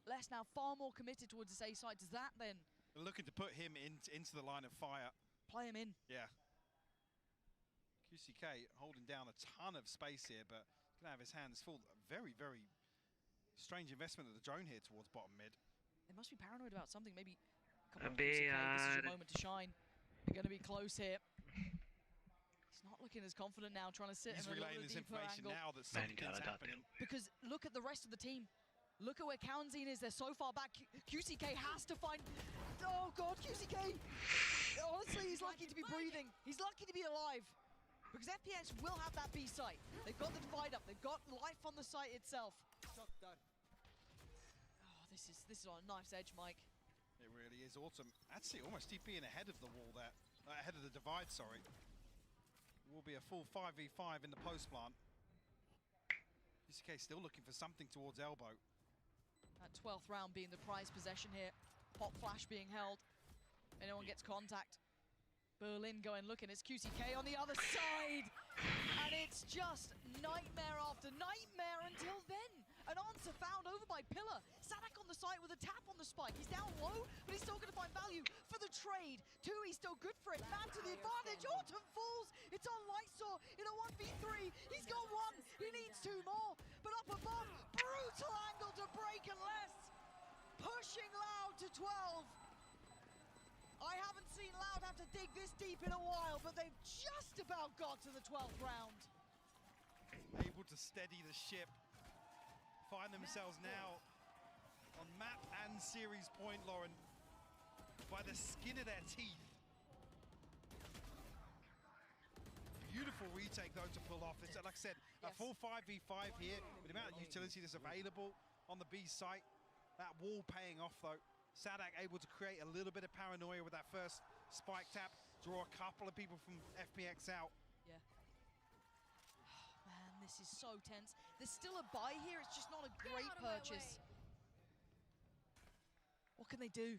Les now far more committed towards this A side. Does that then They're looking to put him into the line of fire. play him in? Yeah. QCK holding down a ton of space here, but going to have his hands full. Very, very strange investment of the drone here towards bottom mid. They must be paranoid about something. Maybe, come on, QCK, this is your moment to shine. They're going to be close here. He's not looking as confident now, trying to sit He's in a little relaying bit this deeper information angle. now that something's happening. Because look at the rest of the team. Look at where Kalanzine is. They're so far back. QCK has to find... Oh, God, QCK! Honestly, he's lucky to be breathing. He's lucky to be alive. Because FPX will have that B site. They've got the divide up. They've got life on the site itself. Oh, this is on a knife's edge, Mike. It really is. Autumn actually almost TPing ahead of the wall there. Ahead of the divide, sorry. It will be a full 5v5 in the post plant. QCK still looking for something towards elbow. That 12th round being the prize possession here. Pop flash being held. Anyone gets contact. Berlin going looking. It's QCK on the other side. And it's just nightmare after nightmare until then. An answer found over by Pillar. Sadak on the site with a tap on the spike. He's down low, but he's still going to find value for the trade. Tui's still good for it. Man to the advantage. Autumn falls. It's on Lysor in a 1v3. He's got one. He needs 2 more. But up above, brutal angle to break and less. Pushing Loud to 12. I haven't seen Loud have to dig this deep in a while, but they've just about got to the 12th round. able to steady the ship, find themselves now on map and series point, Lauren, by the skin of their teeth. Beautiful retake though to pull off. It's, like I said, a full 5v5 here with the amount of utility that's available on the B site. That wall paying off though. Sadak able to create a little bit of paranoia with that first spike tap, draw a couple of people from FPX out. Yeah. Man, this is so tense. There's still a buy here. It's just not a great purchase. What can they do?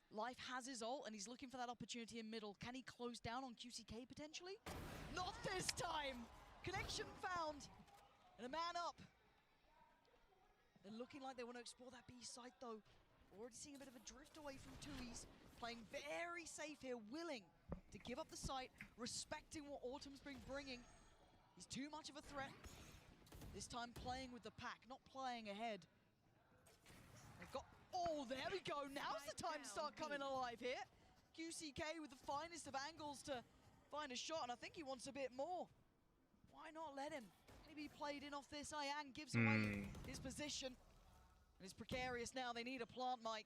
Life has his ult, and he's looking for that opportunity in middle. Can he close down on QCK potentially? Not this time! Connection found, and a man up. They're looking like they want to explore that B site though. Already seeing a bit of a drift away from Tui's. Playing very safe here, willing to give up the site, respecting what Autumn's been bringing. He's too much of a threat. This time playing with the pack, not playing ahead. They've got, oh, there we go. Now's the time to start coming alive here. QCK with the finest of angles to find a shot, and I think he wants a bit more. Why not let him? Maybe he played in off this. Ian gives away his position. And it's precarious now. They need a plant mic.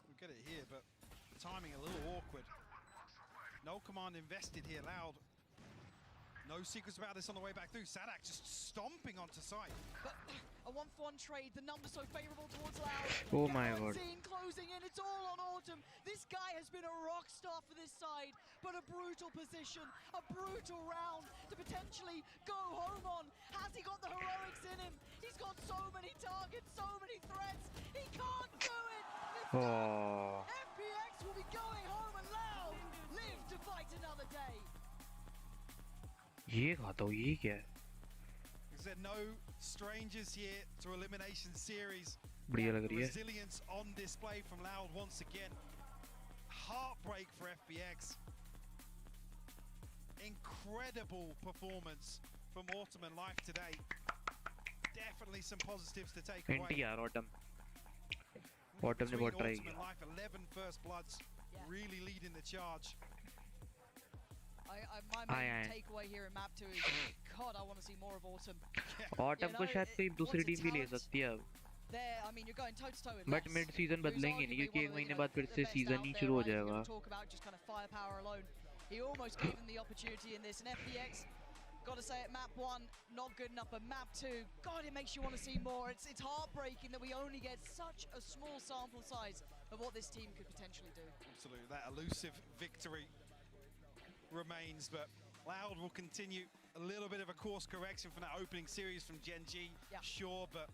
We'll get it here, but timing a little awkward. No command invested here, Loud. No secrets about this on the way back through. Sadak just stomping onto site. But a 1-for-1 trade, the number so favorable towards Loud. Oh my god. Closing in, it's all on Autumn. This guy has been a rock star for this side, but a brutal position, a brutal round to potentially go home on. Has he got the heroics in him? He's got so many targets, so many threats. He can't do it. Oh. FPX will be going home, and Loud live to fight another day. ये खाता हूँ ये क्या है? Is there no strangers here to Elimination Series? बढ़िया लग रही है. Resilience on display from Loud once again. Heartbreak for FPX. Incredible performance from Autumn and Life today. Definitely some positives to take away. NTR Autumn. Autumn ने बहुत try Autumn किया. and Life, 11 first bloods, really leading the charge. My main takeaway here in map 2 is, God, I want to see more of Autumn. Autumn को शायद कोई दूसरी team भी ले सकती है अब. There, I mean, you're going toe to toe with But mid season बदलेंगे नहीं क्योंकि एक महीने बाद फिर से season ही शुरू हो जाएगा. Talk about just kind of firepower alone. He almost gave them the opportunity in this, and FPX, gotta say it, map 1 not good enough, but map 2, God, it makes you want to see more. It's heartbreaking that we only get such a small sample size of what this team could potentially do. Absolutely, that elusive victory remains, but Loud will continue a little bit of a course correction from that opening series from Gen G, sure, but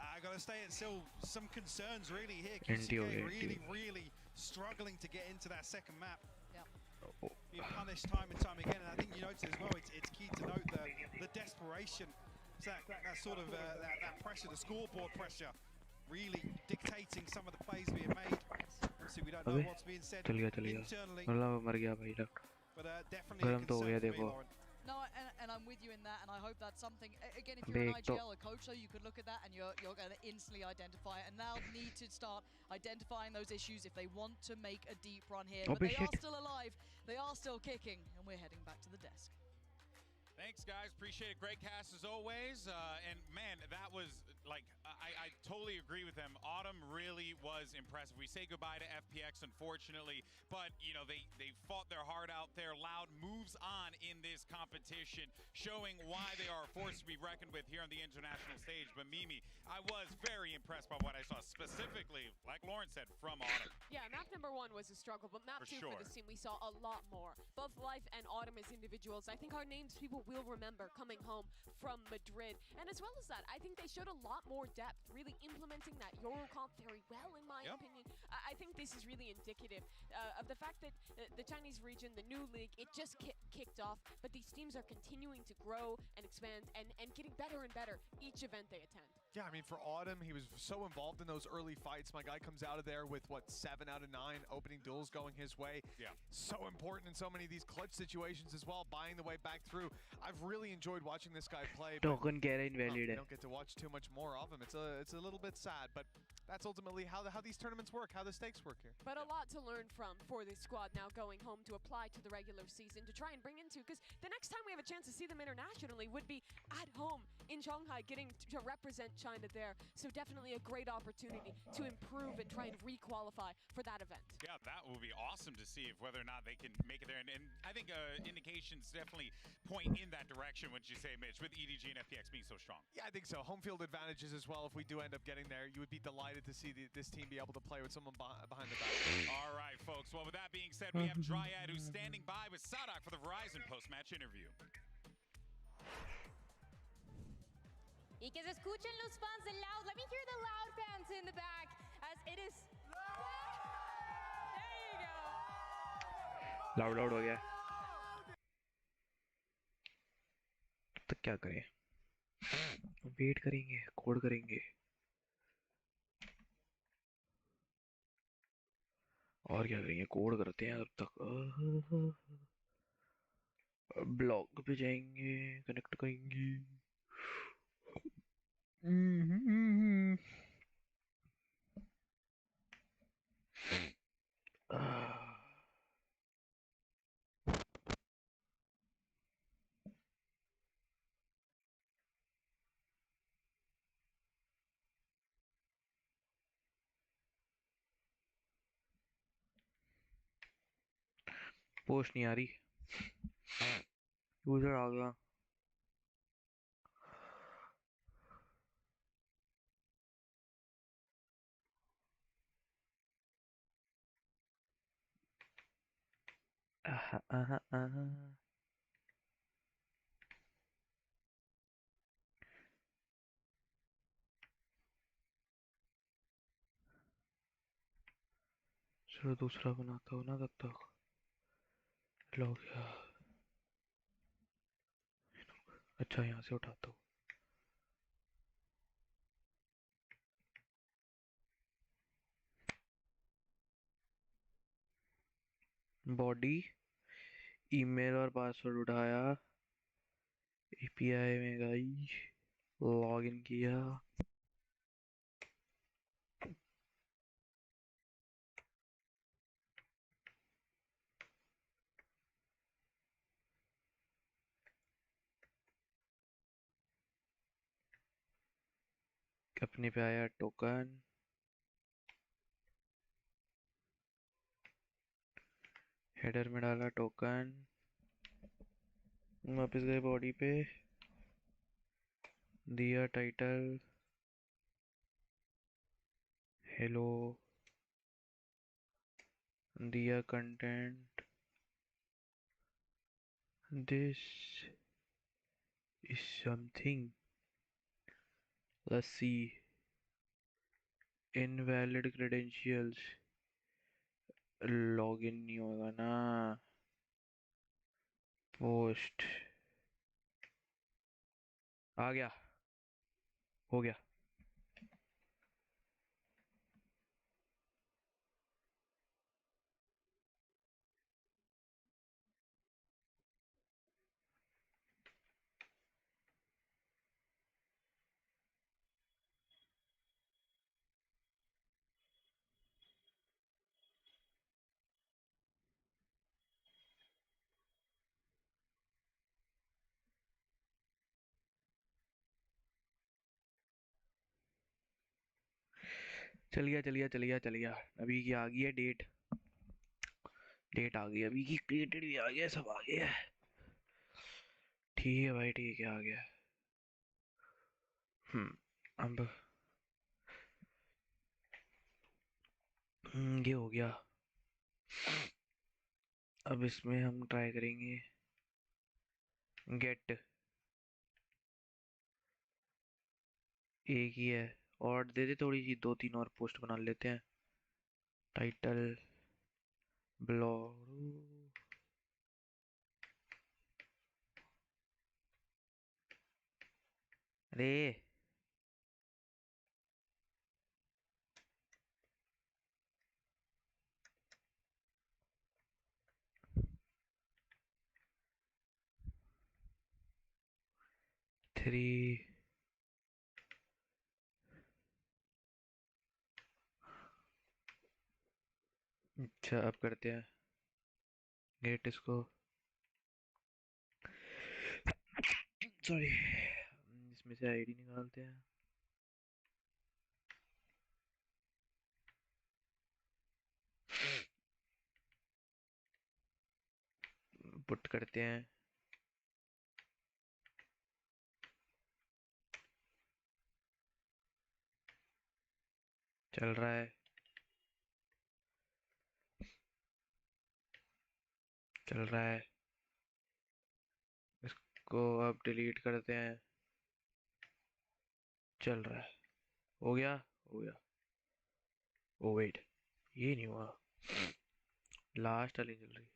I gotta say it's still some concerns really here. QCK really struggling to get into that second map. Being punished time and time again, and I think you notice as well, it's key to note the desperation, that sort of that pressure, the scoreboard pressure, really dictating some of the plays being made. Obviously, we don't know what's being said internally. But definitely a concern for me, Lauren. No, and I'm with you in that, and I hope that's something. Again, if you're an IGL, a coach, though, you could look at that and you're going to instantly identify it. And now need to start identifying those issues if they want to make a deep run here. But they are still alive, they are still kicking, and we're heading back to the desk. Thanks, guys. Appreciate it. Great cast as always. And man, that was like, I totally agree with them. Autumn really was impressive. We say goodbye to FPX, unfortunately, but you know, they fought their heart out there. Loud moves on in this competition, showing why they are a force to be reckoned with here on the international stage. But Mimi, I was very impressed by what I saw, specifically, like Lauren said, from Autumn. Yeah, map number 1 was a struggle, but map 2 for this team, we saw a lot more. Both Life and Autumn as individuals, I think our names people will remember coming home from Madrid. And as well as that, I think they showed a lot more depth, really implementing that Euro comp very well, in my opinion. I think this is really indicative of the fact that the Chinese region, the new league, it just kicked off, but these teams are continuing to grow and expand and getting better and better each event they attend. Yeah, I mean, for Autumn, he was so involved in those early fights. My guy comes out of there with, what, 7 out of 9 opening duels going his way. Yeah. So important in so many of these clutch situations as well, buying the way back through. I've really enjoyed watching this guy play. Token keh rahe invalid We hai. don't get to watch too much more of him. It's a little bit sad, but that's ultimately how these tournaments work, how the stakes work here. But a lot to learn from for this squad now going home to apply to the regular season to try and bring into, because the next time we have a chance to see them internationally would be at home in Shanghai, getting to represent China there. So definitely a great opportunity to improve and try and re-qualify for that event. Yeah, that will be awesome to see if whether or not they can make it there. And I think indications definitely point in that direction, wouldn't you say, Mitch, with EDG and FPX being so strong? Yeah, I think so. Home field advantages as well. If we do end up getting there, you would be delighted to see this team be able to play with someone behind the back. All right, folks. Well, with that being said, we have Dryad who's standing by with Sadak for the Verizon post-match interview. Y que se escuchen los fans de Loud. Let me hear the Loud fans in the back as it is. There you go. Loud हो गया. तो क्या करें? Wait करेंगे, code करेंगे. और क्या करेंगे? कोड करते हैं तब तक. ब्लॉग पे जाएंगे, कनेक्ट करेंगे. पोस्ट नहीं आ रही. यूजर आ गया. चलो दूसरा बनाता हूँ ना तब तक. लॉग गया. अच्छा यहाँ से उठाता हूँ. बॉडी ईमेल और पासवर्ड उठाया. एपीआई में गई, लॉगिन किया. अपने पे आया टोकन. हेडर में डाला टोकन. वापस गए बॉडी पे, दिया टाइटल हेलो, दिया content. This is something. Let's see. Invalid credentials. Login नहीं होगा ना. पोस्ट आ गया. हो गया. चल गया. अभी की आ गई है डेट. डेट आ गई. अभी की क्रिएटेड भी आ गया. सब आ गया. ठीक है भाई, ठीक है, आ गया. अब ये हो गया. अब इसमें हम ट्राई करेंगे गेट. एक ही है और दे दे थोड़ी सी. 2-3 और पोस्ट बना लेते हैं. Title blog. अरे 3 अच्छा अब करते हैं गेट इसको सॉरी इसमें से आईडी निकालते हैं पुट करते हैं चल रहा है चल रहा है इसको अब डिलीट करते हैं चल रहा है हो गया ओ वेट ये नहीं हुआ लास्ट वाली चल रही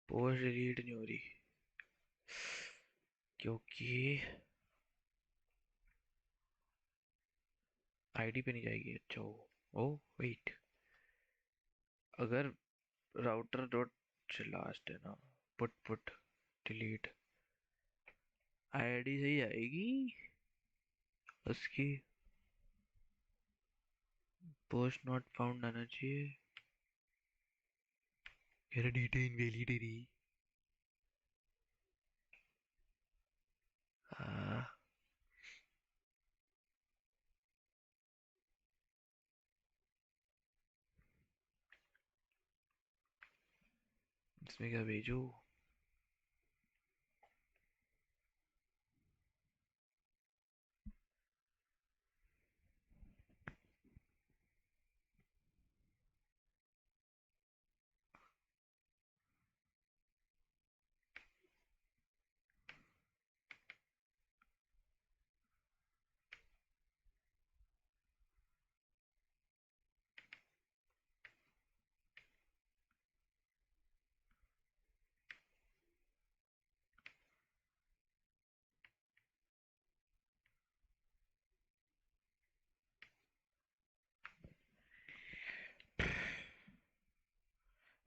पोस्ट डिलीट नहीं हो रही क्योंकि आईडी पे नहीं जाएगी अच्छा ओ वेट अगर राउटर डॉट से लास्ट है ना पुट डिलीट आईडी सही आएगी उसकी पोस्ट नॉट फाउंड आना चाहिए यार डेटा इनवैलिड है इसमें क्या भेजो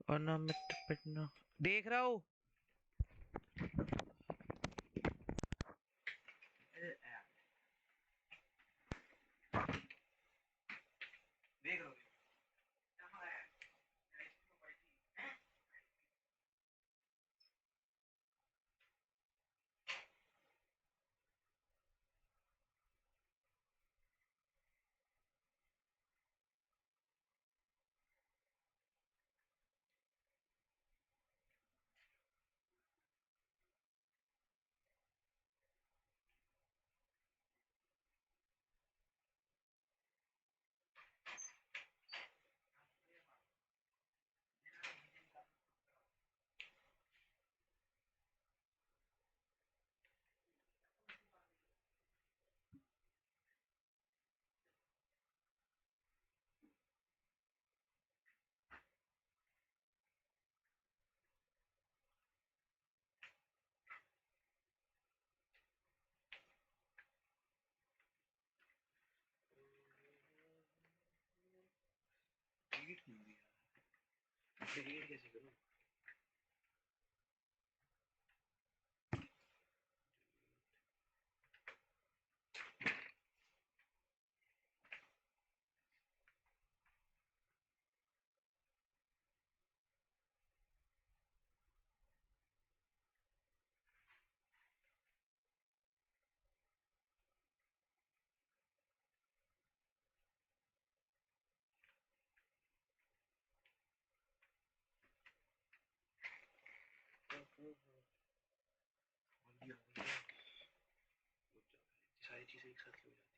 और ना मैं पटना देख रहा हूँ देख रहा हूँ डिलीट कैसे करूँ सारी चीजें एक साथ हो जाती है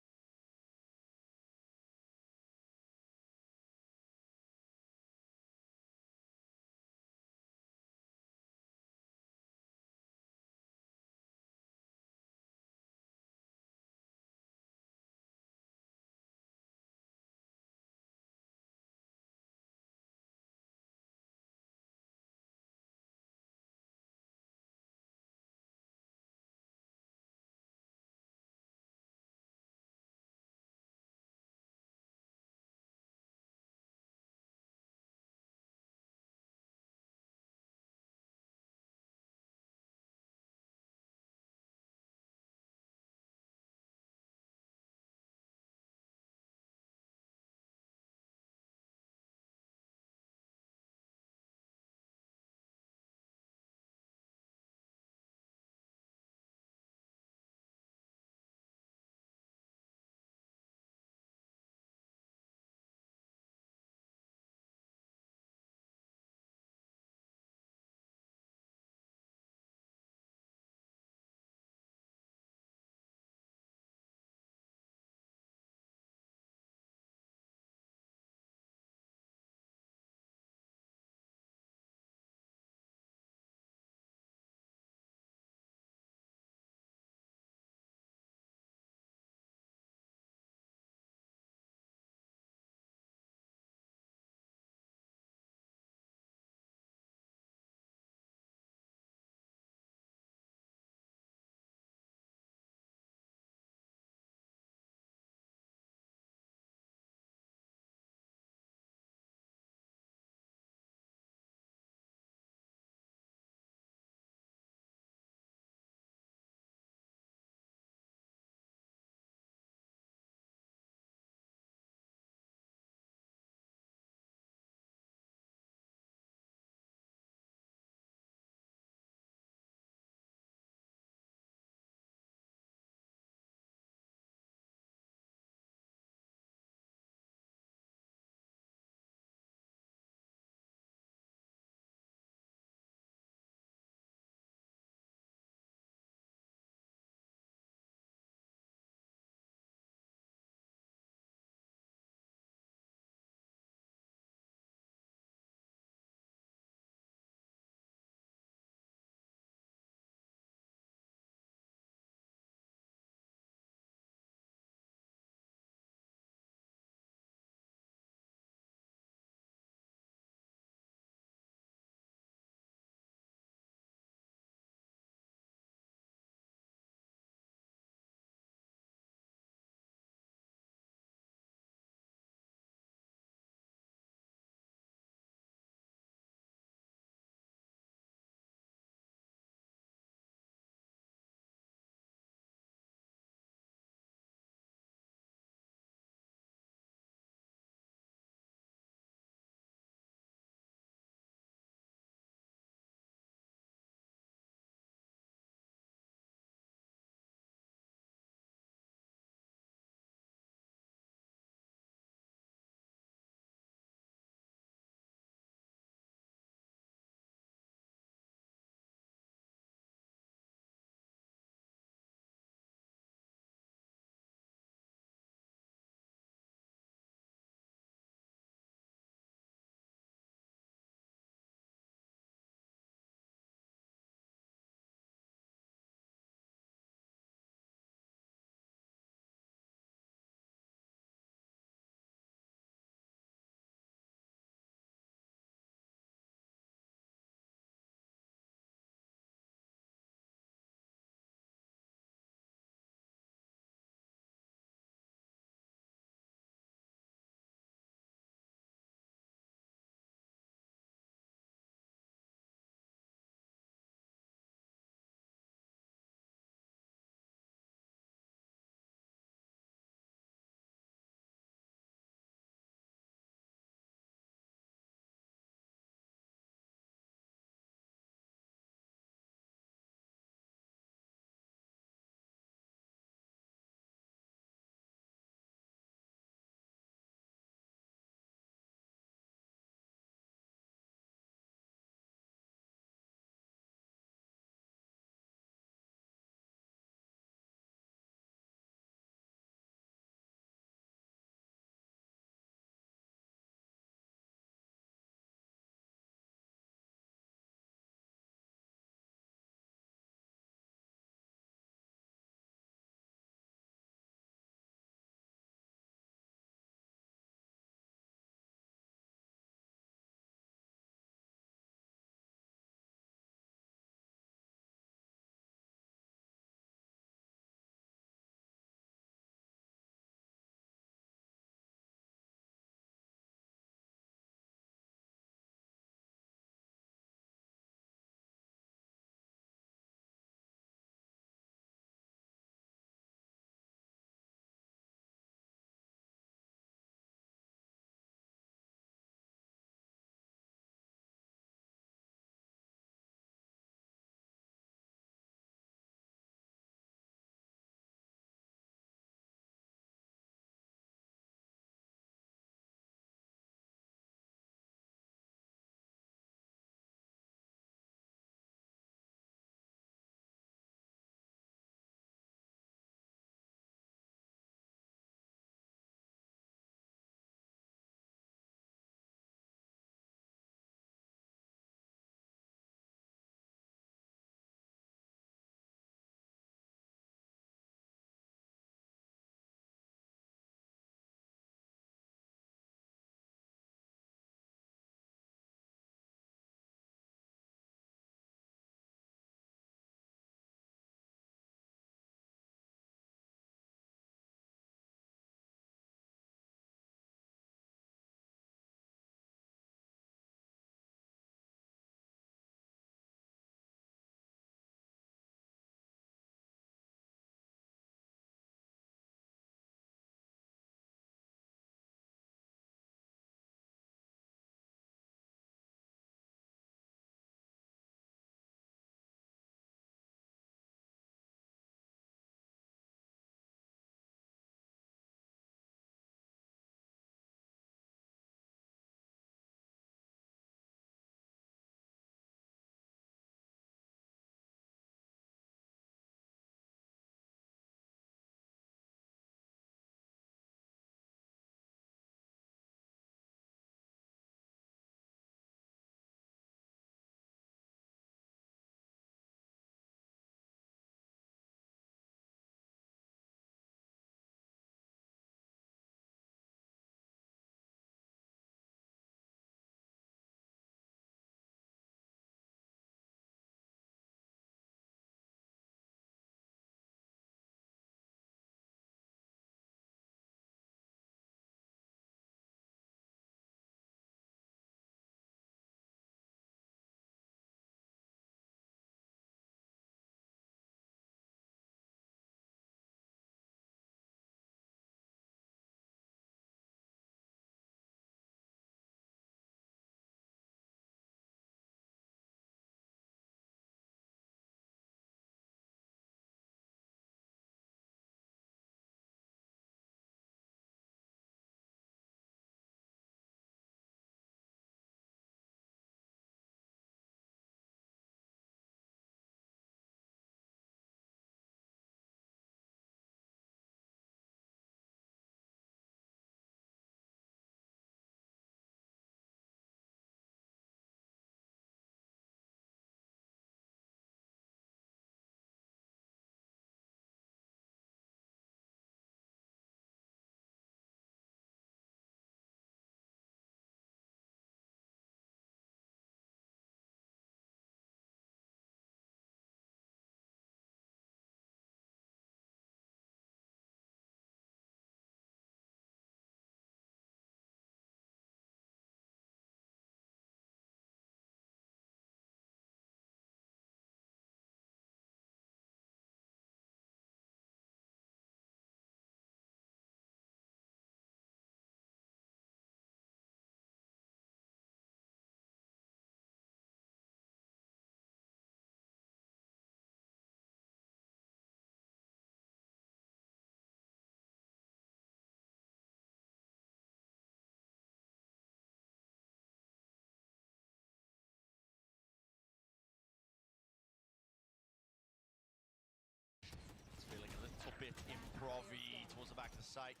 Rovi towards the back of the site.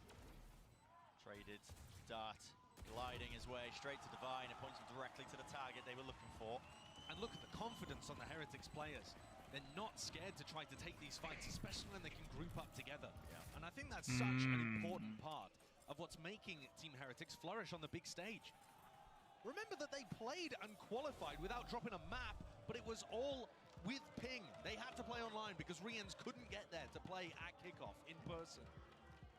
Traded. Dart gliding his way straight to Divine and points him directly to the target they were looking for. And look at the confidence on the Heretics players. They're not scared to try to take these fights, especially when they can group up together. Yeah. And I think that's such an important part of what's making Team Heretics flourish on the big stage. Remember that they played and qualified without dropping a map, but it was all with ping. They had to play online because Rians couldn't get there to play at kickoff in person.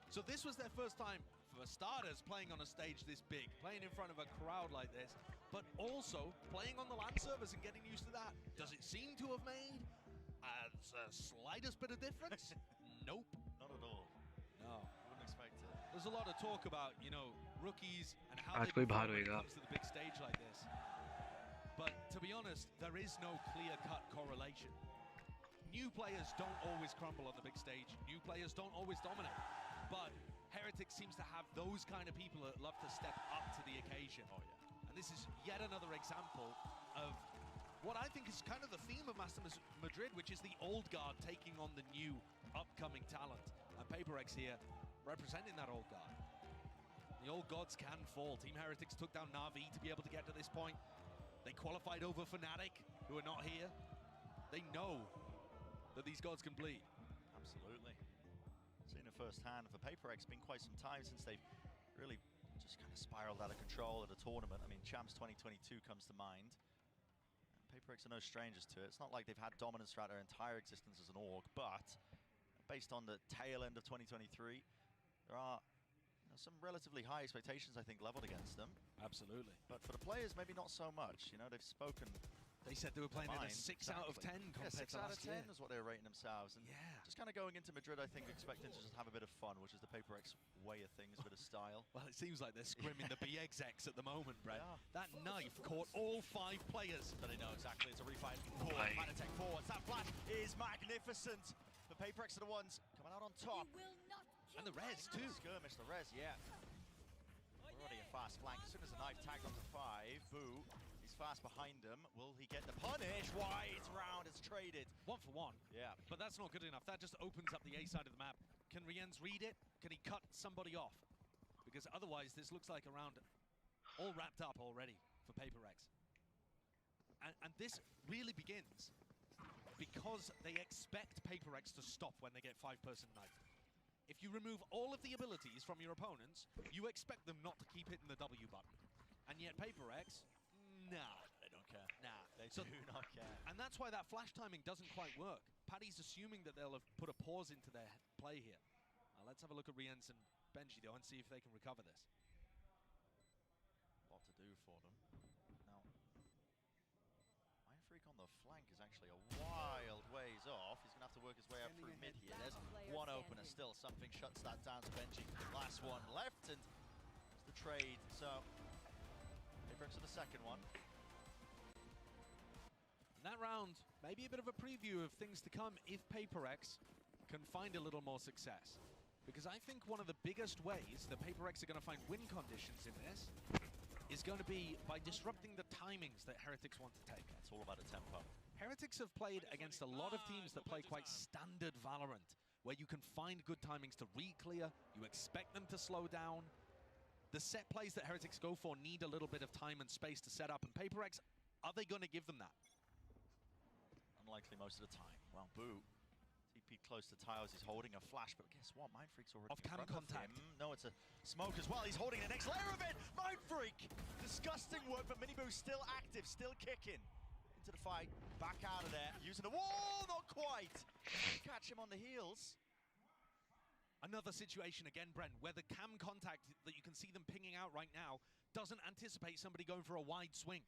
So this was their first time, for starters, playing on a stage this big, playing in front of a crowd like this, but also playing on the LAN servers and getting used to that. Does it seem to have made the slightest bit of difference? Nope. Not at all. No. Wouldn't expect it. There's a lot of talk about, you know, rookies and how they कोई perform बाहर when it होएगा. comes to the big stage like this. But to be honest, there is no clear-cut correlation. New players don't always crumble on the big stage. New players don't always dominate. But Heretics seems to have those kind of people that love to step up to the occasion. Oh, yeah. And this is yet another example of what I think is kind of the theme of Master Madrid, which is the old guard taking on the new upcoming talent. And PaperX here representing that old guard. The old gods can fall. Team Heretics took down Na'Vi to be able to get to this point. They qualified over Fnatic, who are not here. They know that these gods can bleed. Absolutely. Seen it firsthand for PaperX. It's been quite some time since they've really just kind of spiraled out of control at a tournament. I mean, Champs 2022 comes to mind. And PaperX are no strangers to it. It's not like they've had dominance throughout their entire existence as an org, but based on the tail end of 2023, there are some relatively high expectations, I think, leveled against them. Absolutely. But for the players, maybe not so much. You know, they've spoken. They said they were playing at a 6 out of 10 compared yeah, 6 to out of last 10 year. is what they were rating themselves. And just kind of going into Madrid, I think, expecting to just have a bit of fun, which is the PaperX way of things, a bit of style. Well, it seems like they're scrimming the BXX at the moment, Brett. That knife caught all 5 players. But they know exactly it's a refight. Manatech forwards. That flash is magnificent. The PaperX are the ones coming out on top. And the res, too. Skirmish, the res, yeah. Already a fast flank. As soon as the knife tagged onto 5, Boo, he's fast behind him. Will he get the punish? Wide round is traded. 1 for 1. Yeah. But that's not good enough. That just opens up the A side of the map. Can Riens read it? Can he cut somebody off? Because otherwise, this looks like a round all wrapped up already for PaperX. And this really begins because they expect PaperX to stop when they get 5-person knife. If you remove all of the abilities from your opponents, you expect them not to keep hitting the W button. And yet PaperX, nah. They don't care. Nah. They do not care. And that's why that flash timing doesn't quite work. Paddy's assuming that they'll have put a pause into their play here. Let's have a look at Riens and Benji, though, and see if they can recover this. A lot to do for them. Now, Mindfreak on the flank is actually a wild ways off. He's going to have to work his way up through mid here. There's one opener still. Something shuts that down to Benji. Last one left, and it's the trade. So, PaperX are the second one. And that round, maybe a bit of a preview of things to come if PaperX can find a little more success. Because I think one of the biggest ways that PaperX are going to find win conditions in this is going to be by disrupting the timings that Heretics want to take. It's all about the tempo. Heretics have played against a lot of teams that play quite standard Valorant, where you can find good timings to re-clear, you expect them to slow down. The set plays that Heretics go for need a little bit of time and space to set up, and PaperX, are they going to give them that? Unlikely most of the time. Well, Boo. TP close to tiles, he's holding a flash, but guess what? Mindfreak's already off cam contact. No, it's a smoke as well. He's holding the next layer of it. Mindfreak! Disgusting work, but Miniboo's still active, still kicking. Into the fight, back out of there, using the wall, not quite. Catch him on the heels. Another situation again, Brent, where the cam contact that you can see them pinging out right now doesn't anticipate somebody going for a wide swing.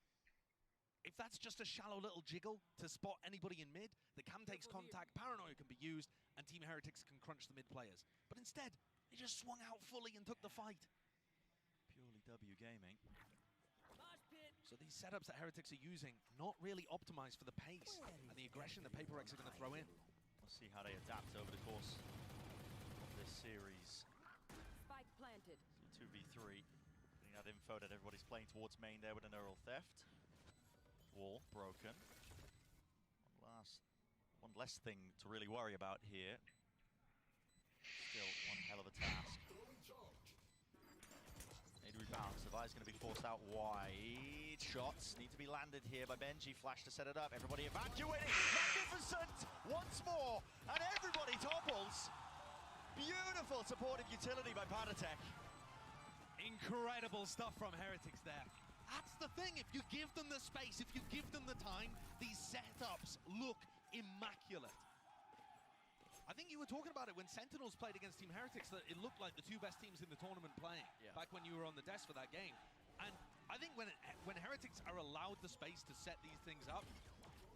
If that's just a shallow little jiggle to spot anybody in mid, the cam takes contact, paranoia can be used, and Team Heretics can crunch the mid players. But instead, they just swung out fully and took the fight. Purely W gaming. So these setups that Heretics are using, not really optimized for the pace and the aggression that PaperX are going to throw in. We'll see how they adapt over the course of this series. Spike planted. 2v3. Getting that info that everybody's playing towards main there with an Neural Theft. Wall broken. One less thing to really worry about here. Still Devi's going to be forced out wide. Shots need to be landed here by Benji. Flash to set it up. Everybody evacuating. Magnificent! Once more. And everybody topples. Beautiful supportive utility by Patatek. Incredible stuff from Heretics there. That's the thing, if you give them the space, if you give them the time, these setups look immaculate. I think you were talking about it when Sentinels played against Team Heretics, that it looked like the two best teams in the tournament playing, back when you were on the desk for that game. And I think when Heretics are allowed the space to set these things up,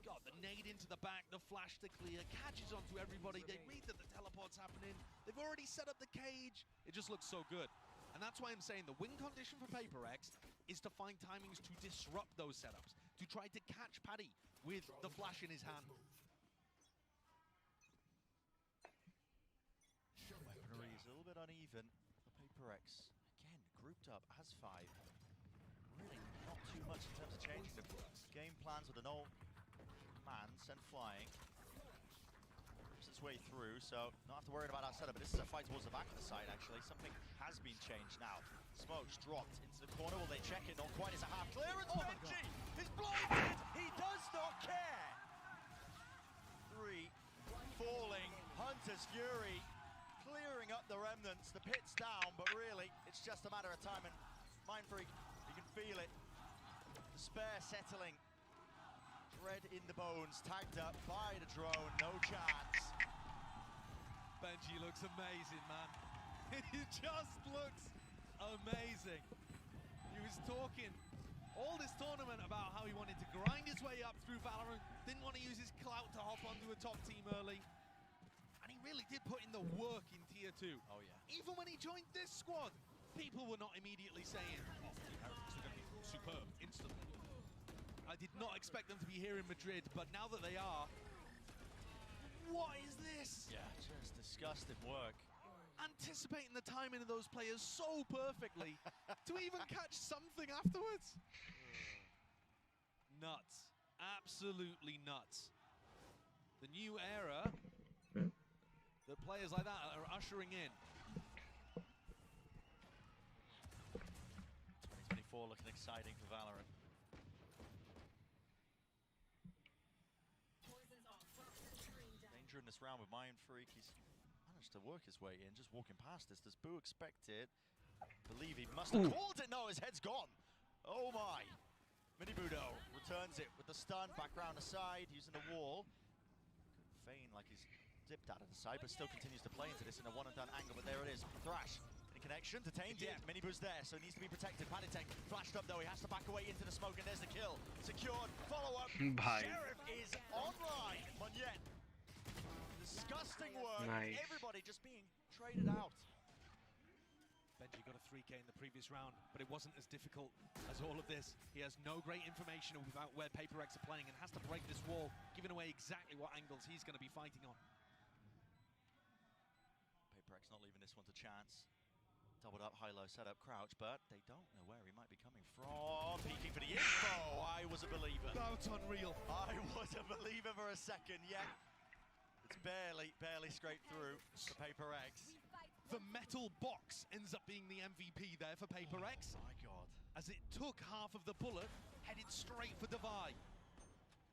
God, the nade into the back, the flash to clear, catches onto everybody, they read that the teleport's happening, they've already set up the cage, it just looks so good. And that's why I'm saying the win condition for FPX is to find timings to disrupt those setups, to try to catch Paddy with the flash in his hand. Weaponry is a little bit uneven for FPX. Again, grouped up as 5. Really not too much in terms of changing the game plans with an old man sent flying. Rips its way through, so not have to worry about our setup, but this is a fight towards the back of the side actually. Something has been changed now. Smoke's dropped into the corner. Will they check it? Not quite. It's a half clearance. Benji is blinded. He does not care. 3 falling. Hunter's Fury clearing up the remnants. The pit's down, but really it's just a matter of time. And Mindfreak, you can feel it. Despair settling. Dread in the bones. Tagged up by the drone. No chance. Benji looks amazing, man. He just looks amazing. He was talking all this tournament about how he wanted to grind his way up through Valorant, didn't want to use his clout to hop onto a top team early. And he really did put in the work in Tier 2. Oh yeah. Even when he joined this squad, people were not immediately saying, oh, Team Heretics are going to be superb instantly. I did not expect them to be here in Madrid, but now that they are, what is this? Yeah, just disgusting work. Anticipating the timing of those players so perfectly to even catch something afterwards. Nuts. Absolutely nuts. The new era that players like that are ushering in. 2024 looking exciting for Valorant. Danger in this round with Mindfreak. He's managed to work his way in, just walking past this. Does Boo expect it? Believe he must have called it. No, his head's gone. Oh my. Minibudo returns it with the stun, background aside, using the wall. Could feign like he's dipped out of the side, but still continues to play into this in a one-and-done angle. But there it is. Thrash in connection, detained it. Miniboo's there, so he needs to be protected. Patatek flashed up though. He has to back away into the smoke, and there's the kill. Secured. Follow-up. Sheriff is online. Monyet. Disgusting work. Nice. Everybody just being traded out. Benji got a 3K in the previous round, but it wasn't as difficult as all of this. He has no great information about where FPX are playing and has to break this wall, giving away exactly what angles he's going to be fighting on. FPX not leaving this one to chance. Doubled up, high-low setup, crouch, but they don't know where he might be coming from. Peeking for the info. I was a believer. That's unreal. I was a believer for a second, yeah. It's barely scraped through for FPX. The metal box ends up being the MVP there for FPX. Oh my God. As it took half of the bullet, headed straight for Devi.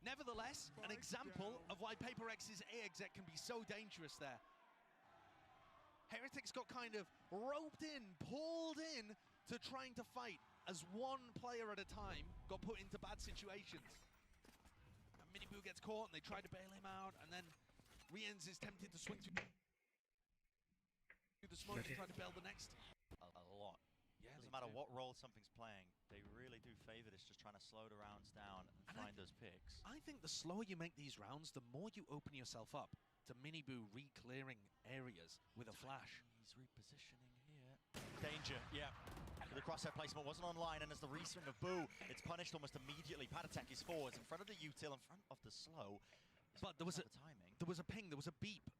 Nevertheless, an example of why FPX's A exec can be so dangerous there. Heretics got kind of roped in, pulled in to trying to fight as one player at a time got put into bad situations. And Miniboo gets caught and they try to bail him out, and then Riens is tempted to swing through the smoke and try to bail the next. A lot. Yeah, doesn't matter what role something's playing, they really do favor this, just trying to slow the rounds down and find those picks. I think the slower you make these rounds, the more you open yourself up to Miniboo re-clearing areas with a flash. He's repositioning here. Danger, yeah. The crosshair placement wasn't online, and as the reswing of Boo, it's punished almost immediately. Patatek is forwards in front of the util, in front of the slow. But there was a ping, there was a beep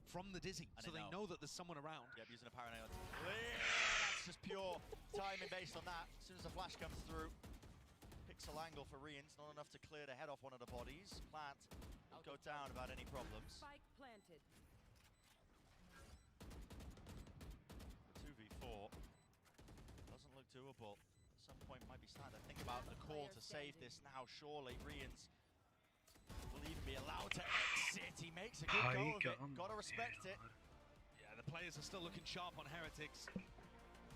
from the Dizzy, so they know that there's someone around. Yep, using a paranoia. That's just pure timing based on that. As soon as the flash comes through, pixel angle for Riens, not enough to clear the head off one of the bodies. Plant will go down without any problems. Spike planted. 2v4 doesn't look doable. some point might be starting to think about the call to save this now. Surely Rians will even be allowed to exit. He makes a good go of it. Gotta respect it. Yeah, the players are still looking sharp on Heretics.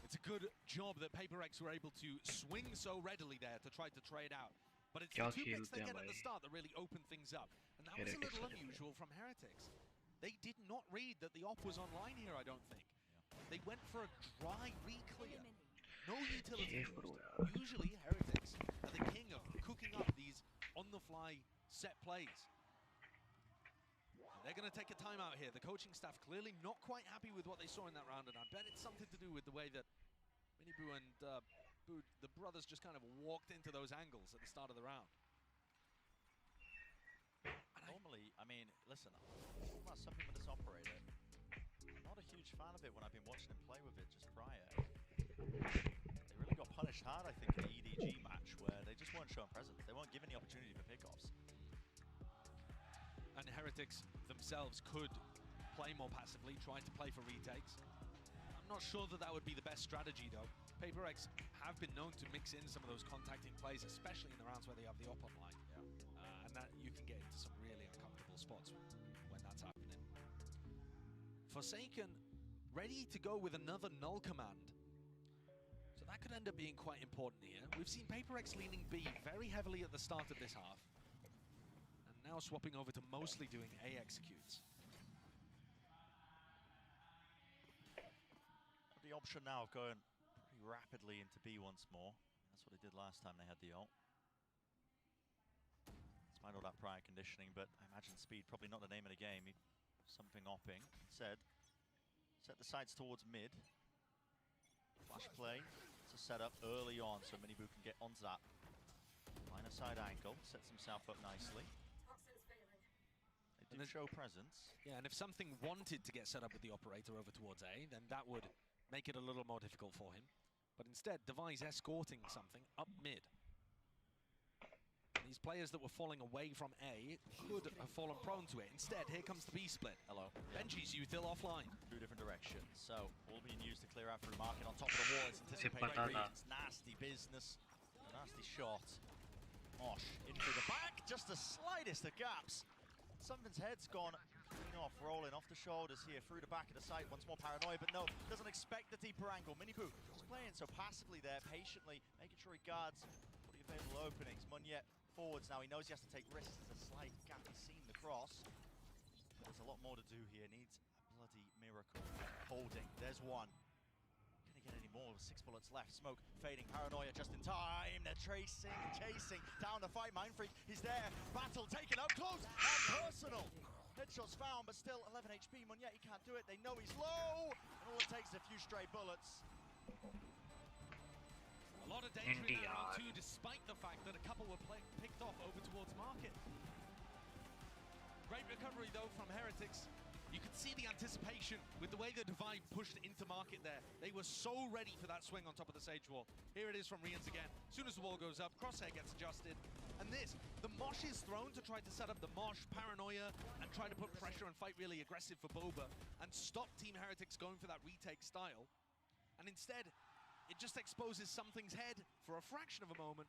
It's a good job that PaperX were able to swing so readily there to try to trade out. But it's the 2 picks they get at the start that really open things up. And that was a little unusual from Heretics. They did not read that the op was online here, I don't think. They went for a dry re-clear. No utility boost. Usually Heretics are the king of cooking up these on-the-fly set plays. And they're going to take a timeout here. The coaching staff clearly not quite happy with what they saw in that round, and I bet it's something to do with the way that Miniboo and Boo, the brothers, just kind of walked into those angles at the start of the round. Normally, I mean, listen, about something with this operator. I'm not a huge fan of it when I've been watching him play with it just prior. They really got punished hard, I think, in the EDG match where they just weren't showing presence. They weren't given the opportunity for pickoffs. And Heretics themselves could play more passively, trying to play for retakes. I'm not sure that that would be the best strategy, though. PaperX have been known to mix in some of those contacting plays, especially in the rounds where they have the op online. And that you can get into some really uncomfortable spots when that's happening. Forsaken ready to go with another null command. So that could end up being quite important here. We've seen PaperX leaning B very heavily at the start of this half. And now swapping over to mostly doing A executes. The option now of going pretty rapidly into B once more. That's what they did last time they had the ult. Despite all that prior conditioning, but I imagine speed probably not the name of the game. Something opping. Instead, set the sights towards mid. Flash play to set up early on so Miniboo can get onto that line of side angle. Sets himself up nicely. They do show presence. Yeah, and if something wanted to get set up with the operator over towards A, then that would make it a little more difficult for him. But instead, Device escorting something up mid. These players that were falling away from A could have fallen prone to it. Instead, here comes the B split. Hello. Benji's Util offline. Two different directions. So, all being used to clear out through market on top of the wall. It's anticipating Regions. Nasty business. A nasty shot. Mosh in through the back. Just the slightest of gaps. Something's head's gone clean off, rolling off the shoulders here, through the back of the site. Once more paranoia, but no, doesn't expect the deeper angle. Miniboo just playing so passively there, patiently, making sure he guards all the available openings. Munyet forwards now, he knows he has to take risks. There's a slight gap, he's seen the cross. But there's a lot more to do here, needs a bloody miracle. Holding, there's one. Gonna get any more, 6 bullets left. Smoke fading, paranoia just in time. They're chasing, down the fight. Mindfreak, he's there. Battle taken up close and personal. Headshots found, but still 11 HP. Munyet, he can't do it. They know he's low, and all it takes is a few stray bullets. A lot of danger in that round too, despite the fact that a couple were picked off over towards market. Great recovery though from Heretics. You could see the anticipation with the way the Divide pushed into market there. They were so ready for that swing on top of the Sage wall. Here it is from Rians again. As soon as the wall goes up, Crosshair gets adjusted. And this, the Mosh is thrown to try to set up the Mosh, paranoia, and try to put pressure and fight really aggressive for Boba and stop Team Heretics going for that retake style. And instead, it just exposes something's head for a fraction of a moment.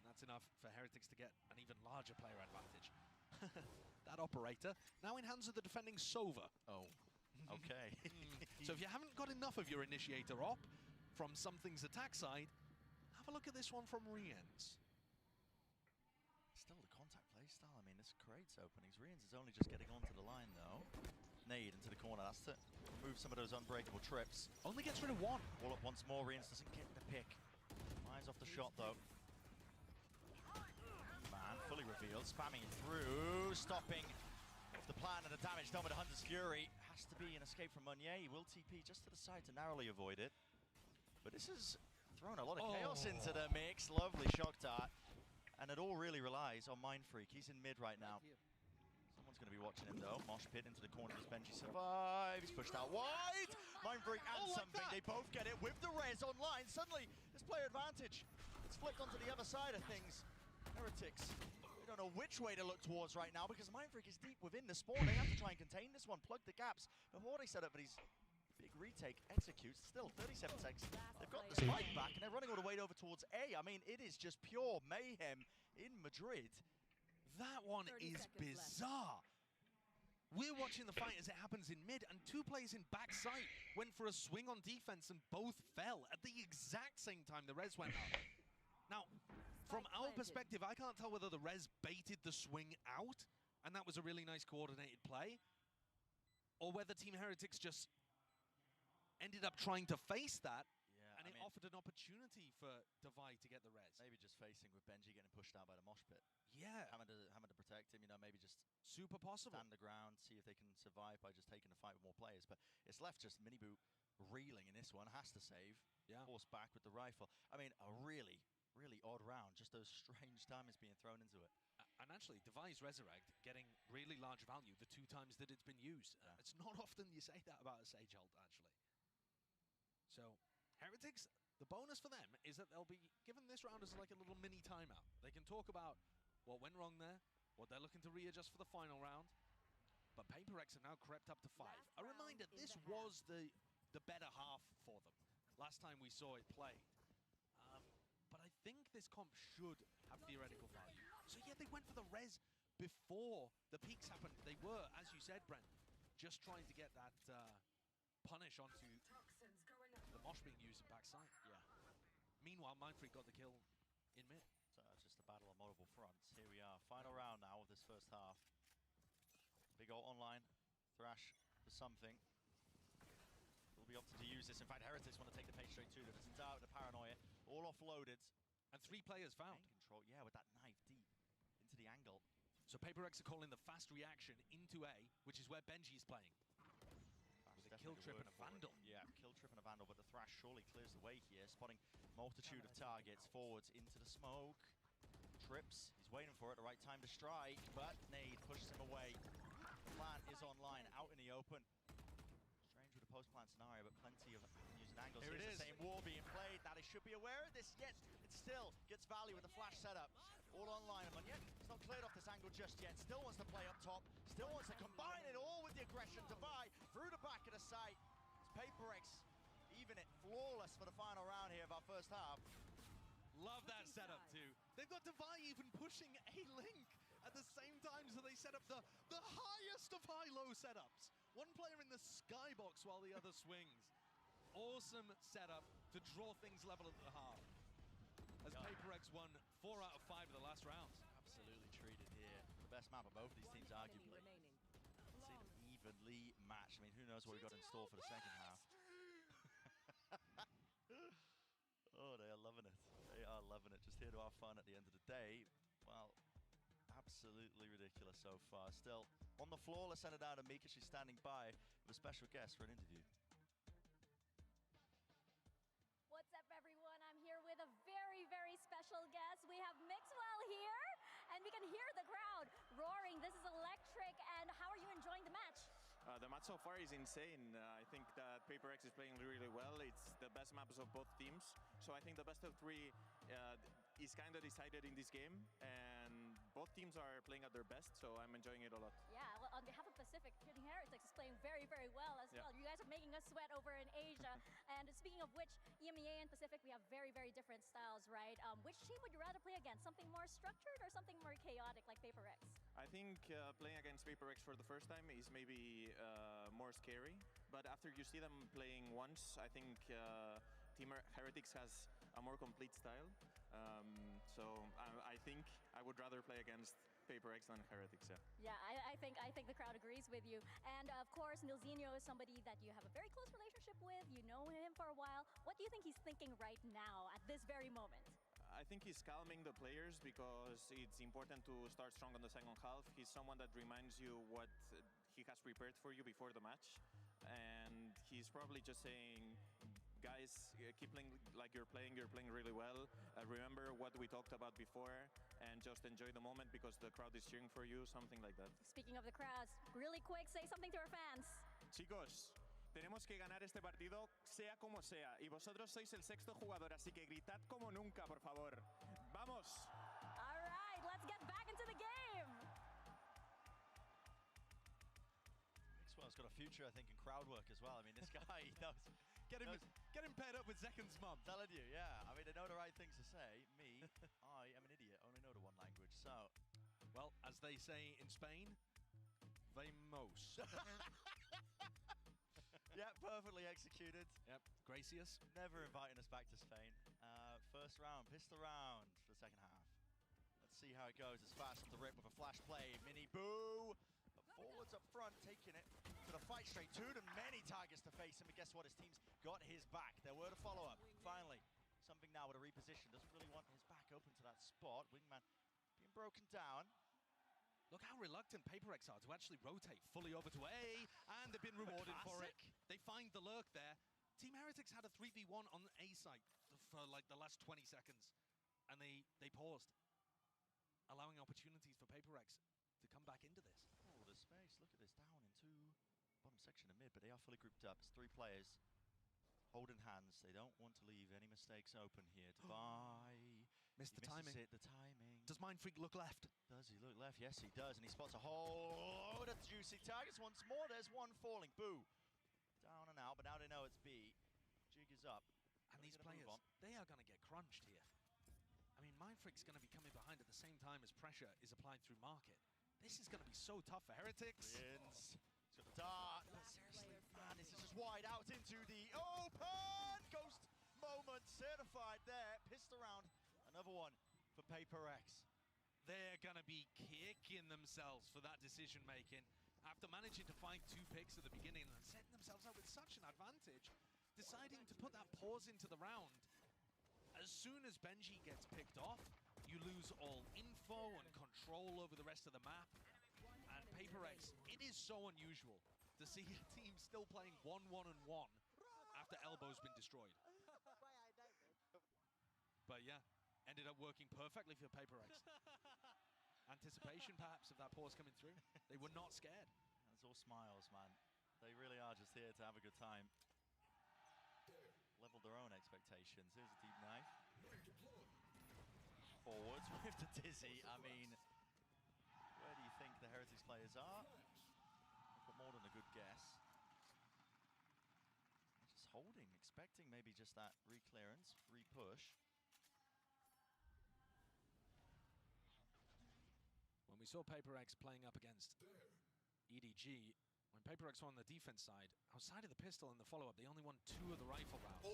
And that's enough for Heretics to get an even larger player advantage. That operator now in hands of the defending Sova. Oh, okay. So if you haven't got enough of your initiator op from Something's attack side, have a look at this one from Rians. Still the contact play style. I mean, this creates openings. Rians is only just getting onto the line though. Nade into the corner. That's to remove some of those unbreakable trips. Only gets rid of one. Wall up once more. Rians doesn't get the pick. Eyes off the shot though. Man, fully revealed, spamming it through, stopping off the plan, and the damage done with the Hunter's Fury. Has to be an escape from Munyet. He will TP just to the side to narrowly avoid it. But this has thrown a lot of chaos into the mix. Lovely shock dart. And it all really relies on Mindfreak. He's in mid right now. Someone's going to be watching him though. Mosh pit into the corner. Does Benji survive? He's pushed out wide. Mindfreak and something. They both get it with the res online. Suddenly, this player advantage. It's flipped onto the other side of things. Heretics, we don't know which way to look towards right now because Mindfreak is deep within the spawn. They have to try and contain this one, plug the gaps before they set up these big retake, executes. Still 37 seconds. They've got the spike back, and they're running all the way over towards A. I mean, it is just pure mayhem in Madrid. That one is bizarre. We're watching the fight as it happens in mid, and two players in backside went for a swing on defense and both fell at the exact same time the res went up. Now, from our perspective, I can't tell whether the res baited the swing out, and that was a really nice coordinated play, or whether Team Heretics just ended up trying to face that, and it offered an opportunity for Devi to get the res. Maybe just facing with Benji getting pushed out by the mosh pit. Yeah. Having to protect him, you know, maybe just super possible. Stand the ground, see if they can survive by just taking the fight with more players. But it's left just Minibu reeling in this one, has to save. Yeah. Forced back with the rifle. I mean, a really, really odd round. Just those strange timings being thrown into it. And actually, Devi's Resurrect getting really large value the 2 times that it's been used. It's not often you say that about a Sage ult, actually. So, Heretics, the bonus for them is that they'll be given this round as like a little mini timeout. They can talk about what went wrong there, what they're looking to readjust for the final round. But PaperX have now crept up to 5. A reminder, this was the better half for them last time we saw it played. But I think this comp should have theoretical value. So yeah, they went for the res before the peaks happened. They were, as you said, Brent, just trying to get that punish onto the mosh being used in backside. Yeah. Meanwhile, Mindfreak got the kill in mid. So just a battle on multiple fronts. Here we are, final round now of this first half. Big ult online. Thrash for something. Will be opted to use this. In fact, Heretics want to take the pace straight to them. It's out with the paranoia. All offloaded. And 3 players found. Control, yeah, with that knife deep into the angle. So PaperX are calling the fast reaction into A, which is where Benji's playing. With a kill trip and a Vandal. Yeah, kill trip and a Vandal, but the Thrash surely clears the way here, spotting multitude of targets forwards into the smoke. Trips, he's waiting for it, the right time to strike, but Nade pushes him away. The plant is online, out in the open. Strange with a post-plant scenario, but plenty of using angles. Here it is. The same wall being played. Now they should be aware of this, yet it still gets value with the flash setup. All online, and yet it's not cleared off this angle just yet. Still wants to play up top, still wants to combine it all with the aggression. Devi through the back of the site. It's PaperX, even it flawless for the final round here of our first half. Love that setup too. They've got Devi even pushing a link at the same time, so they set up the highest of high-low setups. One player in the skybox while the other swings. Awesome setup to draw things level at the half. As PaperX won 4 out of 5 of the last rounds. Absolutely treated here. The best map of both these teams, arguably. See them evenly matched. I mean, who knows what we got in store for the second half. Oh, they are loving it. They are loving it. Just here to have fun at the end of the day. Well, absolutely ridiculous so far. Still, on the floor, let's send it down to Mika. She's standing by with a special guest for an interview. What's up, everyone? I'm here with a very, very special guest. We have Mixwell here, and we can hear the crowd roaring. This is electric, and how are you enjoying the match? The match so far is insane. I think that PaperX is playing really well. It's the best maps of both teams. So I think the best of 3 is kind of decided in this game, and both teams are playing at their best, so I'm enjoying it a lot. Yeah, well, on behalf of Pacific, Team Heretics is playing very, very well as well. You guys are making us sweat over in Asia. And speaking of which, EMEA and Pacific, we have very, very different styles, right? Which team would you rather play against? Something more structured or something more chaotic like PaperX? I think playing against PaperX for the first time is maybe more scary, but after you see them playing once, I think Team Heretics has a more complete style. So I think I would rather play against PaperX than Heretics. Yeah, I think the crowd agrees with you. And of course, Nilzinho is somebody that you have a very close relationship with. You know him for a while. What do you think he's thinking right now at this very moment? I think he's calming the players because it's important to start strong on the second half. He's someone that reminds you what he has prepared for you before the match. And he's probably just saying, guys, keep playing like you're playing really well. Remember what we talked about before and just enjoy the moment because the crowd is cheering for you, something like that. Speaking of the crowds, really quick, say something to our fans. Chicos, tenemos que ganar este partido sea como sea y vosotros sois el 6º jugador, así que gritad como nunca, por favor. ¡Vamos! All right, let's get back into the game. Mixwell He's got a future, I think, in crowd work as well. I mean, this guy, he knows. Get him paired up with Zekan's mum. Telling you, yeah. I mean, they know the right things to say. Me, I am an idiot. Only know the one language. So, well, as they say in Spain, vamos. Yeah, perfectly executed. Yep, gracious. Never inviting us back to Spain. First round, pistol round for the second half. Let's see how it goes. It's fast off the rip with a flash play. Mini boo. But forwards up front, taking it to the fight straight to them. Many targets to face him, but guess what? His team's got his back. There were the follow-up. Finally, something now with a reposition. Doesn't really want his back open to that spot. Wingman being broken down. Look how reluctant PaperX are to actually rotate fully over to A, and they've been rewarded for it. They find the lurk there. Team Heretics had a 3v1 on the A site for like the last 20 seconds, and they paused, allowing opportunities for PaperX to come back into this. Oh, the space. Look at this. Down into bottom section of mid, but they are fully grouped up. It's 3 players holding hands. They don't want to leave any mistakes open here. To buy. Missed the timing. The timing. Does Mindfreak look left? Does he look left? Yes, he does. And he spots a whole load of juicy targets once more. There's one falling. Boo. Down and out, but now they know it's B. Jig is up. And these players, they are going to get crunched here. I mean, Mindfreak's going to be coming behind at the same time as pressure is applied through market. This is going to be so tough for Heretics. He's got the dart. But seriously, man, this is just wide out into the open. Ghost moment certified there. Pissed around. Another one for PaperX. They're going to be kicking themselves for that decision making. After managing to find 2 picks at the beginning and setting themselves up with such an advantage, deciding to put that pause into the round. As soon as Benji gets picked off, you lose all info and control over the rest of the map. And PaperX, it is so unusual to see a team still playing 1-1-1 after Elbow's been destroyed. But yeah, ended up working perfectly for PaperX. Anticipation perhaps of that pause coming through. They were not scared. It's all smiles, man. They really are just here to have a good time. Leveled their own expectations. Here's a deep knife. Forwards with the dizzy. I mean, where do you think the Heretics players are? I've got more than a good guess. Just holding, expecting maybe just that re-clearance, re-push. When we saw PaperX playing up against EDG, when PaperX were on the defense side, outside of the pistol and the follow-up, they only won 2 of the rifle rounds.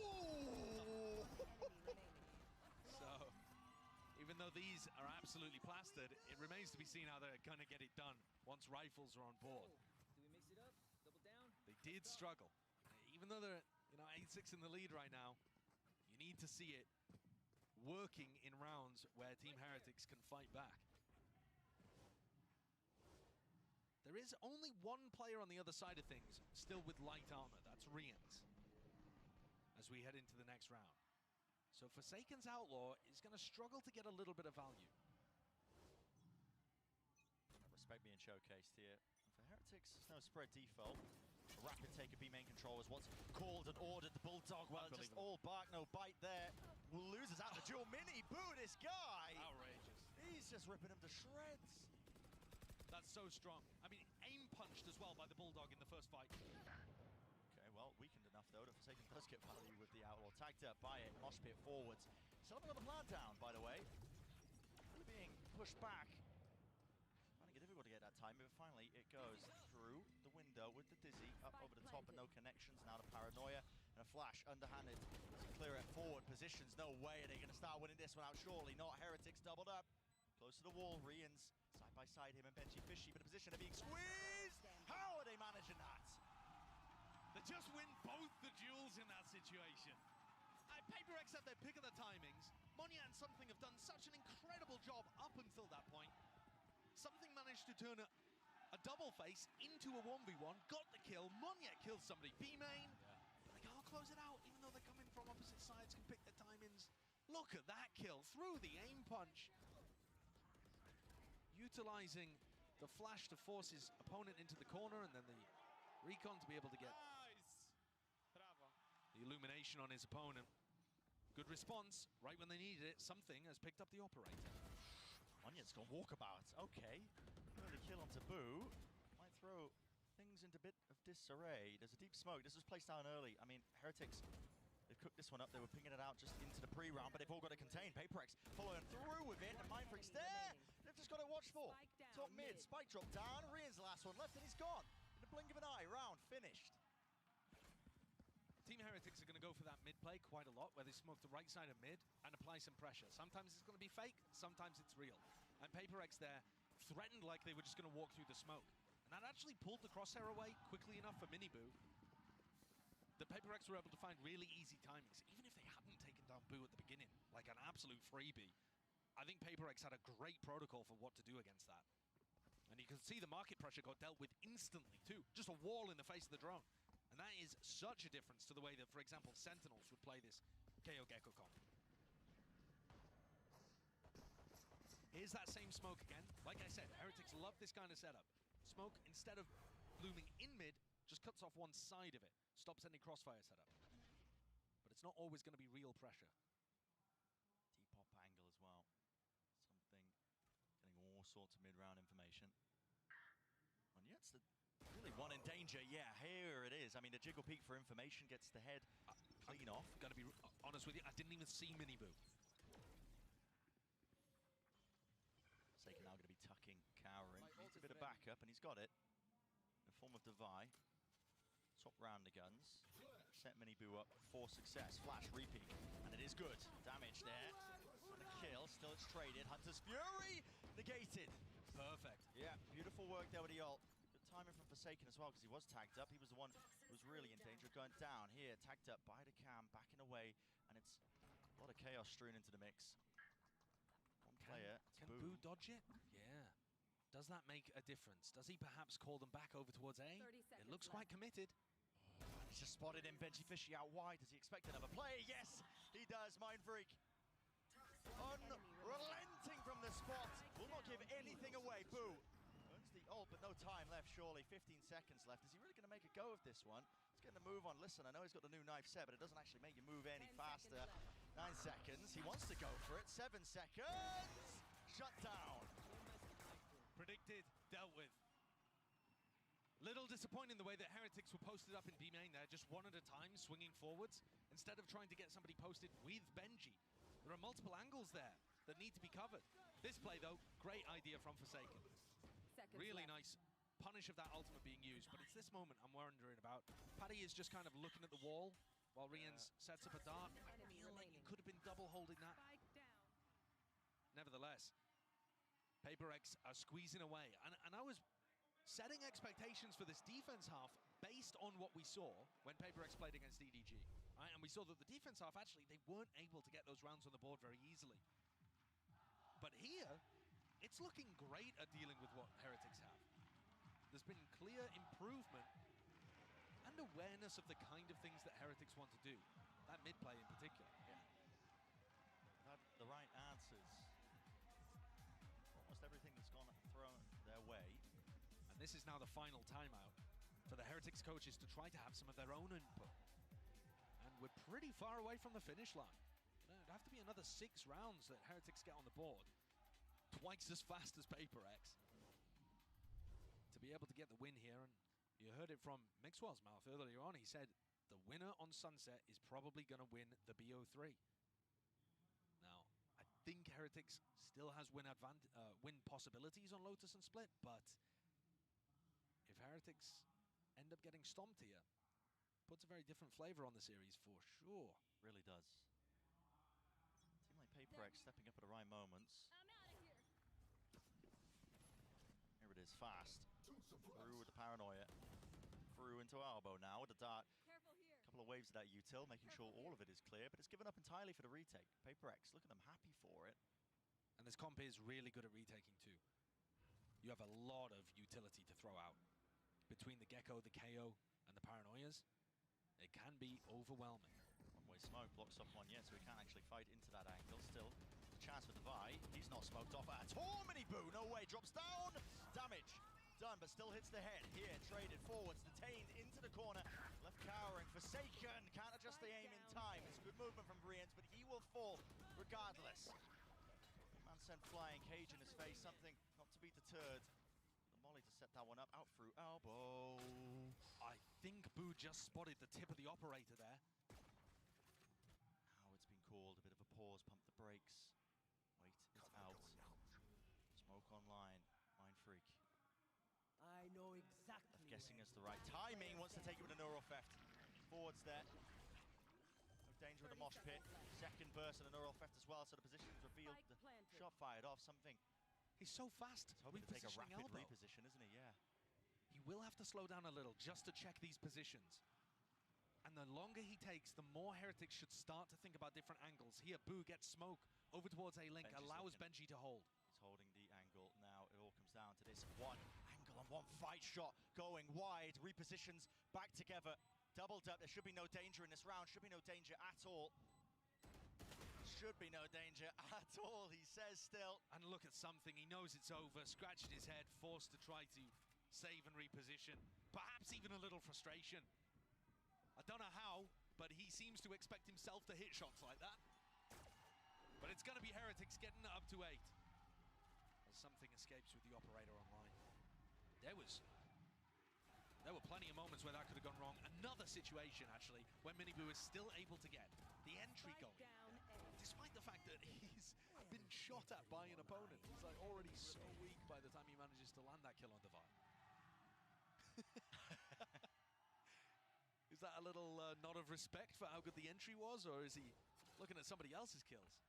So, even though these are absolutely plastered, it remains to be seen how they're going to get it done once rifles are on board. Do we mix it up? Double down? They did struggle. Even though they're 8-6 in the lead right now, you need to see it working in rounds where Team Heretics can fight back. There is only one player on the other side of things still with light armor. That's Rians. As we head into the next round. So Forsaken's Outlaw is going to struggle to get a little bit of value. Respect being showcased here. For Heretics, no spread default. Rapid take of B main control is what's called and ordered. The Bulldog, well, just all bark, no bite there. Loses out the duel. Mini boo, this guy. Outrageous. He's just ripping him to shreds. That's so strong. I mean, aim punched as well by the Bulldog in the first fight. Okay, well, weakened enough though that Forsaken does get value with the Outlaw. Tagged up by it, mosh pit forwards. Still haven't got the plan down, by the way. Really being pushed back. Finding it difficult to get that time, but finally it goes through the window with the dizzy up over the top and no connections. Now the paranoia and a flash underhanded to clear it forward. Positions, no way are they going to start winning this one out. Surely not. Heretics doubled up. Close to the wall, Rians side by side him and Benji Fishy, but a position of being squeezed. How are they managing that? They just win both the duels in that situation. PaperX have their pick of the timings. Monya and Something have done such an incredible job up until that point. Something managed to turn a double face into a 1v1, got the kill. Monya kills somebody B-main, but they can't close it out, even though they're coming from opposite sides, can pick their timings. Look at that kill through the aim punch. Utilizing the flash to force his opponent into the corner, and then the recon to be able to get the illumination on his opponent. Good response, right when they needed it. Something has picked up the operator. Onion's gone walkabout. Okay. Early kill onto Boo. Might throw things into bit of disarray. There's a deep smoke. This was placed down early. I mean, Heretics, they've cooked this one up. They were pinging it out just into the pre-round, but they've all got it contained. PaperX following through with it, and Mindfreak's there. They've just got to watch for. Top mid, Spike drop down. Rian's the last one left, and he's gone. In the blink of an eye, round finished. Team Heretics are going to go for that mid play quite a lot, where they smoke the right side of mid and apply some pressure. Sometimes it's going to be fake, sometimes it's real. And PaperX there threatened like they were just going to walk through the smoke. And that actually pulled the crosshair away quickly enough for Miniboo. The PaperX were able to find really easy timings, even if they hadn't taken down Boo at the beginning, like an absolute freebie. I think PaperX had a great protocol for what to do against that. And you can see the market pressure got dealt with instantly too. Just a wall in the face of the drone. And that is such a difference to the way that, for example, Sentinels would play this KO Gecko comp. Here's that same smoke again. Like I said, Heretics love this kind of setup. Smoke, instead of blooming in mid, just cuts off one side of it. Stops any crossfire setup. But it's not always going to be real pressure. Depop angle as well. Something getting all sorts of mid-round information. And yeah, it's the really one in danger. Yeah, here it is. I mean, the jiggle peek for information gets the head clean off. Gotta be honest with you, I didn't even see Miniboo. Forsaken now going to be tucking, cowering. Needs a bit of backup, and he's got it. In the form of Devi. Top round the guns. Set Miniboo up for success. Flash, repeat, and it is good. Damage there. And the kill, still it's traded. Hunter's Fury, negated. Perfect. Yeah, beautiful work there with the ult. Good timing from Forsaken as well, because he was tagged up. He was the one who was really in danger of going down. Here, tagged up by the cam, backing away, and it's a lot of chaos strewn into the mix. One player, Can Boo dodge it? Yeah. Does that make a difference? Does he perhaps call them back over towards A? It looks quite committed. And he's just spotted him. Benji Fishy out wide. Does he expect another play? Yes, he does. Mindfreak. Unrelenting from the spot. Will not give anything away. Boo. Earns the ult, but no time left, surely. 15 seconds left. Is he really going to make a go of this one? He's getting the move on. Listen, I know he's got the new knife set, but it doesn't actually make you move any faster. 9 seconds. He wants to go for it. 7 seconds. Shut down. Predicted, dealt with. Little disappointing the way that Heretics were posted up in B main there, just one at a time, swinging forwards, instead of trying to get somebody posted with Benji. There are multiple angles there that need to be covered. This play, though, great idea from Forsaken. Really nice punish of that ultimate being used, but it's this moment I'm wondering about. Paddy is just kind of looking at the wall while Rians sets up a dart. I feel like he could have been double holding that. Nevertheless, PaperX are squeezing away, and I was setting expectations for this defense half based on what we saw when PaperX played against EDG, right? And we saw that the defense half, actually, they weren't able to get those rounds on the board very easily. But here, it's looking great at dealing with what Heretics have. There's been clear improvement and awareness of the kind of things that Heretics want to do. That mid-play in particular. Yeah. Had the right answers. Almost everything that's gone thrown their way. And this is now the final timeout for the Heretics coaches to try to have some of their own input. And we're pretty far away from the finish line. It'd have to be another 6 rounds that Heretics get on the board. Twice as fast as PaperX. To be able to get the win here, and you heard it from Mixwell's mouth earlier on, he said the winner on Sunset is probably going to win the BO3. Now, I think Heretics still has win possibilities on Lotus and Split, but if Heretics end up getting stomped here, puts a very different flavor on the series for sure. Really does. Team like PaperX stepping up at the right moments. Here it is, fast. Through with the paranoia. Through into Albo now with the dart. A couple of waves of that util, making sure all of it is clear, but it's given up entirely for the retake. PaperX, look at them happy for it. And this comp is really good at retaking too. You have a lot of utility to throw out. Between the Gecko, the KO, and the Paranoias, it can be overwhelming. One-way smoke blocks off one yet, so he can't actually fight into that angle. Still, a chance for the Vi. He's not smoked off at all. Miniboo, no way, drops down. Damage done, but still hits the head. Here, traded forwards, detained into the corner. Left cowering, Forsaken. Can't adjust the aim in time. It's good movement from Brians, but he will fall regardless. Man sent flying, cage in his face, something not to be deterred. The Volley to set that one up, out through elbow. I think Boo just spotted the tip of the operator there. Now it's been called, a bit of a pause, pump the brakes. Wait, it's out. Smoke online, Mind Freak. I know exactly. I'm guessing it's the right timing, wants to take it with a neural theft. Forwards there. No danger with a mosh pit. Second burst and a neural theft as well, so the position is revealed. The shot fired off, something. He's so fast. He's hoping to take a rapid elbow. reposition, isn't he? Yeah. He will have to slow down a little just to check these positions. And the longer he takes, the more Heretics should start to think about different angles. Here, Boo gets smoke over towards A-Link, allows Benji to hold. He's holding the angle now. It all comes down to this one angle and one fight shot going wide. Repositions back together. Doubled up. There should be no danger in this round. Should be no danger at all. Should be no danger at all, he says still. And look at something. He knows it's over. Scratching his head, forced to try to save and reposition. Perhaps even a little frustration. I don't know how, but he seems to expect himself to hit shots like that. But it's going to be Heretics getting it up to 8. As something escapes with the operator online. There were plenty of moments where that could have gone wrong. Another situation, actually, where Miniboo is still able to get the entry going. Despite the fact that he's been shot at by an opponent. He's like already so weak by the time he manages to land that kill on Divine. Is that a little nod of respect for how good the entry was, or is he looking at somebody else's kills?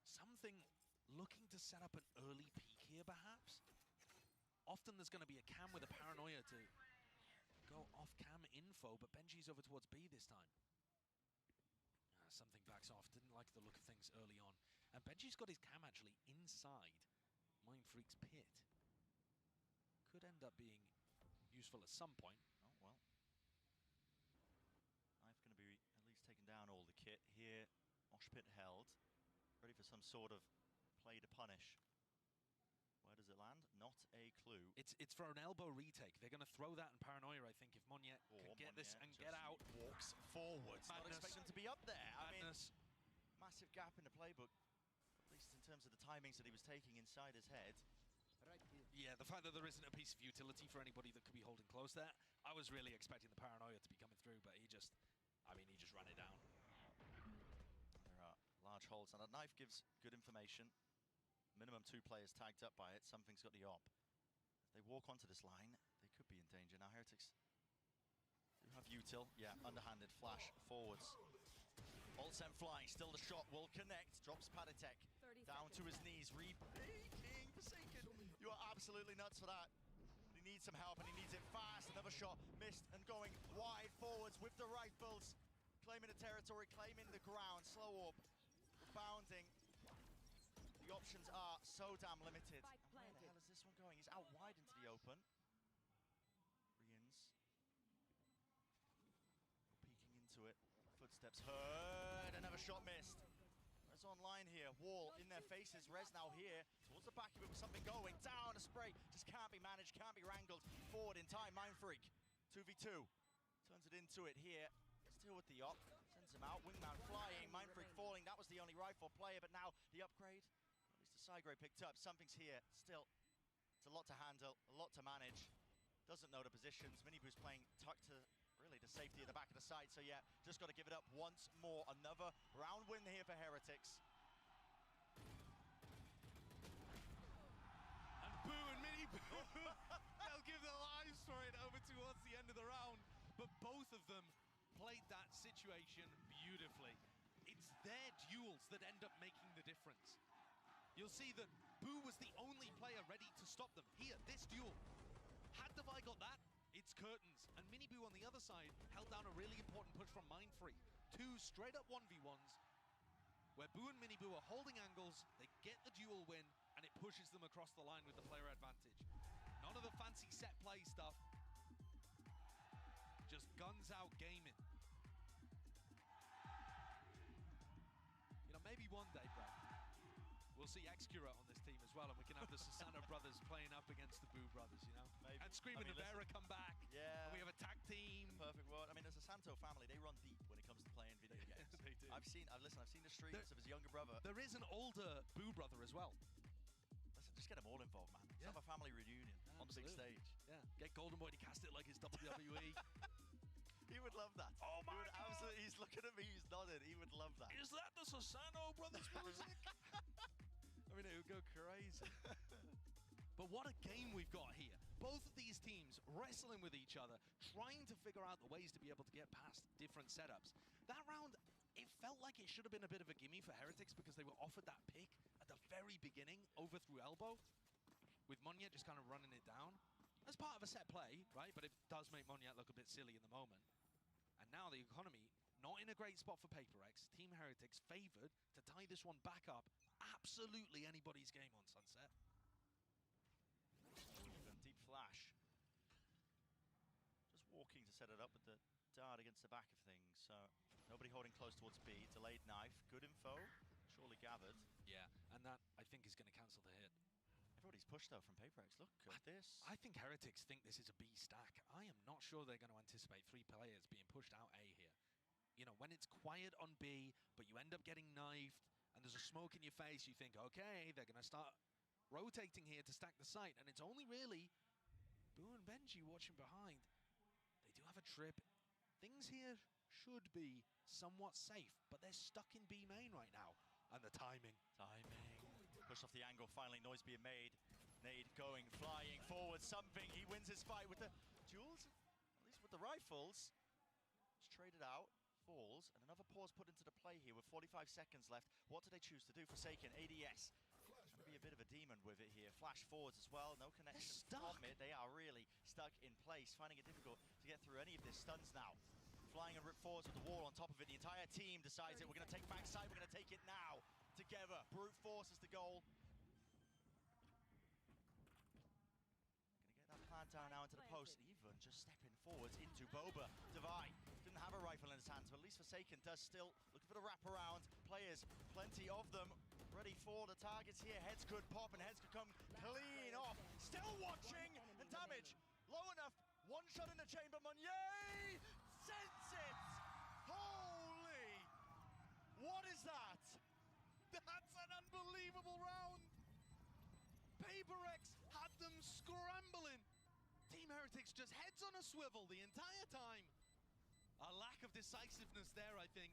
Something looking to set up an early peak here, perhaps? Often there's going to be a cam with a paranoia to go off-cam info, but Benji's over towards B this time. Something backs off. Didn't like the look of things early on. And Benji's got his cam actually inside Mind Freak's pit. Could end up being useful at some point. Oh, well. Knife going to be at least taking down all the kit here. Mosh pit held. Ready for some sort of play to punish. Where does it land? Not a clue. It's for an elbow retake. They're going to throw that in paranoia, I think, if Moniet can get this and get out. Walks forwards. Not expecting him to be up there. Madness. I mean, massive gap in the playbook, at least in terms of the timings that he was taking inside his head. Right here. Yeah, the fact that there isn't a piece of utility for anybody that could be holding close there. I was really expecting the paranoia to be coming through, but he just ran it down. There are large holes, and that knife gives good information. Minimum 2 players tagged up by it. Something's got the op. If they walk onto this line, they could be in danger. Now Heretics do have util. Yeah, underhanded flash forwards. All sent flying. Still the shot will connect. Drops Padatek down to his knees. Rebaking Forsaken. You are absolutely nuts for that. But he needs some help and he needs it fast. Another shot missed and going wide forwards with the rifles. Claiming the territory, claiming the ground. Slow orb. Rebounding. The options are so damn limited. Where the hell is this one going? He's out wide into the open. Rians. Peeking into it. Footsteps heard. Another shot missed. Res online here. Wall in their faces. Res now here. Towards the back of it with something going. Down a spray. Just can't be managed. Can't be wrangled. Forward in time. Mind Freak. 2v2. Turns it into it here. Still with the op. Sends him out. Wingman flying. Mind Freak falling. That was the only rifle player. But now the upgrade. Sigray picked up, something's here, still, it's a lot to handle, a lot to manage, doesn't know the positions, Miniboo's playing tucked to, really, the safety at the back of the side, so yeah, just got to give it up once more, another round win here for Heretics. And Boo and Miniboo, they'll give their lives for it over towards the end of the round, but both of them played that situation beautifully. It's their duels that end up making the difference. You'll see that Boo was the only player ready to stop them. Here, this duel. Had Devi got that, it's curtains. And Miniboo on the other side held down a really important push from Mind Freak. 2 straight up 1v1s, where Boo and Miniboo are holding angles, they get the duel win, and it pushes them across the line with the player advantage. None of the fancy set play stuff. Just guns out gaming. You know, maybe one day, Brad, we'll see Excura on this team as well, and we can have the Susano brothers playing up against the Boo brothers, you know? Maybe. And Scream and Navera come back. Yeah. And we have a tag team. Perfect world. I mean, as a Santo family, they run deep when it comes to playing video games. They do. I've seen the streams of his younger brother. There is an older Boo brother as well. Listen, just least get them all involved, man. Let's have a family reunion on the big stage. Yeah, get Golden Boy to cast it like it's WWE. He would love that. Oh my God. Absolutely, he's looking at me, he's nodding. He would love that. Is that the Susano Brothers music? I mean, it would go crazy. But what a game we've got here. Both of these teams wrestling with each other, trying to figure out the ways to be able to get past different setups. That round, it felt like it should have been a bit of a gimme for Heretics because they were offered that pick at the very beginning, over through elbow, with Monyet just kind of running it down. As part of a set play, right? But it does make Monyet look a bit silly in the moment. And now the economy, not in a great spot for PaperX. Team Heretics favored to tie this one back up. Absolutely anybody's game on Sunset. Deep flash. Just walking to set it up with the dart against the back of things. So nobody holding close towards B. Delayed knife. Good info. Surely gathered. Yeah, and that, I think, is going to cancel the hit. Everybody's pushed, though, from PaperX. Look at this. I think Heretics think this is a B stack. I am not sure they're going to anticipate 3 players being pushed out A here. You know, when it's quiet on B, but you end up getting knifed, and there's a smoke in your face, you think, okay, they're going to start rotating here to stack the site, and it's only really Boo and Benji watching behind. They do have a trip. Things here should be somewhat safe, but they're stuck in B main right now. And the timing. Push off the angle, finally noise being made. Nade going, flying forward, something. He wins his fight with the duels, at least with the rifles. It's traded out, falls, and another pause put into the play here with 45 seconds left. What do they choose to do? Forsaken, ADS. Trying to be a bit of a demon with it here. Flash forwards as well, no connection from it. They are really stuck in place, finding it difficult to get through any of this. Stuns now. Flying and rip forwards with the wall on top of it. The entire team decides it. We're going to take backside, we're going to take it now. Together, brute force is the goal. Gonna get that plant down now into the post. Even just stepping forwards into Boba. Divide didn't have a rifle in his hands, but at least Forsaken does still. Looking for the wraparound. Players, plenty of them, ready for the targets here. Heads could pop and heads could come clean off. Still watching, and damage low enough. One shot in the chamber. Monyet sends it. Holy! What is that? That's an unbelievable round! PaperX had them scrambling. Team Heretics just heads on a swivel the entire time. A lack of decisiveness there, I think.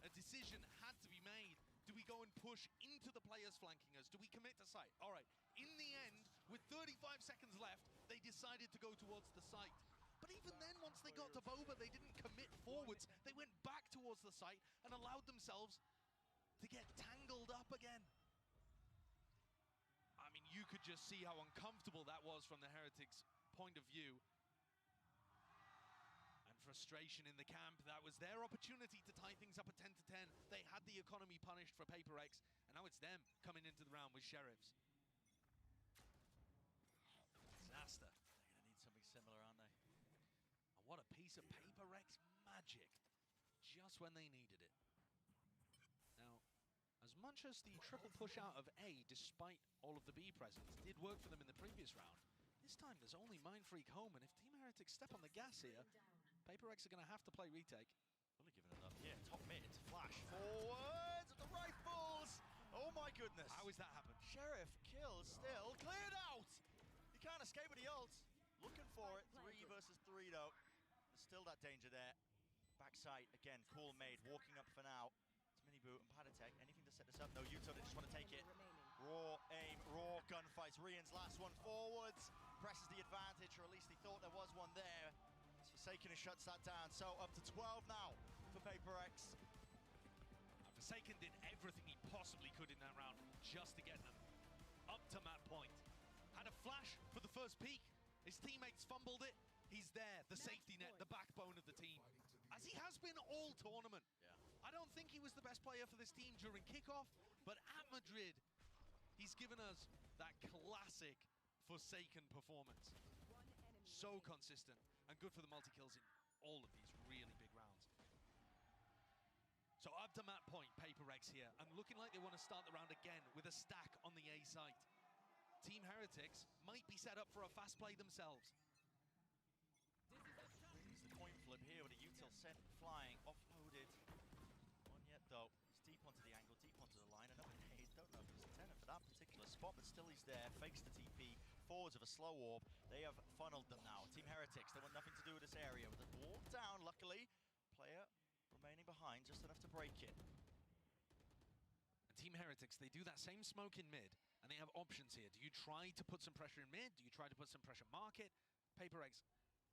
A decision had to be made. Do we go and push into the players flanking us? Do we commit to site? All right, in the end, with 35 seconds left, they decided to go towards the site. But even then, once they got to Boba, they didn't commit forwards. They went back towards the site and allowed themselves to get tangled up again. I mean, you could just see how uncomfortable that was from the Heretics' point of view. And frustration in the camp. That was their opportunity to tie things up at 10 to 10. They had the economy punished for PaperX, and now it's them coming into the round with Sheriffs. Disaster. They're gonna need something similar, aren't they? And what a piece of PaperX magic, just when they needed it. Now, as much as the triple push out of A, despite all of the B presence, did work for them in the previous round, this time there's only Mindfreak home, and if Team Heretics step on the gas here, PaperX are going to have to play retake. Fully giving it up here, top mid, flash forwards with the rifles! Oh my goodness! How is that happen? Sheriff kills still, cleared out! He can't escape with the ult. Looking for it, 3 versus 3 though. There's still that danger there. Backside, again, cool made, walking up for now. Minibu and Padatek, anything to set this up? No, Yuto, they just want to take it. Raw aim, raw gunfights. Rian's last one forwards. Presses the advantage, or at least he thought there was one there. Forsaken shuts that down, so up to 12 now for PaperX. Forsaken did everything he possibly could in that round just to get them up to map point. Had a flash for the first peak. His teammates fumbled it. He's there, the safety net, the backbone of the team. As he has been all tournament. Yeah. I don't think he was the best player for this team during kickoff, but at Madrid, he's given us that classic Forsaken performance. So consistent, and good for the multi-kills in all of these really big rounds. So up to map point, PaperX here, and looking like they want to start the round again with a stack on the A site. Team Heretics might be set up for a fast play themselves. It's the coin flip here with a util sent flying, offloaded. One yet though, he's deep onto the angle, deep onto the line, another nade. Don't know if he's a tenant for that particular spot, but still he's there. Fakes the TP. Forwards of a slow orb. They have funneled them now. Team Heretics, they want nothing to do with this area. With the wall down, luckily, player remaining behind, just enough to break it. And Team Heretics, they do that same smoke in mid, and they have options here. Do you try to put some pressure in mid? Do you try to put some pressure market? FPX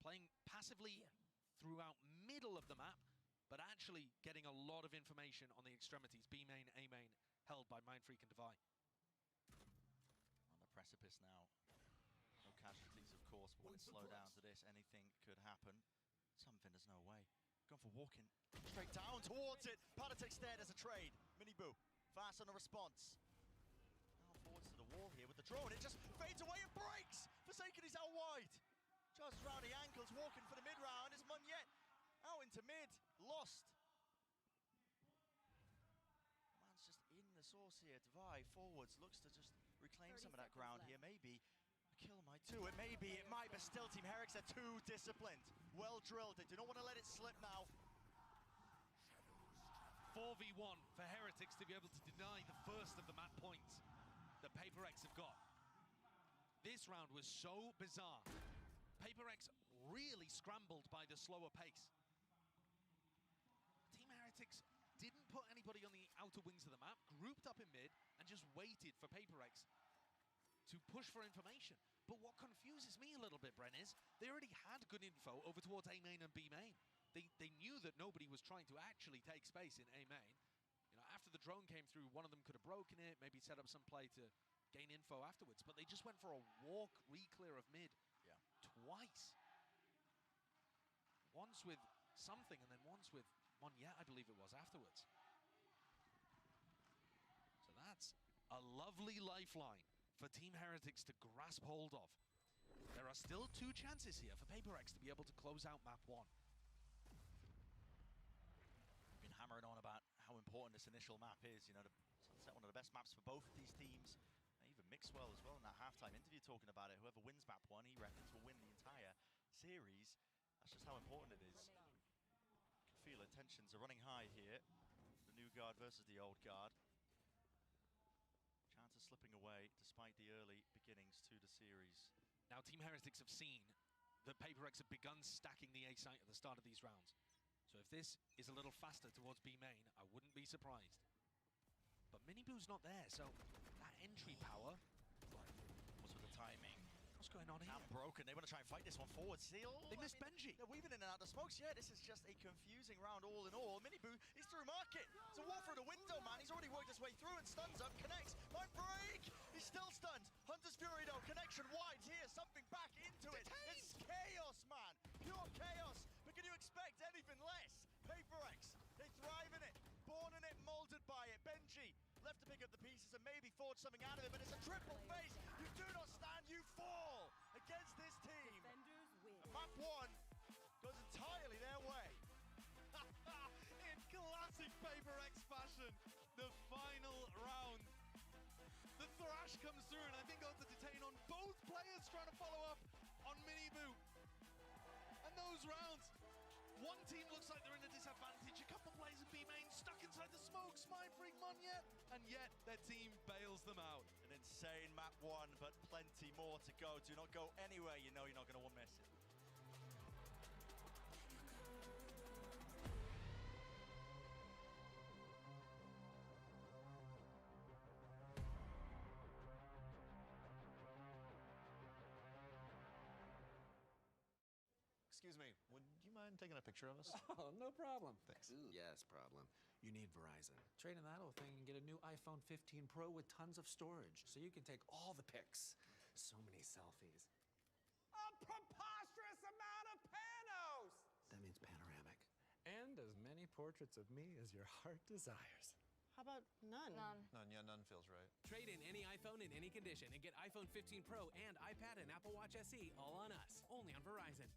playing passively throughout middle of the map, but actually getting a lot of information on the extremities. B main, A main, held by Mindfreak and Devi. On the precipice now. No casualties, of course, but when it slow down to this, anything could happen. Something, there's no way. Going for walking straight down towards it. Paratek's there, there's a trade. Miniboo, fast on the response. Now forwards to the wall here with the drone. It just fades away and breaks. Forsaken is out wide. Just around the ankles, walking for the mid-round. Is Munyet out into mid, lost. Man's just in the source here. Devi forwards, looks to just reclaim some of that ground here. Maybe a kill might do it. Maybe it might, but still Team Heretics are too disciplined. Well drilled. They do not want to let it slip now. 4v1 for Heretics to be able to deny the first of the map points that FPX have got. This round was so bizarre. FPX really scrambled by the slower pace. Team Heretics didn't put anybody on the outer wings of the map, grouped up in mid, and just waited for FPX to push for information. But what confuses me a little bit, Bren, is they already had good info over towards A main and B main. They knew that nobody was trying to actually take space in A main. You know, after the drone came through, one of them could have broken it, maybe set up some play to gain info afterwards, but they just went for a walk re-clear of mid twice. Once with something, and then once with Munyet, I believe it was, afterwards. So that's a lovely lifeline for Team Heretics to grasp hold of. There are still 2 chances here for FPX to be able to close out map 1. We've been hammering on about how important this initial map is. You know, Sunset, one of the best maps for both of these teams. Even Mixwell as well in that halftime interview talking about it. Whoever wins map 1, he reckons will win the entire series. That's just how important it is. You can feel it, tensions are running high here. The new guard versus the old guard. Chances slipping away despite the early beginnings to the series. Now Team Heretics have seen that FPX have begun stacking the A site at the start of these rounds. So if this is a little faster towards B main, I wouldn't be surprised. But Miniboo's not there, so that entry power. What's with the timing? What's going on here? Cam broken. They want to try and fight this one forward. Seal. They missed Benji. They're weaving in and out of the smokes. Yeah, this is just a confusing round all in all. Miniboo, he's through market. It's a wall through the window, man. He's already worked his way through and stuns up. Connects. Might break. He's still stunned. Hunter's Fury, though. Connection wide here. Something back into it. It's chaos, man. Pure chaos. But can you expect anything less? FPX, they thrive in it. Born in it, molded by it. Benji left to pick up the pieces and maybe forge something out of it, but it's a triple face. You do not stand, you fall against this team. And map 1 goes entirely their way. In classic FPX fashion, the final round. The thrash comes through, and I think got to detain on both players trying to follow up on Miniboo. And those rounds, one team looks like they're in a disadvantage. A couple players in B main stuck inside the smoke. Mindfreak, Munyet, and yet their team bails them out. An insane map 1, but plenty more to go. Do not go anywhere you know you're not going to miss it. Excuse me, would you mind taking a picture of us? Oh, no problem. Thanks. Yes, problem. You need Verizon. Trade in that old thing and get a new iPhone 15 Pro with tons of storage, so you can take all the pics. So many selfies. A preposterous amount of panos! That means panoramic. And as many portraits of me as your heart desires. How about none? None, yeah, none feels right. Trade in any iPhone in any condition and get iPhone 15 Pro and iPad and Apple Watch SE all on us. Only on Verizon.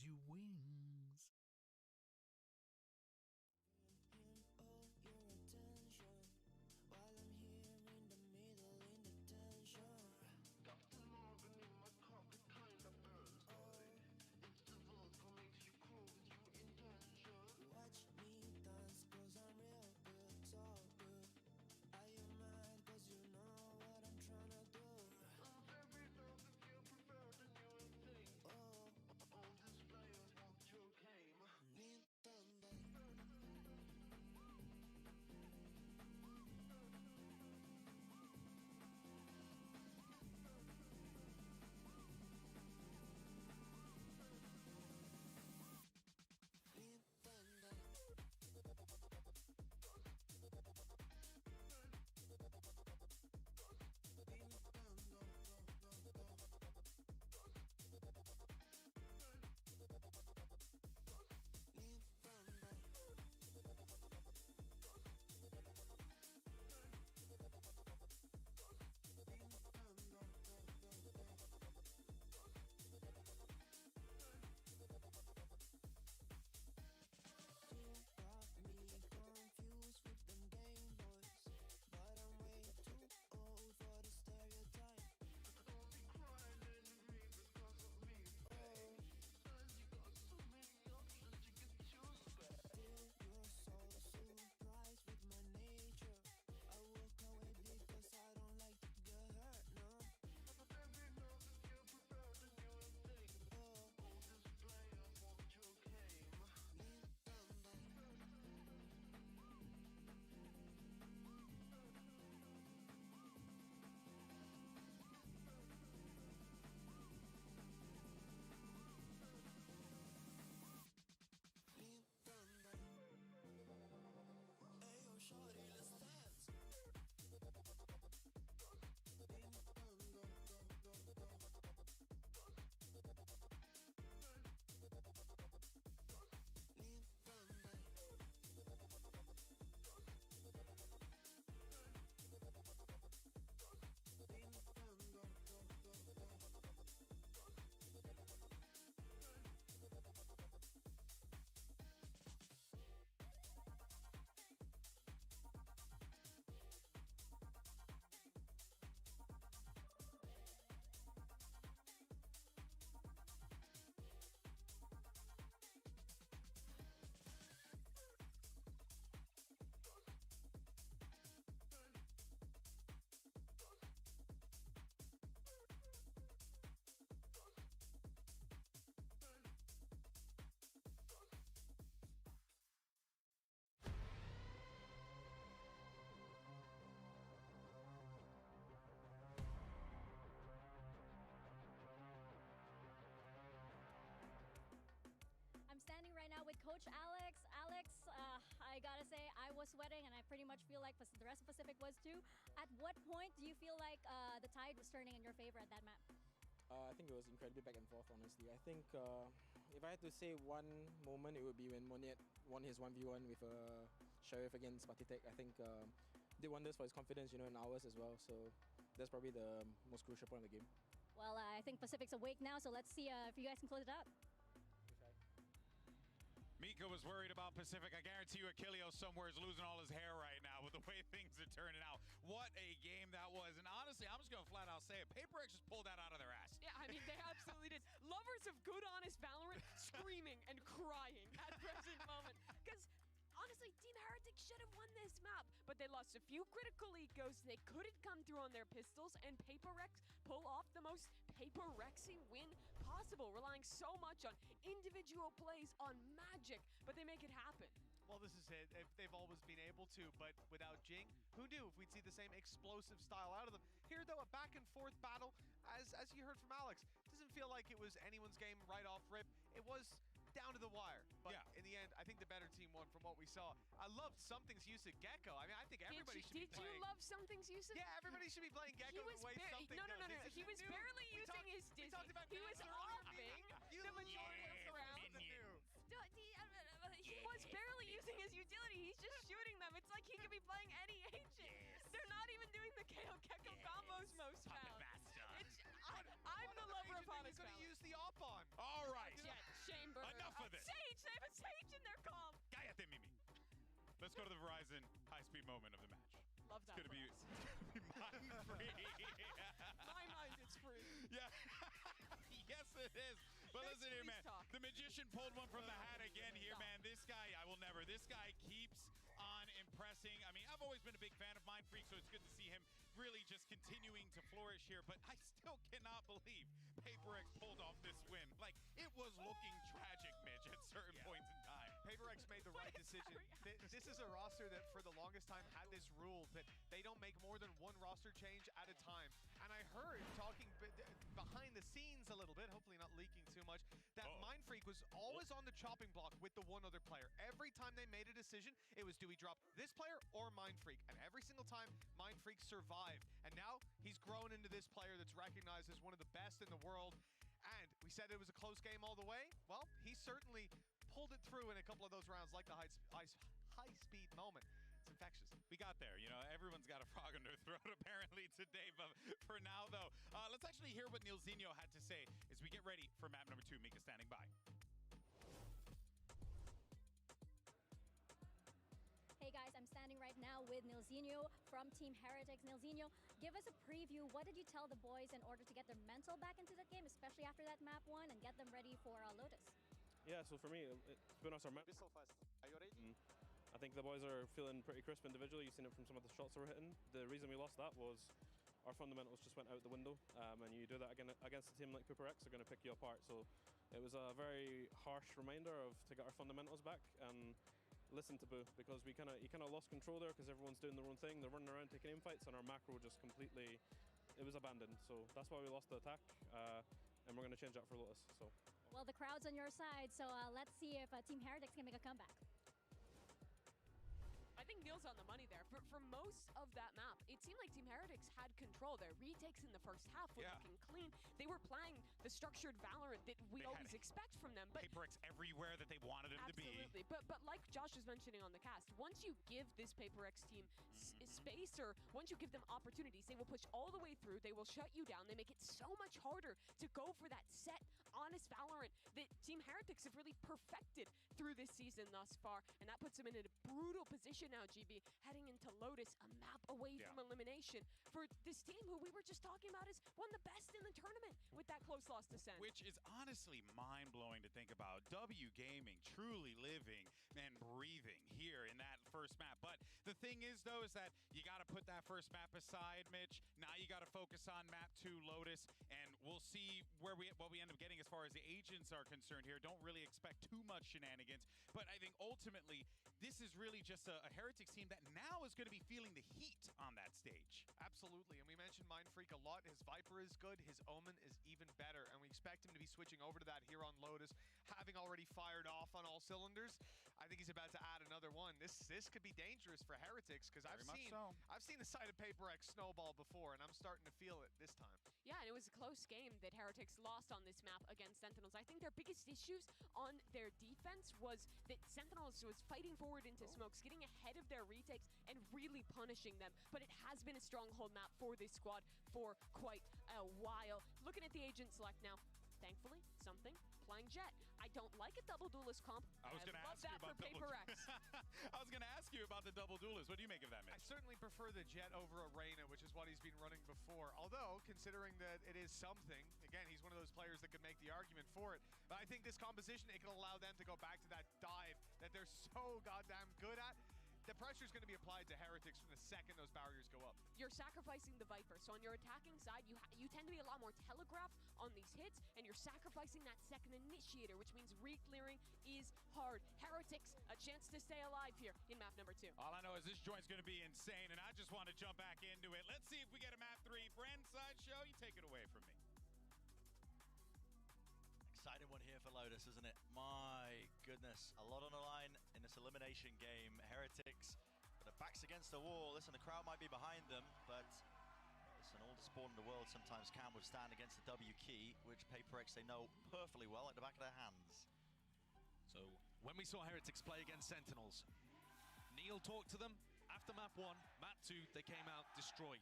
you wings. I'm standing right now with Coach Alex. Alex, I gotta say, I was sweating, and I pretty much feel like the rest of Pacific was too. At what point do you feel like the tide was turning in your favor at that map? I think it was incredibly back and forth, honestly. I think if I had to say one moment, it would be when Moniet won his 1v1 with Sheriff against Patitek. I think did wonders for his confidence, in ours as well. So that's probably the most crucial point of the game. Well, I think Pacific's awake now, so let's see if you guys can close it out. Mika was worried about Pacific. I guarantee you Achilleo somewhere is losing all his hair right now with the way things are turning out. What a game that was. And honestly, I'm just going to flat out say it. FPX just pulled that out of their ass. Yeah, I mean, they absolutely did. Lovers of good, honest Valorant screaming and crying at present moment. Because honestly, Team Heretic should have won this map, but they lost a few critical ecos. They couldn't come through on their pistols, and PaperX pull off the most PaperRexy win possible, relying so much on individual plays, on magic, but they make it happen. Well, this is it. They've always been able to, but without Jing, who knew if we'd see the same explosive style out of them. Here, though, a back and forth battle, as you heard from Alex, doesn't feel like it was anyone's game right off rip. It was down to the wire, but in the end, I think the better team won from what we saw. I loved Something's use of Gecko. I mean, I think everybody should be playing. Did you love Something's use of? Yeah, everybody should be playing Gecko the way Something No. does. He was barely using his Dizzy. He was ARPing the majority of the round. He was barely using his utility. He's just shooting them. It's like he could be playing any agent. They're not even doing the KO Gecko combos most rounds. I'm the lover of honest He's going to use the op on. All right. chamber. Enough of this. Sage, they have a Sage in their comp. Cállate, Mimi. Let's go to the Verizon high-speed moment of the match. Love that. It's gonna be mind-free. My mind is free. Yeah. Yes, it is. But listen here, man. The magician pulled one from the hat again here, man. This guy, I will never. This guy keeps on impressing. I mean, I've always been a big fan of Mind Freak, so it's good to see him really just continuing to flourish here. But I still cannot believe PaperX pulled off this win. Like, it was looking tragic, Mitch, at certain points in time. PaperX made the right decision. This is a roster that for the longest time had this rule that they don't make more than one roster change at a time. And I heard talking behind the scenes a little bit, hopefully not leaking too much, that Mind Freak was always on the chopping block with the one other player. Every time they made a decision, it was do we drop this player or Mind Freak? And every single time, Mind Freak survived. And now he's grown into this player that's recognized as one of the best in the world. And we said it was a close game all the way. Well, he certainly pulled it through in a couple of those rounds, like the high-speed moment. It's infectious. We got there. You know, everyone's got a frog in their throat apparently today. But for now, though, let's actually hear what Nilzinho had to say as we get ready for map number 2. Mika standing by. Hey guys, I'm standing right now with Nilzinho from Team Heretics. Nilzinho, give us a preview. What did you tell the boys in order to get their mental back into that game, especially after that map 1, and get them ready for Lotus? Yeah, so for me, it's been our map. So fast. Are you ready? I think the boys are feeling pretty crisp individually. You've seen it from some of the shots that we're hitting. The reason we lost that was our fundamentals just went out the window, and you do that again against a team like PaperX, they're going to pick you apart. So it was a very harsh reminder to get our fundamentals back and listen to Boo, because he kind of lost control there because everyone's doing their own thing. They're running around taking aim fights, and our macro just completely, it was abandoned. So that's why we lost the attack, and we're going to change that for Lotus. So. Well, the crowd's on your side, so let's see if Team Heretics can make a comeback. I think Neil's on the money there. For most of that map, it seemed like Team Heretics had control. Their retakes in the first half were looking clean. They were playing the structured Valorant that we always expect from them. But PaperX everywhere that they wanted him to be. Absolutely. But like Josh was mentioning on the cast, once you give this PaperX team space, or once you give them opportunities, they will push all the way through. They will shut you down. They make it so much harder to go for that set, honest Valorant that Team Heretics have really perfected through this season thus far. And that puts them in a brutal position now, GB, heading into Lotus, a map away from elimination for this team who we were just talking about is one of the best in the tournament with that close loss to Sen. Which is honestly mind-blowing to think about. W Gaming truly living and breathing here in that first map. But the thing is, though, is that you got to put that first map aside, Mitch. Now you got to focus on map 2, Lotus, and we'll see what we end up getting as far as the agents are concerned here. Don't really expect too much shenanigans, but I think ultimately this is really just a Heretics team that now is going to be feeling the heat on that stage. Absolutely, and we mentioned Mind Freak a lot. His Viper is good, his Omen is even better, and we expect him to be switching over to that here on Lotus, having already fired off on all cylinders. I think he's about to add another one. This could be dangerous for Heretics, because I've seen the side of PaperX snowball before, and I'm starting to feel it this time. Yeah, and it was a close game that Heretics lost on this map against Sentinels. I think their biggest issues on their defense was that Sentinels was fighting forward into smokes, getting ahead of their retakes and really punishing them. But it has been a stronghold map for this squad for quite a while. Looking at the agent select now, thankfully, something playing Jet. I don't like a double duelist comp. I was going to ask you about PaperX. I was going to ask you about the double duelist. What do you make of that, Mitch? I certainly prefer the Jet over Arena, which is what he's been running before. Although, considering that it is something, again, he's one of those players that could make the argument for it. But I think this composition, it can allow them to go back to that dive that they're so goddamn good at. The pressure is going to be applied to Heretics from the second those barriers go up. You're sacrificing the Viper. So on your attacking side, you tend to be a lot more telegraphed on these hits, and you're sacrificing that second initiator, which means re-clearing is hard. Heretics, a chance to stay alive here in map number 2. All I know is this joint's going to be insane, and I just want to jump back into it. Let's see if we get a map 3. Brand Sideshow, you take it away from me. Exciting one here for Lotus, isn't it? My goodness, a lot on the line in this elimination game. Heretics, but their backs against the wall. Listen, the crowd might be behind them, but listen, all the sport in the world sometimes can withstand against the W key, which PaperX they know perfectly well at the back of their hands. So when we saw Heretics play against Sentinels, Neil talked to them. After map 1, map 2, they came out destroyed.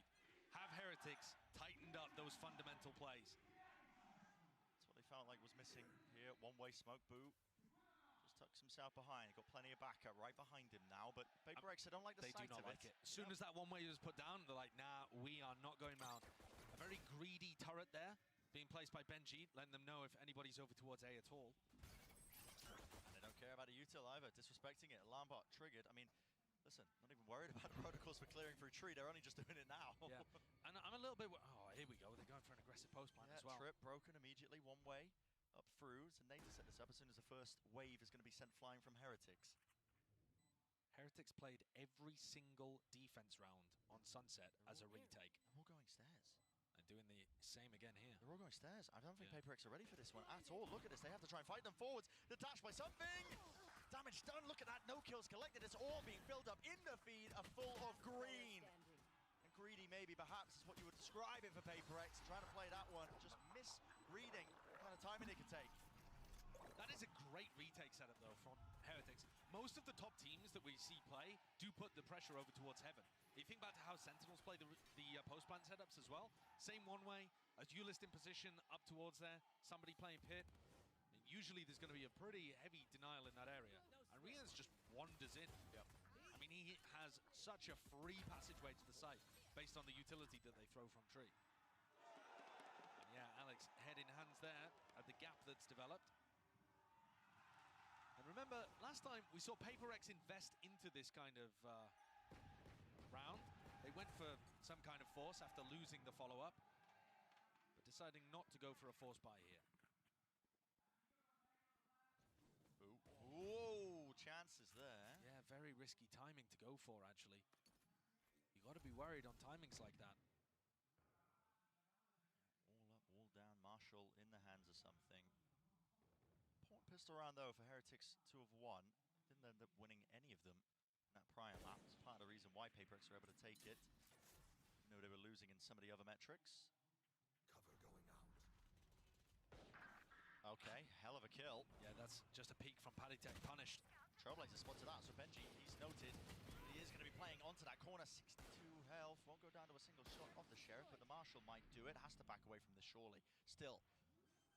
Have Heretics tightened up those fundamental plays? Felt like was missing here. One-way smoke boot. Just tucks himself behind. Got plenty of backup right behind him now, but FPX, I don't like the They sight do not of like it. As soon as that one-way was put down, they're like, nah, we are not going round. A very greedy turret there, being placed by Benji, letting them know if anybody's over towards A at all. And they don't care about a util either, disrespecting it. Alarm bot triggered. I mean, listen, not even worried about protocols for clearing through tree. They're only just doing it now. Yeah, and I'm a little bit... Oh, here we go. They're going for an aggressive post plant as well. Trip broken immediately, one way up through. So Nate to set this up as soon as the first wave is going to be sent flying from Heretics. Heretics played every single defense round on Sunset as a retake. They're all going stairs. And doing the same again here. They're all going stairs. I don't think FPX are ready for this one at all. Look at this. They have to try and fight them forwards. The dash by something. Damage done. Look at that. No kills collected. It's all being filled up in the feed. A full of green. And greedy maybe perhaps is what you would describe it for FPX. Trying to play that one. Just misreading what kind of timing it could take. That is a great retake setup, though, from Heretics. Most of the top teams that we see play do put the pressure over towards Heaven. You think back to how Sentinels play the post-plant setups as well. Same one-way, a duelist in position up towards there, somebody playing pit. And usually there's going to be a pretty heavy denial in that area. And Riaz just wanders in. Yep. I mean, he has such a free passageway to the site based on the utility that they throw from tree. And yeah, Alex, head in hands there at the gap that's developed. And remember, last time we saw FPX invest into this kind of round. They went for some kind of force after losing the follow-up, but deciding not to go for a force buy here. Whoa, chances there. Yeah, very risky timing to go for, actually. You got to be worried on timings like that. All up, all down. Marshall in the hands of something. Point pistol round, though, for Heretics to have won. Didn't end up winning any of them in that prior lap. It's part of the reason why FPX were able to take it. You know, they were losing in some of the other metrics. Cover going out. Okay, hell of a kill. Yeah, that's just a peek from Paddytech, punished. Trailblazer spotted that, so Benji, he's noted. He is going to be playing onto that corner. 62 health. Won't go down to a single shot of the Sheriff, but the Marshal might do it. Has to back away from this, surely. Still.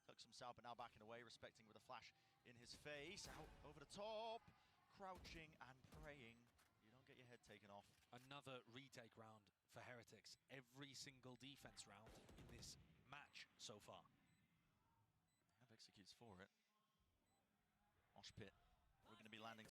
Tucks himself, but now backing away, respecting with a flash in his face. Out over the top. Crouching and praying. You don't get your head taken off. Another retake round for Heretics. Every single defense round in this match so far. Have executes for it. Mosh pit. We're going to be landing